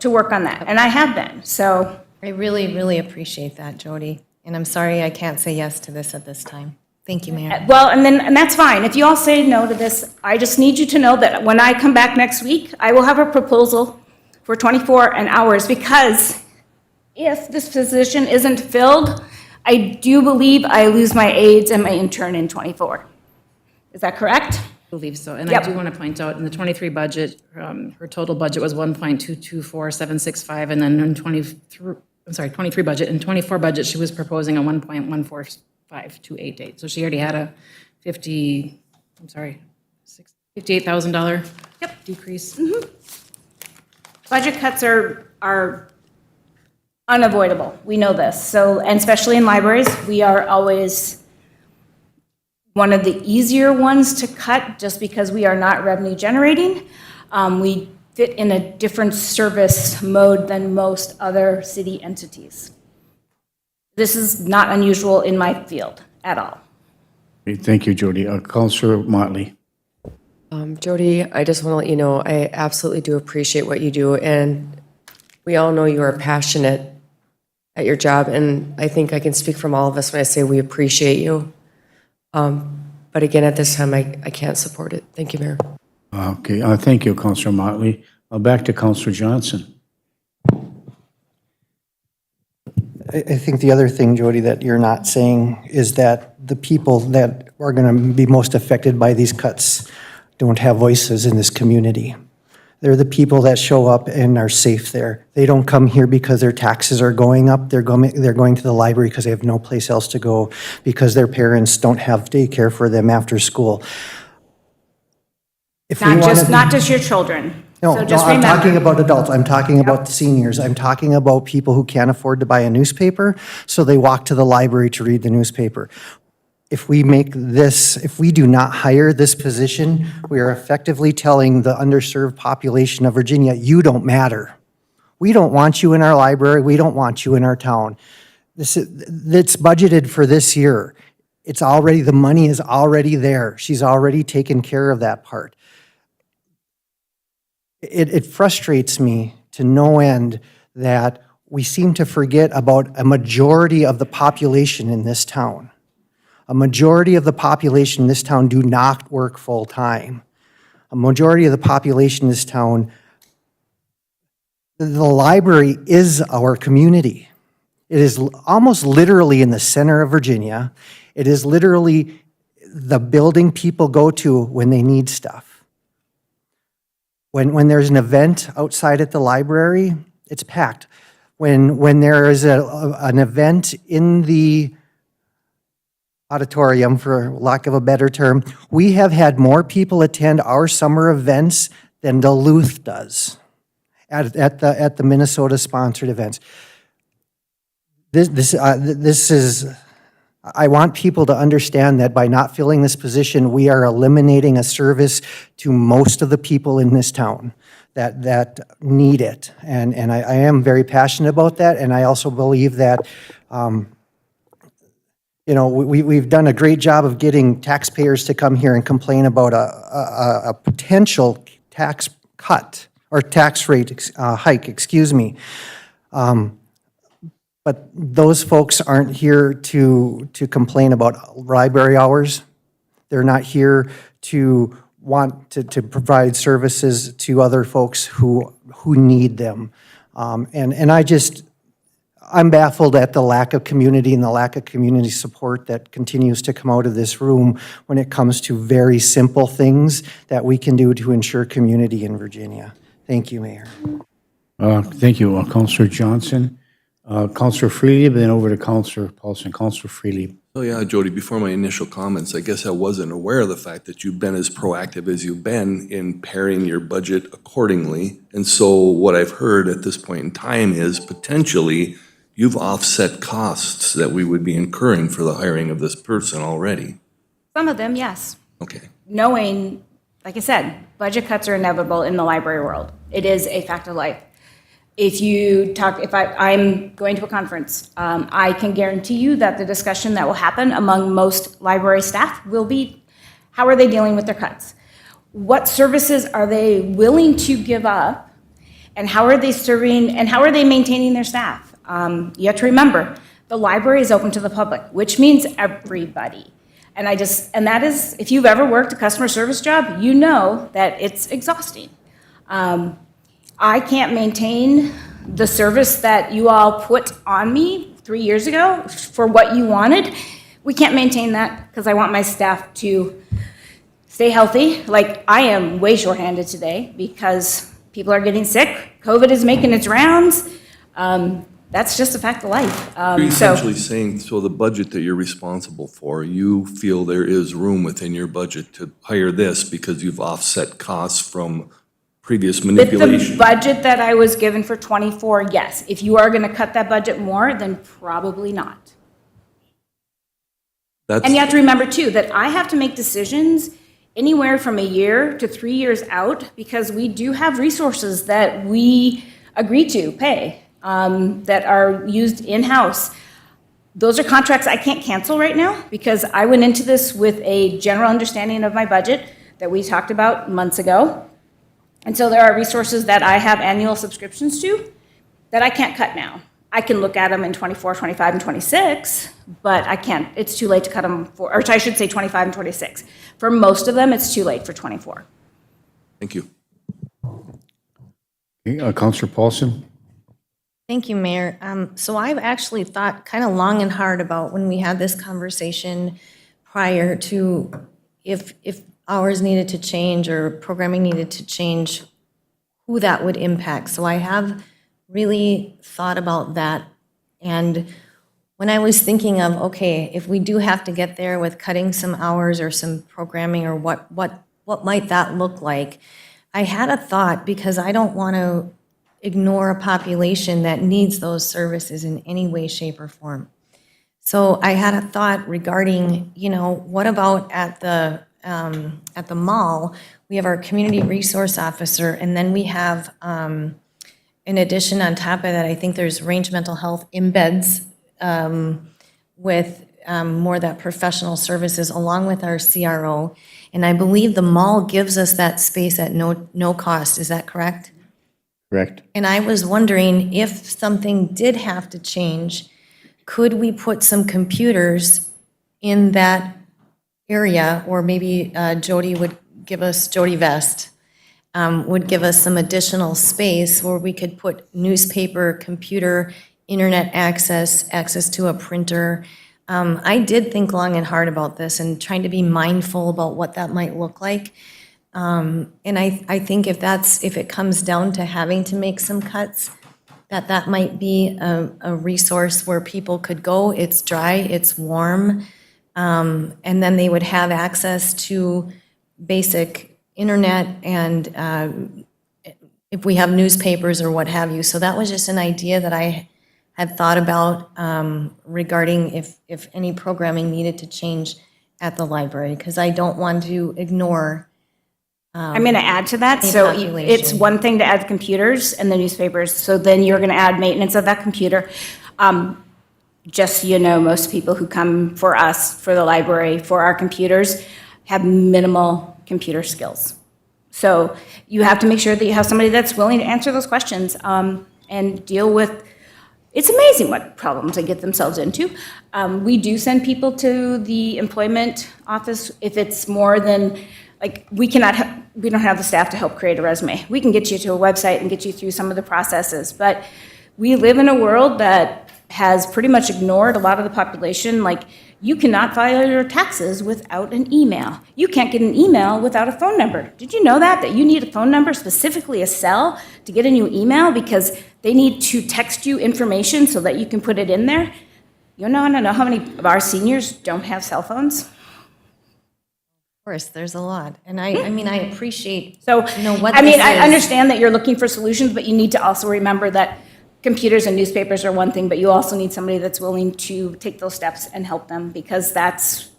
to work on that, and I have been, so. I really, really appreciate that, Jody. And I'm sorry I can't say yes to this at this time. Thank you, Mayor. Well, and that's fine. If you all say no to this, I just need you to know that when I come back next week, I will have a proposal for 24 hours, because if this position isn't filled, I do believe I lose my aides and my intern in 24. Is that correct? I believe so. And I Yep. do want to point out, in the 23 budget, her total budget was 1.224765, and then in 23 budget, in 24 budget, she was proposing a 1.145288. So she already had a $58,000 decrease. Budget cuts are unavoidable. We know this. So, and especially in libraries, we are always one of the easier ones to cut just because we are not revenue generating. We fit in a different service mode than most other city entities. This is not unusual in my field at all. Okay, thank you, Jody. Counselor Motley? Jody, I just want to let you know, I absolutely do appreciate what you do, and we all know you are passionate at your job, and I think I can speak from all of us when I say we appreciate you. But again, at this time, I can't support it. Thank you, Mayor. Okay, thank you, Counselor Motley. Back to Counselor Johnson. I think the other thing, Jody, that you're not saying is that the people that are going to be most affected by these cuts don't have voices in this community. They're the people that show up and are safe there. They don't come here because their taxes are going up. They're going to the library because they have no place else to go, because their parents don't have daycare for them after school. If we wanna be- Not just your children. No, So no, just I'm talking remember. about adults. I'm talking about the seniors. I'm talking about people who can't afford to buy a newspaper, so they walk to the library to read the newspaper. If we do not hire this position, we are effectively telling the underserved population of Virginia, you don't matter. We don't want you in our library. We don't want you in our town. It's budgeted for this year. The money is already there. She's already taken care of that part. It frustrates me to no end that we seem to forget about a majority of the population in this town. A majority of the population in this town do not work full-time. A majority of the population in this town, the library is our community. It is almost literally in the center of Virginia. It is literally the building people go to when they need stuff. When there's an event outside at the library, it's packed. When there is an event in the auditorium, for lack of a better term, we have had more people attend our summer events than Duluth does at the Minnesota-sponsored events. This is, I want people to understand that by not filling this position, we are eliminating a service to most of the people in this town that need it. And I am very passionate about that, and I also believe that, we've done a great job of getting taxpayers to come here and complain about a potential tax cut, or tax rate hike, excuse me. But those folks aren't here to complain about library hours. They're not here to want to provide services to other folks who need them. I'm baffled at the lack of community and the lack of community support that continues to come out of this room when it comes to very simple things that we can do to ensure community in Virginia. Thank you, Mayor. Thank you, Councilor Johnson. Councilor Freely, then over to Councilor Paulson. Councilor Freely. Oh yeah, Jody, before my initial comments, I guess I wasn't aware of the fact that you've been as proactive as you've been in paring your budget accordingly. And so what I've heard at this point in time is potentially you've offset costs that we would be incurring for the hiring of this person already. Some of them, yes. Okay. Knowing, like I said, budget cuts are inevitable in the library world. It is a fact of life. If I'm going to a conference, I can guarantee you that the discussion that will happen among most library staff will be, how are they dealing with their cuts? What services are they willing to give up? And how are they serving, and how are they maintaining their staff? You have to remember, the library is open to the public, which means everybody. And that is, if you've ever worked a customer service job, you know that it's exhausting. I can't maintain the service that you all put on me 3 years ago for what you wanted. We can't maintain that because I want my staff to stay healthy. Like, I am way shorthanded today because people are getting sick. COVID is making its rounds. That's just a fact of life. You're essentially saying, so the budget that you're responsible for, you feel there is room within your budget to hire this because you've offset costs from previous With manipulation? the budget that I was given for '24, yes. If you are going to cut that budget more, then probably not. And you have to remember, too, that I have to make decisions anywhere from a year to 3 years out because we do have resources that we agree to pay that are used in-house. Those are contracts I can't cancel right now because I went into this with a general understanding of my budget that we talked about months ago. And so there are resources that I have annual subscriptions to that I can't cut now. I can look at them in '24, '25, and '26, but I can't. It's too late to cut them for, or I should say '25 and '26. For most of them, it's too late for '24. Thank you. Okay, Councilor Paulson. Thank you, Mayor. So I've actually thought kind of long and hard about when we had this conversation prior to if hours needed to change or programming needed to change, who that would impact. So I have really thought about that. And when I was thinking of, okay, if we do have to get there with cutting some hours or some programming or what might that look like, I had a thought because I don't want to ignore a population that needs those services in any way, shape, or form. So I had a thought regarding, what about at the mall, we have our community resource officer, and then we have, in addition on top of that, I think there's range mental health embeds with more of that professional services along with our CRO. And I believe the mall gives us that space at no cost. Is that correct? Correct. And I was wondering if something did have to change, could we put some computers in that area? Or maybe Jody Vest would give us some additional space where we could put newspaper, computer, internet access to a printer. I did think long and hard about this and trying to be mindful about what that might look like. And I think if it comes down to having to make some cuts, that might be a resource where people could go. It's dry, it's warm, and then they would have access to basic internet and if we have newspapers or what have you. So that was just an idea that I had thought about regarding if any programming needed to change at the library, because I don't want to ignore. I'm going to add to that. Any So population. it's one thing to add computers and the newspapers, so then you're going to add maintenance of that computer. Just so you know, most people who come for us, for the library, for our computers, have minimal computer skills. So you have to make sure that you have somebody that's willing to answer those questions and deal with. It's amazing what problems they get themselves into. We do send people to the employment office if it's more than, like, we don't have the staff to help create a resume. We can get you to a website and get you through some of the processes, but we live in a world that has pretty much ignored a lot of the population. Like, you cannot file your taxes without an email. You can't get an email without a phone number. Did you know that you need a phone number, specifically a cell, to get a new email because they need to text you information so that you can put it in there? You know, I don't know how many of our seniors don't have cell phones. Of course, there's a lot. And I mean, I appreciate, So, what I mean, this I is. understand that you're looking for solutions, but you need to also remember that computers and newspapers are one thing, but you also need somebody that's willing to take those steps and help them, because that's,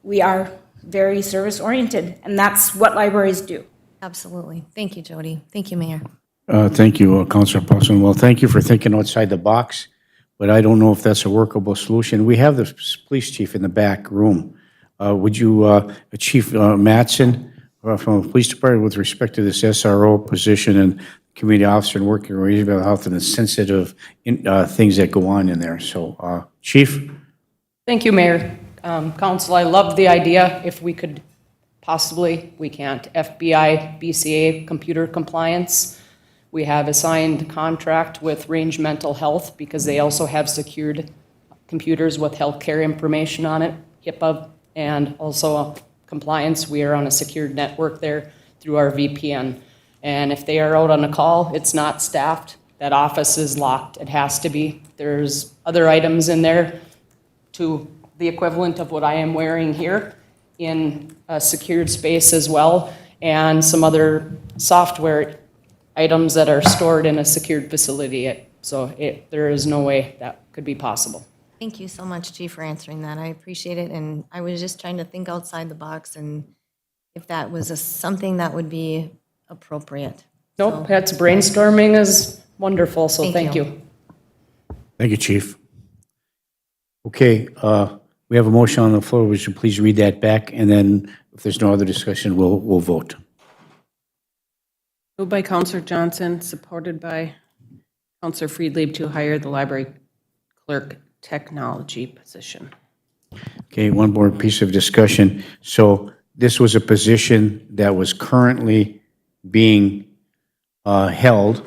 we are very service-oriented, and that's what libraries do. Absolutely. Thank you, Jody. Thank you, Mayor. Thank you, Councilor Paulson. Well, thank you for thinking outside the box, but I don't know if that's a workable solution. We have the police chief in the back room. Would you, Chief Mattson, from the police department, with respect to this SRO position and community officer and working with mental health and the sensitive things that go on in there. So, Chief? Thank you, Mayor. Council, I love the idea. If we could possibly, we can't, FBI, BCA, computer compliance. We have a signed contract with Range Mental Health because they also have secured computers with healthcare information on it, HIPAA, and also compliance. We are on a secured network there through our VPN. And if they are out on a call, it's not staffed. That office is locked. It has to be. There's other items in there to the equivalent of what I am wearing here in a secured space as well, and some other software items that are stored in a secured facility. So there is no way that could be possible. Thank you so much, Chief, for answering that. I appreciate it. And I was just trying to think outside the box and if that was something that would be appropriate. Nope, that's brainstorming is wonderful, so thank you. Thank you, Chief. Okay, we have a motion on the floor. Would you please read that back? And then if there's no other discussion, we'll vote. Moved by Counselor Johnson, supported by Counselor Friedlieb to hire the library clerk technology position. Okay, one more piece of discussion. So this was a position that was currently being held.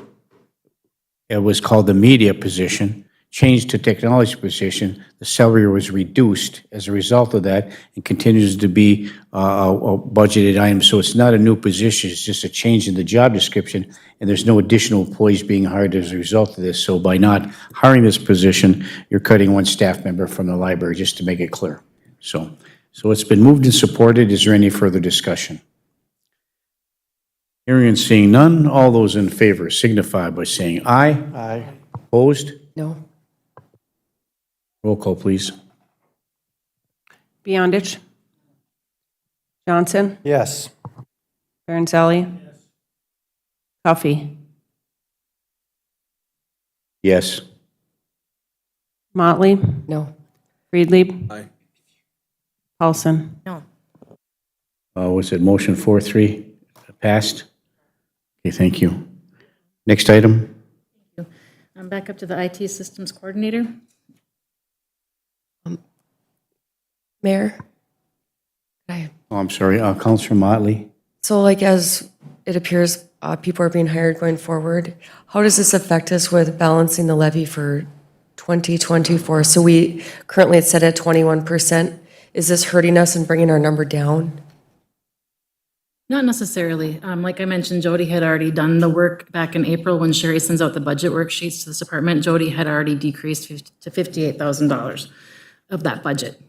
It was called the media position, changed to technology position. The salary was reduced as a result of that and continues to be a budgeted item. So it's not a new position, it's just a change in the job description, and there's no additional employees being hired as a result of this. So by not hiring this position, you're cutting one staff member from the library, just to make it clear. So it's been moved and supported. Is there any further discussion? Hearing and seeing none, all those in favor signify by saying aye. Aye. Opposed? No. Roll call, please. Beyondich. Johnson. Yes. Baranzelli. Coffee. Yes. Motley. No. Friedlieb. Aye. Paulson. No. Was it motion 4-3 passed? Okay, thank you. Next item. Back up to the IT systems coordinator. Mayor? Hi. Oh, I'm sorry, Counselor Motley. So like as it appears, people are being hired going forward, how does this affect us with balancing the levy for 2024? So we currently it's set at 21%. Is this hurting us and bringing our number down? Not necessarily. Like I mentioned, Jody had already done the work back in April when Sherry sends out the budget worksheets to this department. Jody had already decreased to $58,000 of that budget.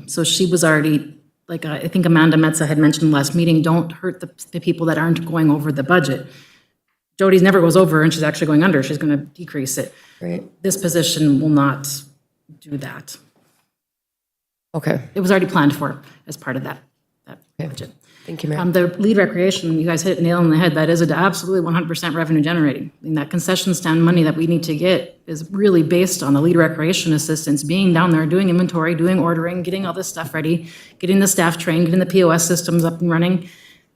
So she was already, like I think Amanda Metza had mentioned last meeting, don't hurt the people that aren't going over the budget. Jody's never goes over and she's actually going under. She's going to decrease it. Right. This position will not do that. Okay. It was already planned for as part of that budget. Thank you, Mayor. The lead recreation, you guys hit it nail on the head. That is absolutely 100% revenue generating. I mean, that concession stand money that we need to get is really based on the lead recreation assistants being down there, doing inventory, doing ordering, getting all this stuff ready, getting the staff trained, getting the POS systems up and running.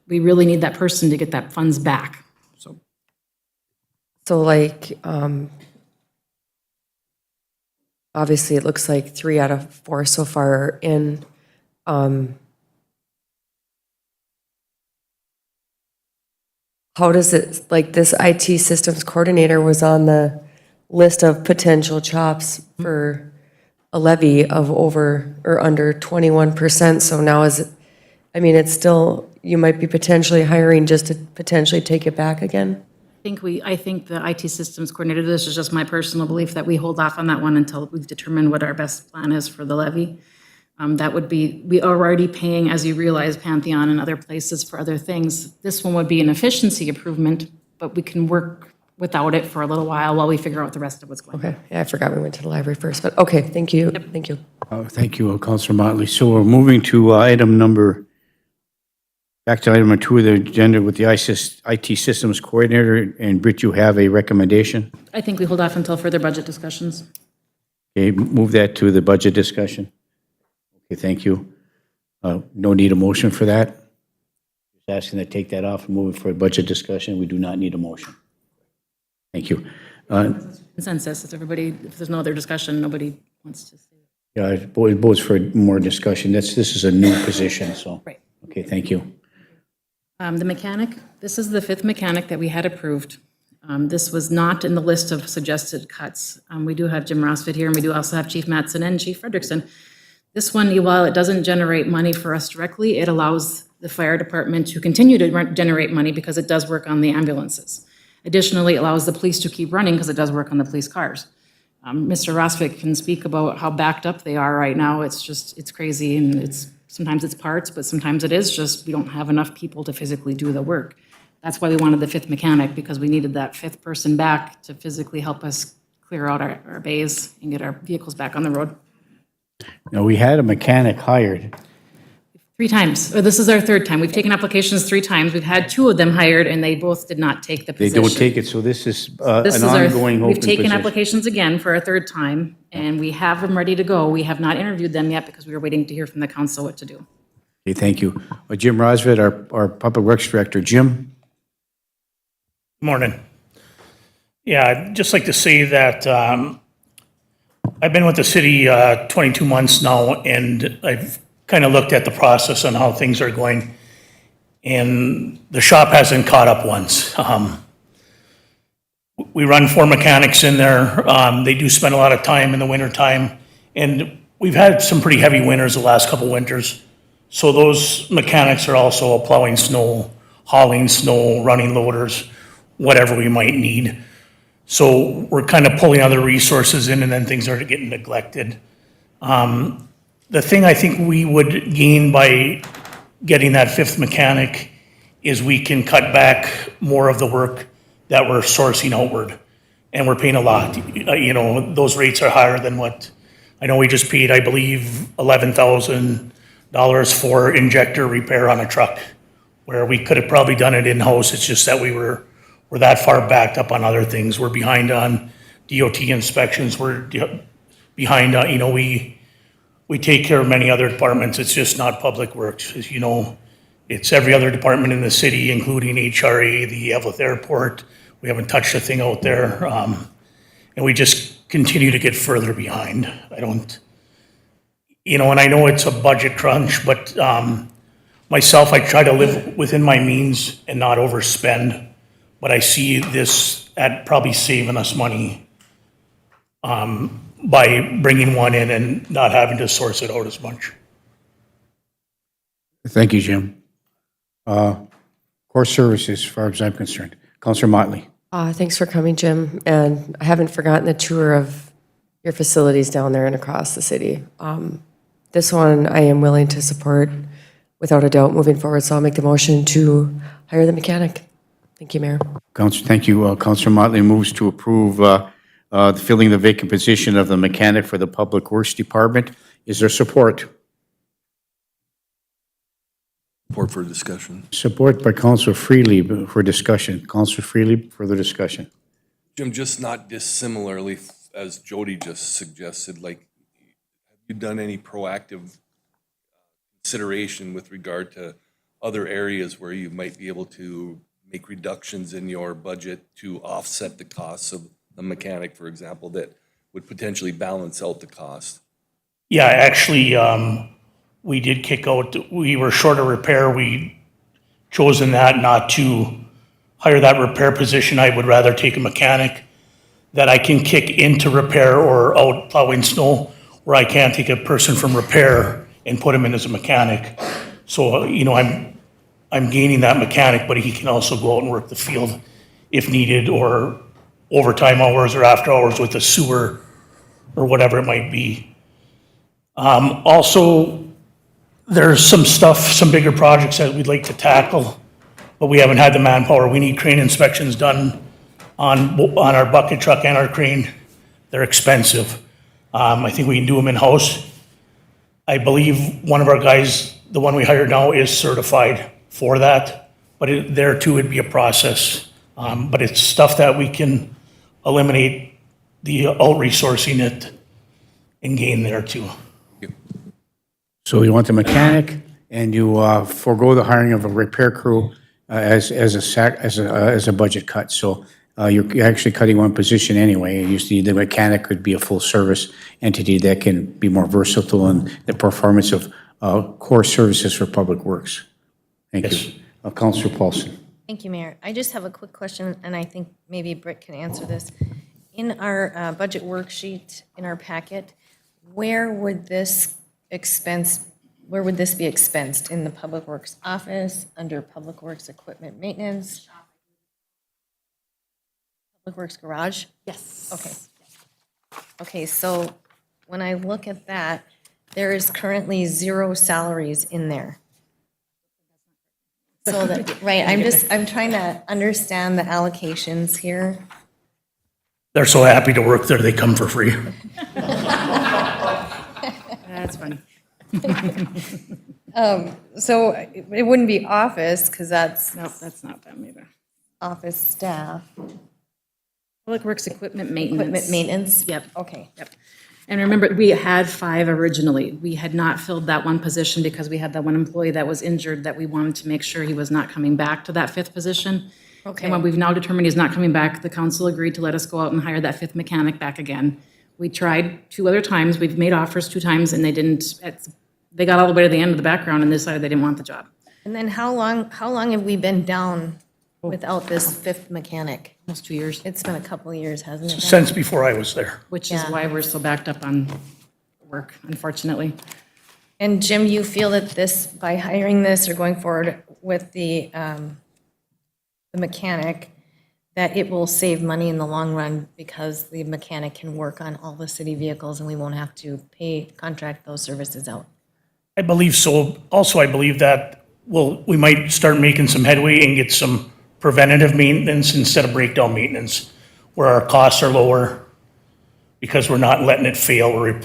We really need that person to get that funds back. So like, obviously it looks like 3 out of 4 so far are in. How does it, like this IT systems coordinator was on the list of potential chops for a levy of over or under 21%. So now is it, I mean, it's still, you might be potentially hiring just to potentially take it back again? I think the IT systems coordinator, this is just my personal belief, that we hold off on that one until we've determined what our best plan is for the levy. That would be, we are already paying, as you realize, Pantheon and other places for other things. This one would be an efficiency improvement, but we can work without it for a little while we figure out the rest of what's going on. Okay, yeah, I forgot we went to the library first, but okay, thank you, thank you. Thank you, Counselor Motley. So we're moving to back to item number 2 of the agenda with the IT systems coordinator. And Britt, you have a recommendation? I think we hold off until further budget discussions. Okay, move that to the budget discussion. Okay, thank you. No need a motion for that? Just asking to take that off and move it for a budget discussion. We do not need a motion. Thank you. Consensus, if there's no other discussion, nobody wants to say. Yeah, it bodes for more discussion. This is a new position, so. Right. Okay, thank you. The mechanic, this is the 5th mechanic that we had approved. This was not in the list of suggested cuts. We do have Jim Rossford here, and we do also have Chief Mattson and Chief Frederickson. This one, while it doesn't generate money for us directly, it allows the fire department to continue to generate money because it does work on the ambulances. Additionally, it allows the police to keep running because it does work on the police cars. Mr. Rosvik can speak about how backed up they are right now. It's crazy, and sometimes it's parts, but sometimes it is just we don't have enough people to physically do the work. That's why we wanted the 5th mechanic, because we needed that 5th person back to physically help us clear out our bays and get our vehicles back on the road. Now, we had a mechanic hired. 3 times, or this is our 3rd time. We've taken applications 3 times. We've had 2 of them hired, and they both did not take the They position. don't take it, so this is This an is our, ongoing open we've taken position. applications again for a 3rd time, and we have them ready to go. We have not interviewed them yet because we were waiting to hear from the council what to do. Okay, thank you. Jim Rosvik, our Public Works Director. Jim? Morning. Yeah, I'd just like to say that I've been with the city 22 months now, and I've kind of looked at the process and how things are going, and the shop hasn't caught up once. We run 4 mechanics in there. They do spend a lot of time in the wintertime, and we've had some pretty heavy winters the last couple winters. So those mechanics are also plowing snow, hauling snow, running loaders, whatever we might need. So we're kind of pulling other resources in, and then things are getting neglected. The thing I think we would gain by getting that 5th mechanic is we can cut back more of the work that we're sourcing outward. And we're paying a lot. You know, those rates are higher than what, I know we just paid, I believe, $11,000 for injector repair on a truck, where we could have probably done it in-house. It's just that we're that far backed up on other things. We're behind on DOT inspections. We're behind on, you know, we take care of many other departments. It's just not public works. As you know, it's every other department in the city, including HRA, the Evelyn Airport. We haven't touched a thing out there. And we just continue to get further behind. I don't, and I know it's a budget crunch, but myself, I try to live within my means and not overspend. But I see this at probably saving us money by bringing one in and not having to source it out as much. Thank you, Jim. Core services, as far as I'm concerned. Counselor Motley. Thanks for coming, Jim. And I haven't forgotten the tour of your facilities down there and across the city. This one I am willing to support without a doubt moving forward. So I'll make the motion to hire the mechanic. Thank you, Mayor. Thank you. Counselor Motley moves to approve filling the vacant position of the mechanic for the Public Works Department. Is there support? Support for discussion. Support by Counselor Freely for discussion. Counselor Freely, further discussion. Jim, just not dissimilarly, as Jody just suggested, like, have you done any proactive consideration with regard to other areas where you might be able to make reductions in your budget to offset the costs of the mechanic, for example, that would potentially balance out the cost? Yeah, actually, we did kick out, we were short a repair. We chosen that not to hire that repair position. I would rather take a mechanic that I can kick into repair or out plowing snow, where I can't take a person from repair and put him in as a mechanic. So, I'm gaining that mechanic, but he can also go out and work the field if needed, or overtime hours or after hours with the sewer or whatever it might be. Also, there's some bigger projects that we'd like to tackle, but we haven't had the manpower. We need crane inspections done on our bucket truck and our crane. They're expensive. I think we can do them in-house. I believe one of our guys, the one we hired now, is certified for that, but there too would be a process. But it's stuff that we can eliminate the out-resourcing it and gain there too. So you want the mechanic, and you forego the hiring of a repair crew as a budget cut. So you're actually cutting one position anyway. Usually the mechanic could be a full-service entity that can be more versatile in the performance of core services for public works. Thank you. Councilor Paulson. Thank you, Mayor. I just have a quick question, and I think maybe Britt can answer this. In our budget worksheet in our packet, where would this be expensed? In the Public Works office, under Public Works equipment maintenance? Public Works garage? Yes. Okay. Okay, so when I look at that, there is currently 0 salaries in there. So that, right, I'm trying to understand the allocations here. They're so happy to work there, they come for free. That's funny. So it wouldn't be office, because that's Nope, that's not them either. office staff, Public Works equipment maintenance. equipment maintenance? Yep. Okay. Yep. And remember, we had 5 originally. We had not filled that one position because we had that one employee that was injured that we wanted to make sure he was not coming back to that 5th position. Okay. And when we've now determined he's not coming back, the council agreed to let us go out and hire that 5th mechanic back again. We tried 2 other times. We've made offers 2 times, and they didn't, they got all the way to the end of the background and decided they didn't want the job. And then how long have we been down without this 5th mechanic? Almost 2 years, It's been a couple of years, hasn't it? Since before I was there. which is Yeah. why we're so backed up on work, unfortunately. And Jim, you feel that by hiring this or going forward with the mechanic, that it will save money in the long run because the mechanic can work on all the city vehicles and we won't have to contract those services out? I believe so. Also, I believe that, we might start making some headway and get some preventative maintenance instead of breakdown maintenance, where our costs are lower because we're not letting it fail or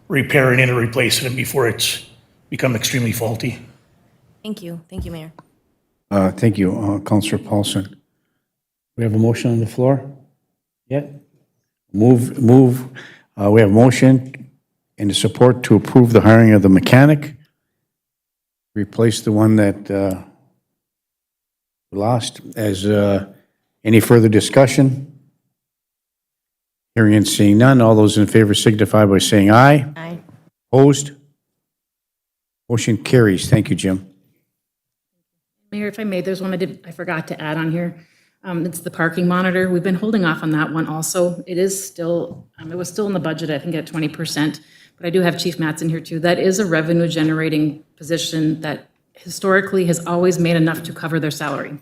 repairing it or replacing it before it's become extremely faulty. Thank you. Thank you, Mayor. Thank you, Councilor Paulson. We have a motion on the floor? Yet? Move, we have a motion and the support to approve the hiring of the mechanic, replace the one that we lost, as Any further discussion? Hearing and seeing none, all those in favor signify by saying aye. Aye. Opposed? Motion carries. Thank you, Jim. Mayor, if I may, there's one I forgot to add on here. It's the parking monitor. We've been holding off on that one also. It is still, it was still in the budget, I think at 20%, but I do have Chief Mattson here too. That is a revenue generating position that historically has always made enough to cover their salary.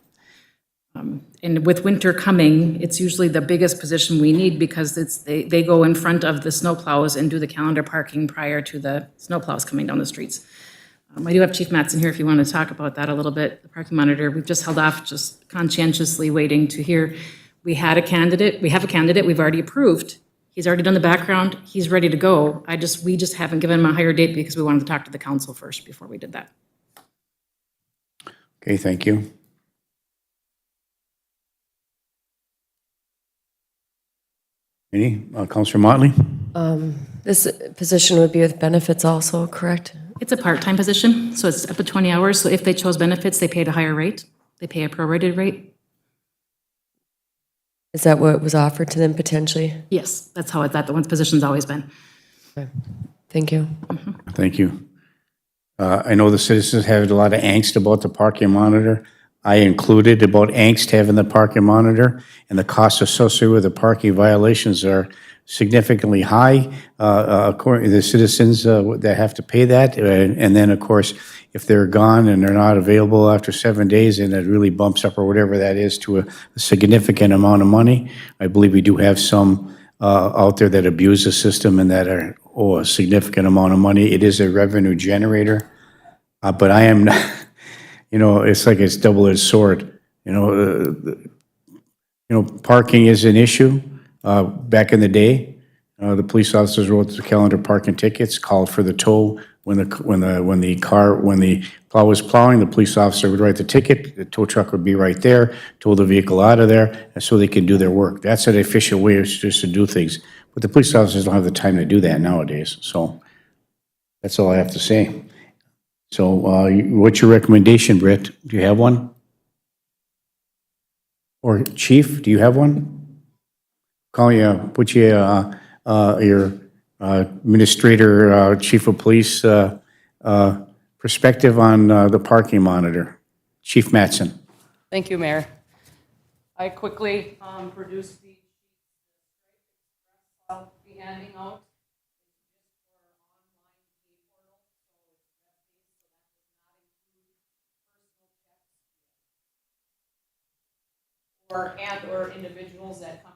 And with winter coming, it's usually the biggest position we need because they go in front of the snowplows and do the calendar parking prior to the snowplows coming down the streets. I do have Chief Mattson here if you want to talk about that a little bit, the parking monitor. We've just held off, just conscientiously waiting to hear. We have a candidate we've already approved. He's already done the background, he's ready to go. We just haven't given him a higher date because we wanted to talk to the council first before we did that. Okay, thank you. Any? Councilor Motley? This position would be with benefits also, correct? It's a part-time position, so it's up to 20 hours. So if they chose benefits, they paid a higher rate. They pay a prorated rate. Is that what was offered to them potentially? Yes, that's how the one's position's always been. Okay. Thank you. Thank you. I know the citizens have a lot of angst about the parking monitor. I included about angst having the parking monitor, and the costs associated with the parking violations are significantly high, according to the citizens that have to pay that. And then, of course, if they're gone and they're not available after 7 days, and it really bumps up or whatever that is to a significant amount of money. I believe we do have some out there that abuse the system and that are a significant amount of money. It is a revenue generator, but I am not, it's like it's double-edged sword. Parking is an issue. Back in the day, the police officers wrote the calendar parking tickets, called for the tow. When the plow was plowing, the police officer would write the ticket, the tow truck would be right there, tow the vehicle out of there, and so they can do their work. That's an efficient way just to do things. But the police officers don't have the time to do that nowadays, so that's all I have to say. So what's your recommendation, Britt? Do you have one? Or Chief, do you have one? Call you, put you, your administrator, chief of police perspective on the parking monitor. Chief Mattson. Thank you, Mayor. I quickly produced the I'll be handing out. Or individuals that come.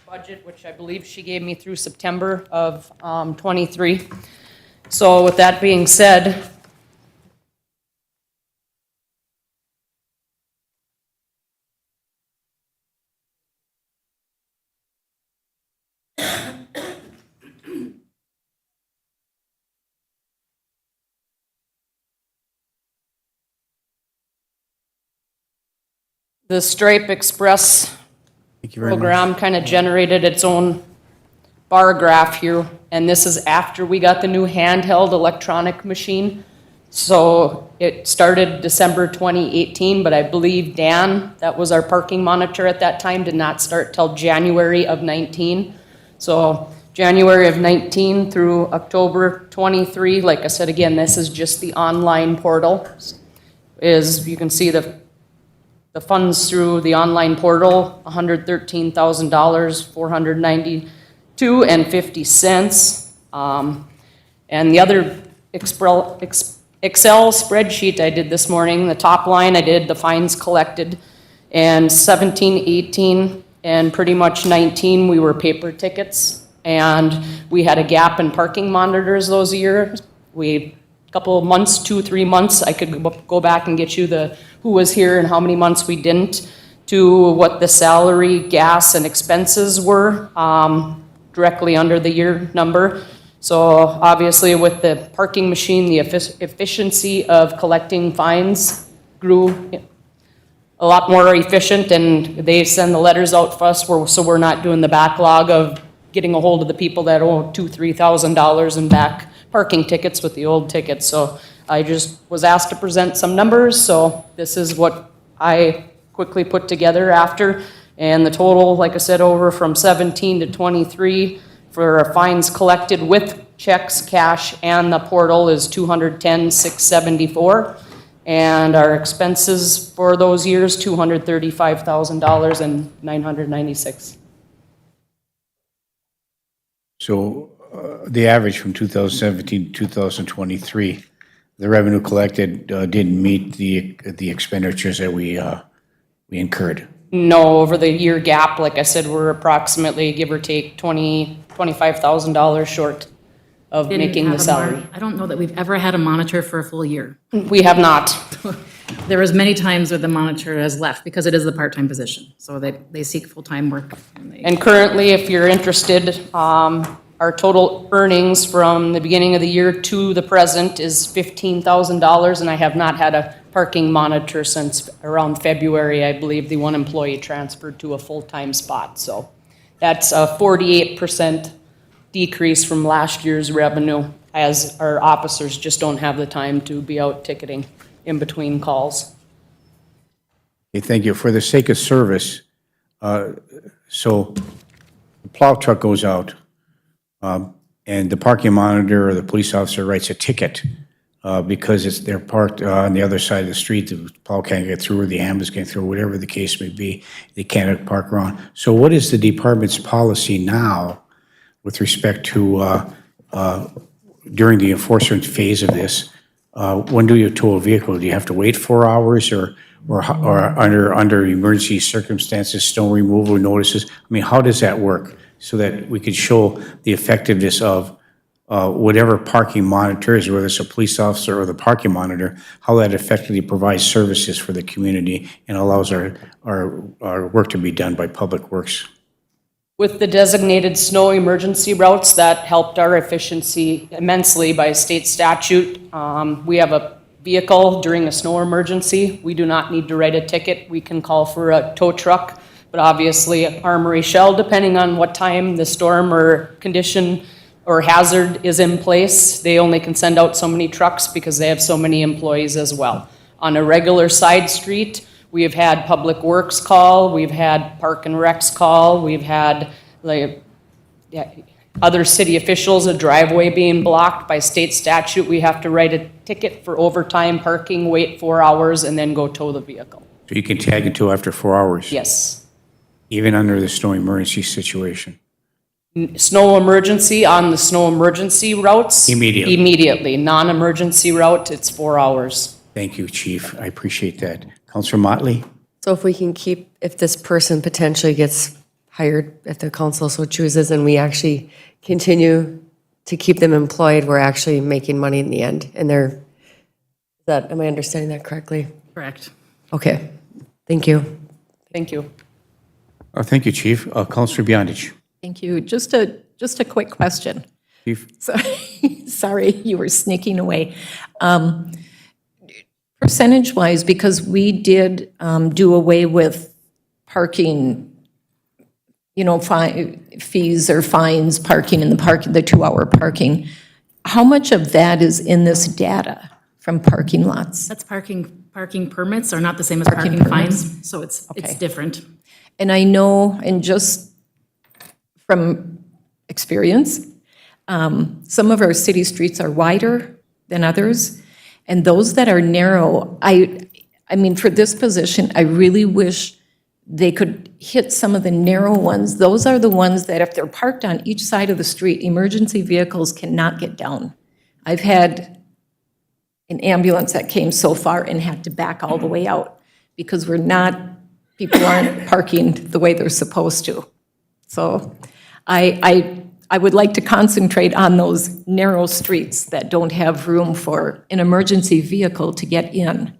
Budget, which I believe she gave me through September of '23. So with that being said, the Stripe Express Thank you very much. program kind of generated its own bar graph here, and this is after we got the new handheld electronic machine. So it started December 2018, but I believe Dan, that was our parking monitor at that time, did not start till January of 19. So January of 19 through October 23, like I said again, this is just the online portal. You can see the funds through the online portal, $113,000, $492.50. And the other Excel spreadsheet I did this morning, the top line I did the fines collected, and 17, 18, and pretty much 19 we were paper tickets, and we had a gap in parking monitors those years. A couple of months, 2-3 months, I could go back and get you who was here and how many months we didn't, to what the salary, gas, and expenses were directly under the year number. So obviously with the parking machine, the efficiency of collecting fines grew a lot more efficient, and they send the letters out for us so we're not doing the backlog of getting a hold of the people that owe $2,000-$3,000 in back parking tickets with the old tickets. So I just was asked to present some numbers, so this is what I quickly put together after. And the total, like I said, over from 17 to 23 for fines collected with checks, cash, and the portal is $210,674. And our expenses for those years, $235,000 and $996. So the average from 2017 to 2023, the revenue collected didn't meet the expenditures that we incurred. No, over the year gap, like I said, we're approximately, give or take, $25,000 short of Didn't making have the a salary. I don't know that we've ever had a monitor for a full year. We have not. There was many times where the monitor has left because it is a part-time position. So they seek full-time work. And currently, if you're interested, our total earnings from the beginning of the year to the present is $15,000, and I have not had a parking monitor since around February. I believe the one employee transferred to a full-time spot. So that's a 48% decrease from last year's revenue, as our officers just don't have the time to be out ticketing in between calls. Okay, thank you. For the sake of service, so the plow truck goes out, and the parking monitor or the police officer writes a ticket because they're parked on the other side of the street, the plow can't get through, or the ambulance can't through, whatever the case may be, they can't park around. So what is the department's policy now with respect to during the enforcement phase of this? When do you tow a vehicle? Do you have to wait 4 hours or under emergency circumstances, snow removal notices? I mean, how does that work so that we could show the effectiveness of whatever parking monitor is, whether it's a police officer or the parking monitor, how that effectively provides services for the community and allows our work to be done by Public Works? With the designated snow emergency routes, that helped our efficiency immensely by state statute. We have a vehicle during a snow emergency. We do not need to write a ticket. We can call for a tow truck, but obviously Armory Shell, depending on what time the storm or condition or hazard is in place, they only can send out so many trucks because they have so many employees as well. On a regular side street, we have had Public Works call, we've had Park and Recs call, we've had other city officials, a driveway being blocked by state statute. We have to write a ticket for overtime parking, wait 4 hours, and then go tow the vehicle. So you can tag it to after 4 hours? Yes. Even under the snow emergency situation? Snow emergency on the snow emergency routes? Immediately. Immediately. Non-emergency route, it's 4 hours. Thank you, Chief. I appreciate that. Councilor Motley? So if we can keep, if this person potentially gets hired, if the council so chooses, and we actually continue to keep them employed, we're actually making money in the end. And am I understanding that correctly? Correct. Okay, thank you. Thank you. Thank you, Chief. Councilor Beyondich? Thank you. Just a quick question. Chief? Sorry, you were sneaking away. Percentage-wise, because we did do away with parking, fees or fines, parking in the 2-hour parking, how much of that is in this data from parking lots? That's parking permits are not the same as parking fines, so it's different. And I know, and just from experience, some of our city streets are wider than others, and those that are narrow, I mean, for this position, I really wish they could hit some of the narrow ones. Those are the ones that if they're parked on each side of the street, emergency vehicles cannot get down. I've had an ambulance that came so far and had to back all the way out because people aren't parking the way they're supposed to. So I would like to concentrate on those narrow streets that don't have room for an emergency vehicle to get in.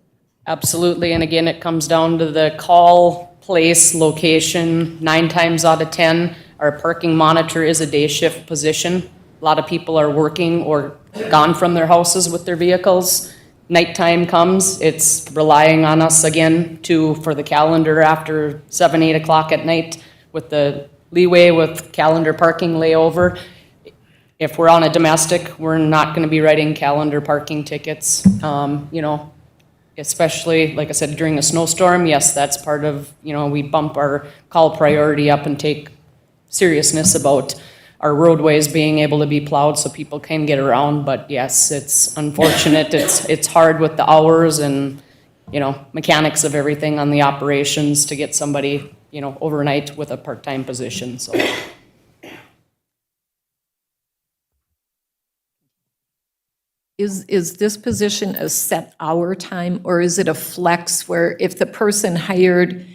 Absolutely, and again, it comes down to the call, place, location. 9 times out of 10, our parking monitor is a day shift position. A lot of people are working or gone from their houses with their vehicles. Nighttime comes, it's relying on us again for the calendar after 7, 8 o'clock at night with the leeway with calendar parking layover. If we're on a domestic, we're not gonna be writing calendar parking tickets, you know, especially, like I said, during a snowstorm, yes, that's part of, you know, we bump our call priority up and take seriousness about our roadways being able to be plowed so people can get around, but yes, it's unfortunate, it's hard with the hours and, you know, mechanics of everything on the operations to get somebody, you know, overnight with a part-time position, so. Is this position a set hour time, or is it a flex where if the person hired,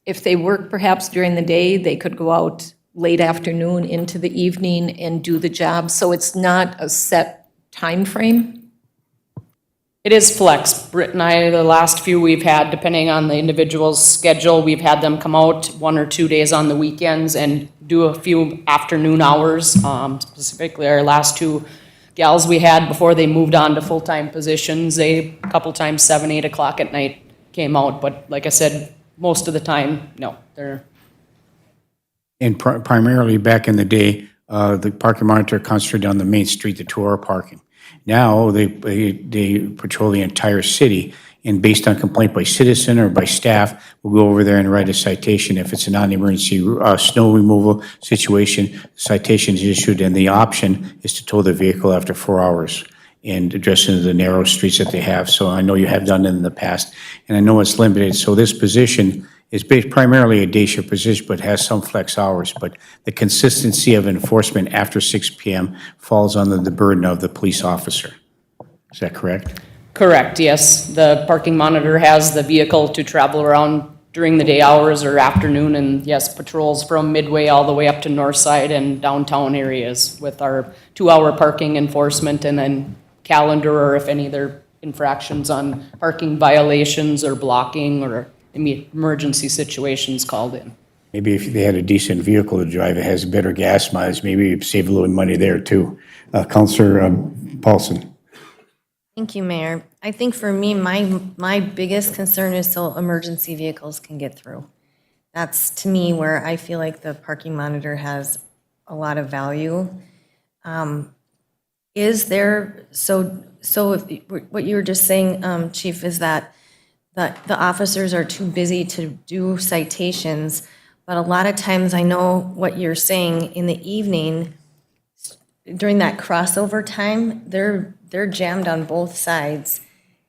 if they work perhaps during the day, they could go out late afternoon into the evening and do the job, so it's not a set time frame? It is flex. Britt and I, the last few we've had, depending on the individual's schedule, we've had them come out 1 or 2 days on the weekends and do a few afternoon hours. Specifically, our last 2 gals we had before they moved on to full-time positions, they, a couple times, 7, 8 o'clock at night came out. But like I said, most of the time, no, they're. And primarily back in the day, the parking monitor concentrated on the main street, the 2-hour parking. Now, they patrol the entire city, and based on complaint by citizen or by staff, we'll go over there and write a citation. If it's a non-emergency snow removal situation, citation is issued, and the option is to tow the vehicle after 4 hours and address into the narrow streets that they have. So I know you have done it in the past, and I know it's limited. So this position is based primarily a day shift position, but has some flex hours. But the consistency of enforcement after 6 p.m. falls under the burden of the police officer. Is that correct? Correct, yes. The parking monitor has the vehicle to travel around during the day hours or afternoon, and yes, patrols from Midway all the way up to North Side and downtown areas with our 2-hour parking enforcement and then calendar, or if any other infractions on parking violations or blocking or emergency situations called in. Maybe if they had a decent vehicle to drive, it has better gas mileage, maybe you'd save a little money there too. Councilor Paulson. Thank you, Mayor. I think for me, my biggest concern is so emergency vehicles can get through. That's, to me, where I feel like the parking monitor has a lot of value. Is there, so if, what you were just saying, Chief, is that the officers are too busy to do citations, but a lot of times I know what you're saying in the evening, during that crossover time, they're jammed on both sides.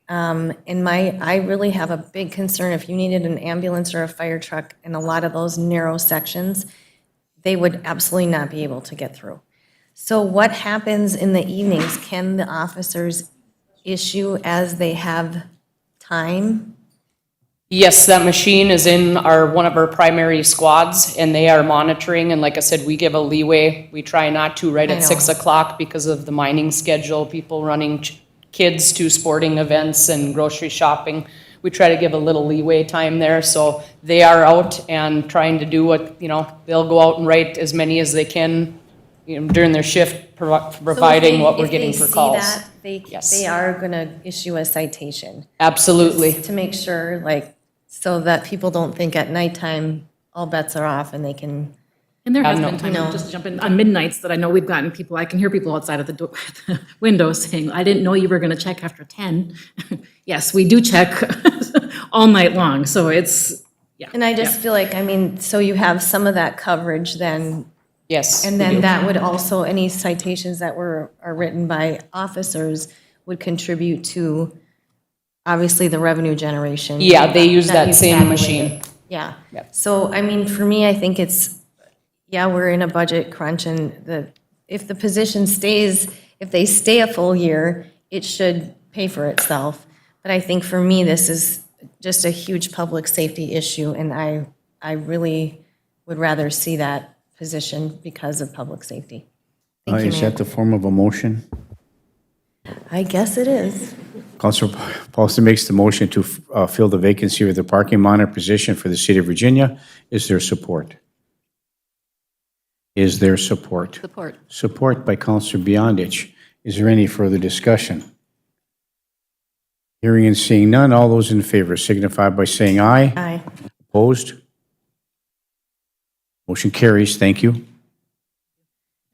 And I really have a big concern if you needed an ambulance or a fire truck in a lot of those narrow sections, they would absolutely not be able to get through. So what happens in the evenings? Can the officers issue as they have time? Yes, that machine is in one of our primary squads, and they are monitoring, and like I said, we give a leeway. We try not to right at 6 o'clock because of the mining schedule, people running kids to sporting events and grocery shopping. We try to give a little leeway time there, so they are out and trying to do what, you know, they'll go out and write as many as they can, you know, during their shift, providing what we're getting for calls. If they see that, they are gonna issue a citation. Absolutely. To make sure, like, so that people don't think at nighttime, all bets are off and they can. And there has been times, just to jump in, on midnights that I know we've gotten people, I can hear people outside of the window saying, I didn't know you were gonna check after 10. Yes, we do check all night long, so it's, yeah. And I just feel like, I mean, so you have some of that coverage then. Yes. And then that would also, any citations that are written by officers would contribute to, obviously, the revenue generation. Yeah, they use that you've same calculated. machine. Yeah. Yep. So, I mean, for me, I think it's, yeah, we're in a budget crunch, and if the position stays, if they stay a full year, it should pay for itself. But I think for me, this is just a huge public safety issue, and I really would rather see that position because of public safety. Thank you, Is Mayor. that the form of a motion? I guess it is. Councilor Paulson makes the motion to fill the vacancy of the parking monitor position for the city of Virginia. Is there support? Is there support? Support. Support by Councilor Beyondich. Is there any further discussion? Hearing and seeing none, all those in favor signify by saying aye. Aye. Opposed? Motion carries. Thank you.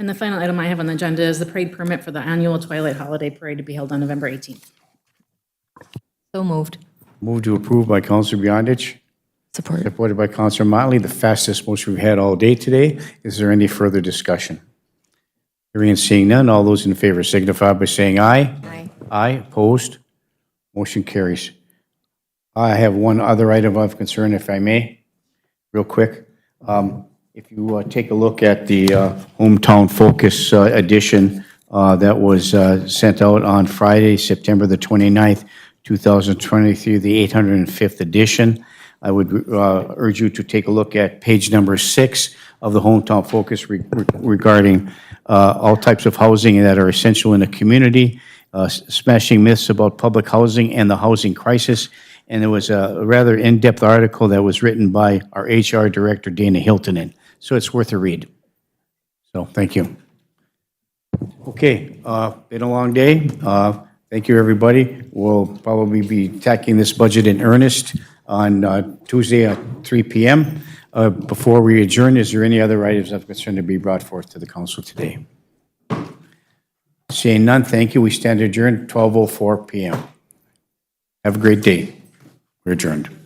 And the final item I have on the agenda is the parade permit for the annual Twilight Holiday Parade to be held on November 18th. So moved. Move to approve by Counselor Beyondich, Support. supported by Counselor Motley, the fastest motion we've had all day today. Is there any further discussion? Hearing and seeing none, all those in favor signify by saying aye. Aye. Aye, opposed? Motion carries. I have one other item of concern, if I may, real quick. If you take a look at the Hometown Focus edition that was sent out on Friday, September the 29th, 2023, the 805th edition, I would urge you to take a look at page number 6 of the Hometown Focus regarding all types of housing that are essential in the community, smashing myths about public housing and the housing crisis. And there was a rather in-depth article that was written by our HR Director, Dana Hiltonen. So it's worth a read. So thank you. Okay, been a long day. Thank you, everybody. We'll probably be tackling this budget in earnest on Tuesday at 3 p.m. Before we adjourn, is there any other items of concern to be brought forth to the council today? Seeing none, thank you. We stand adjourned 12:04 p.m. Have a great day. We're adjourned.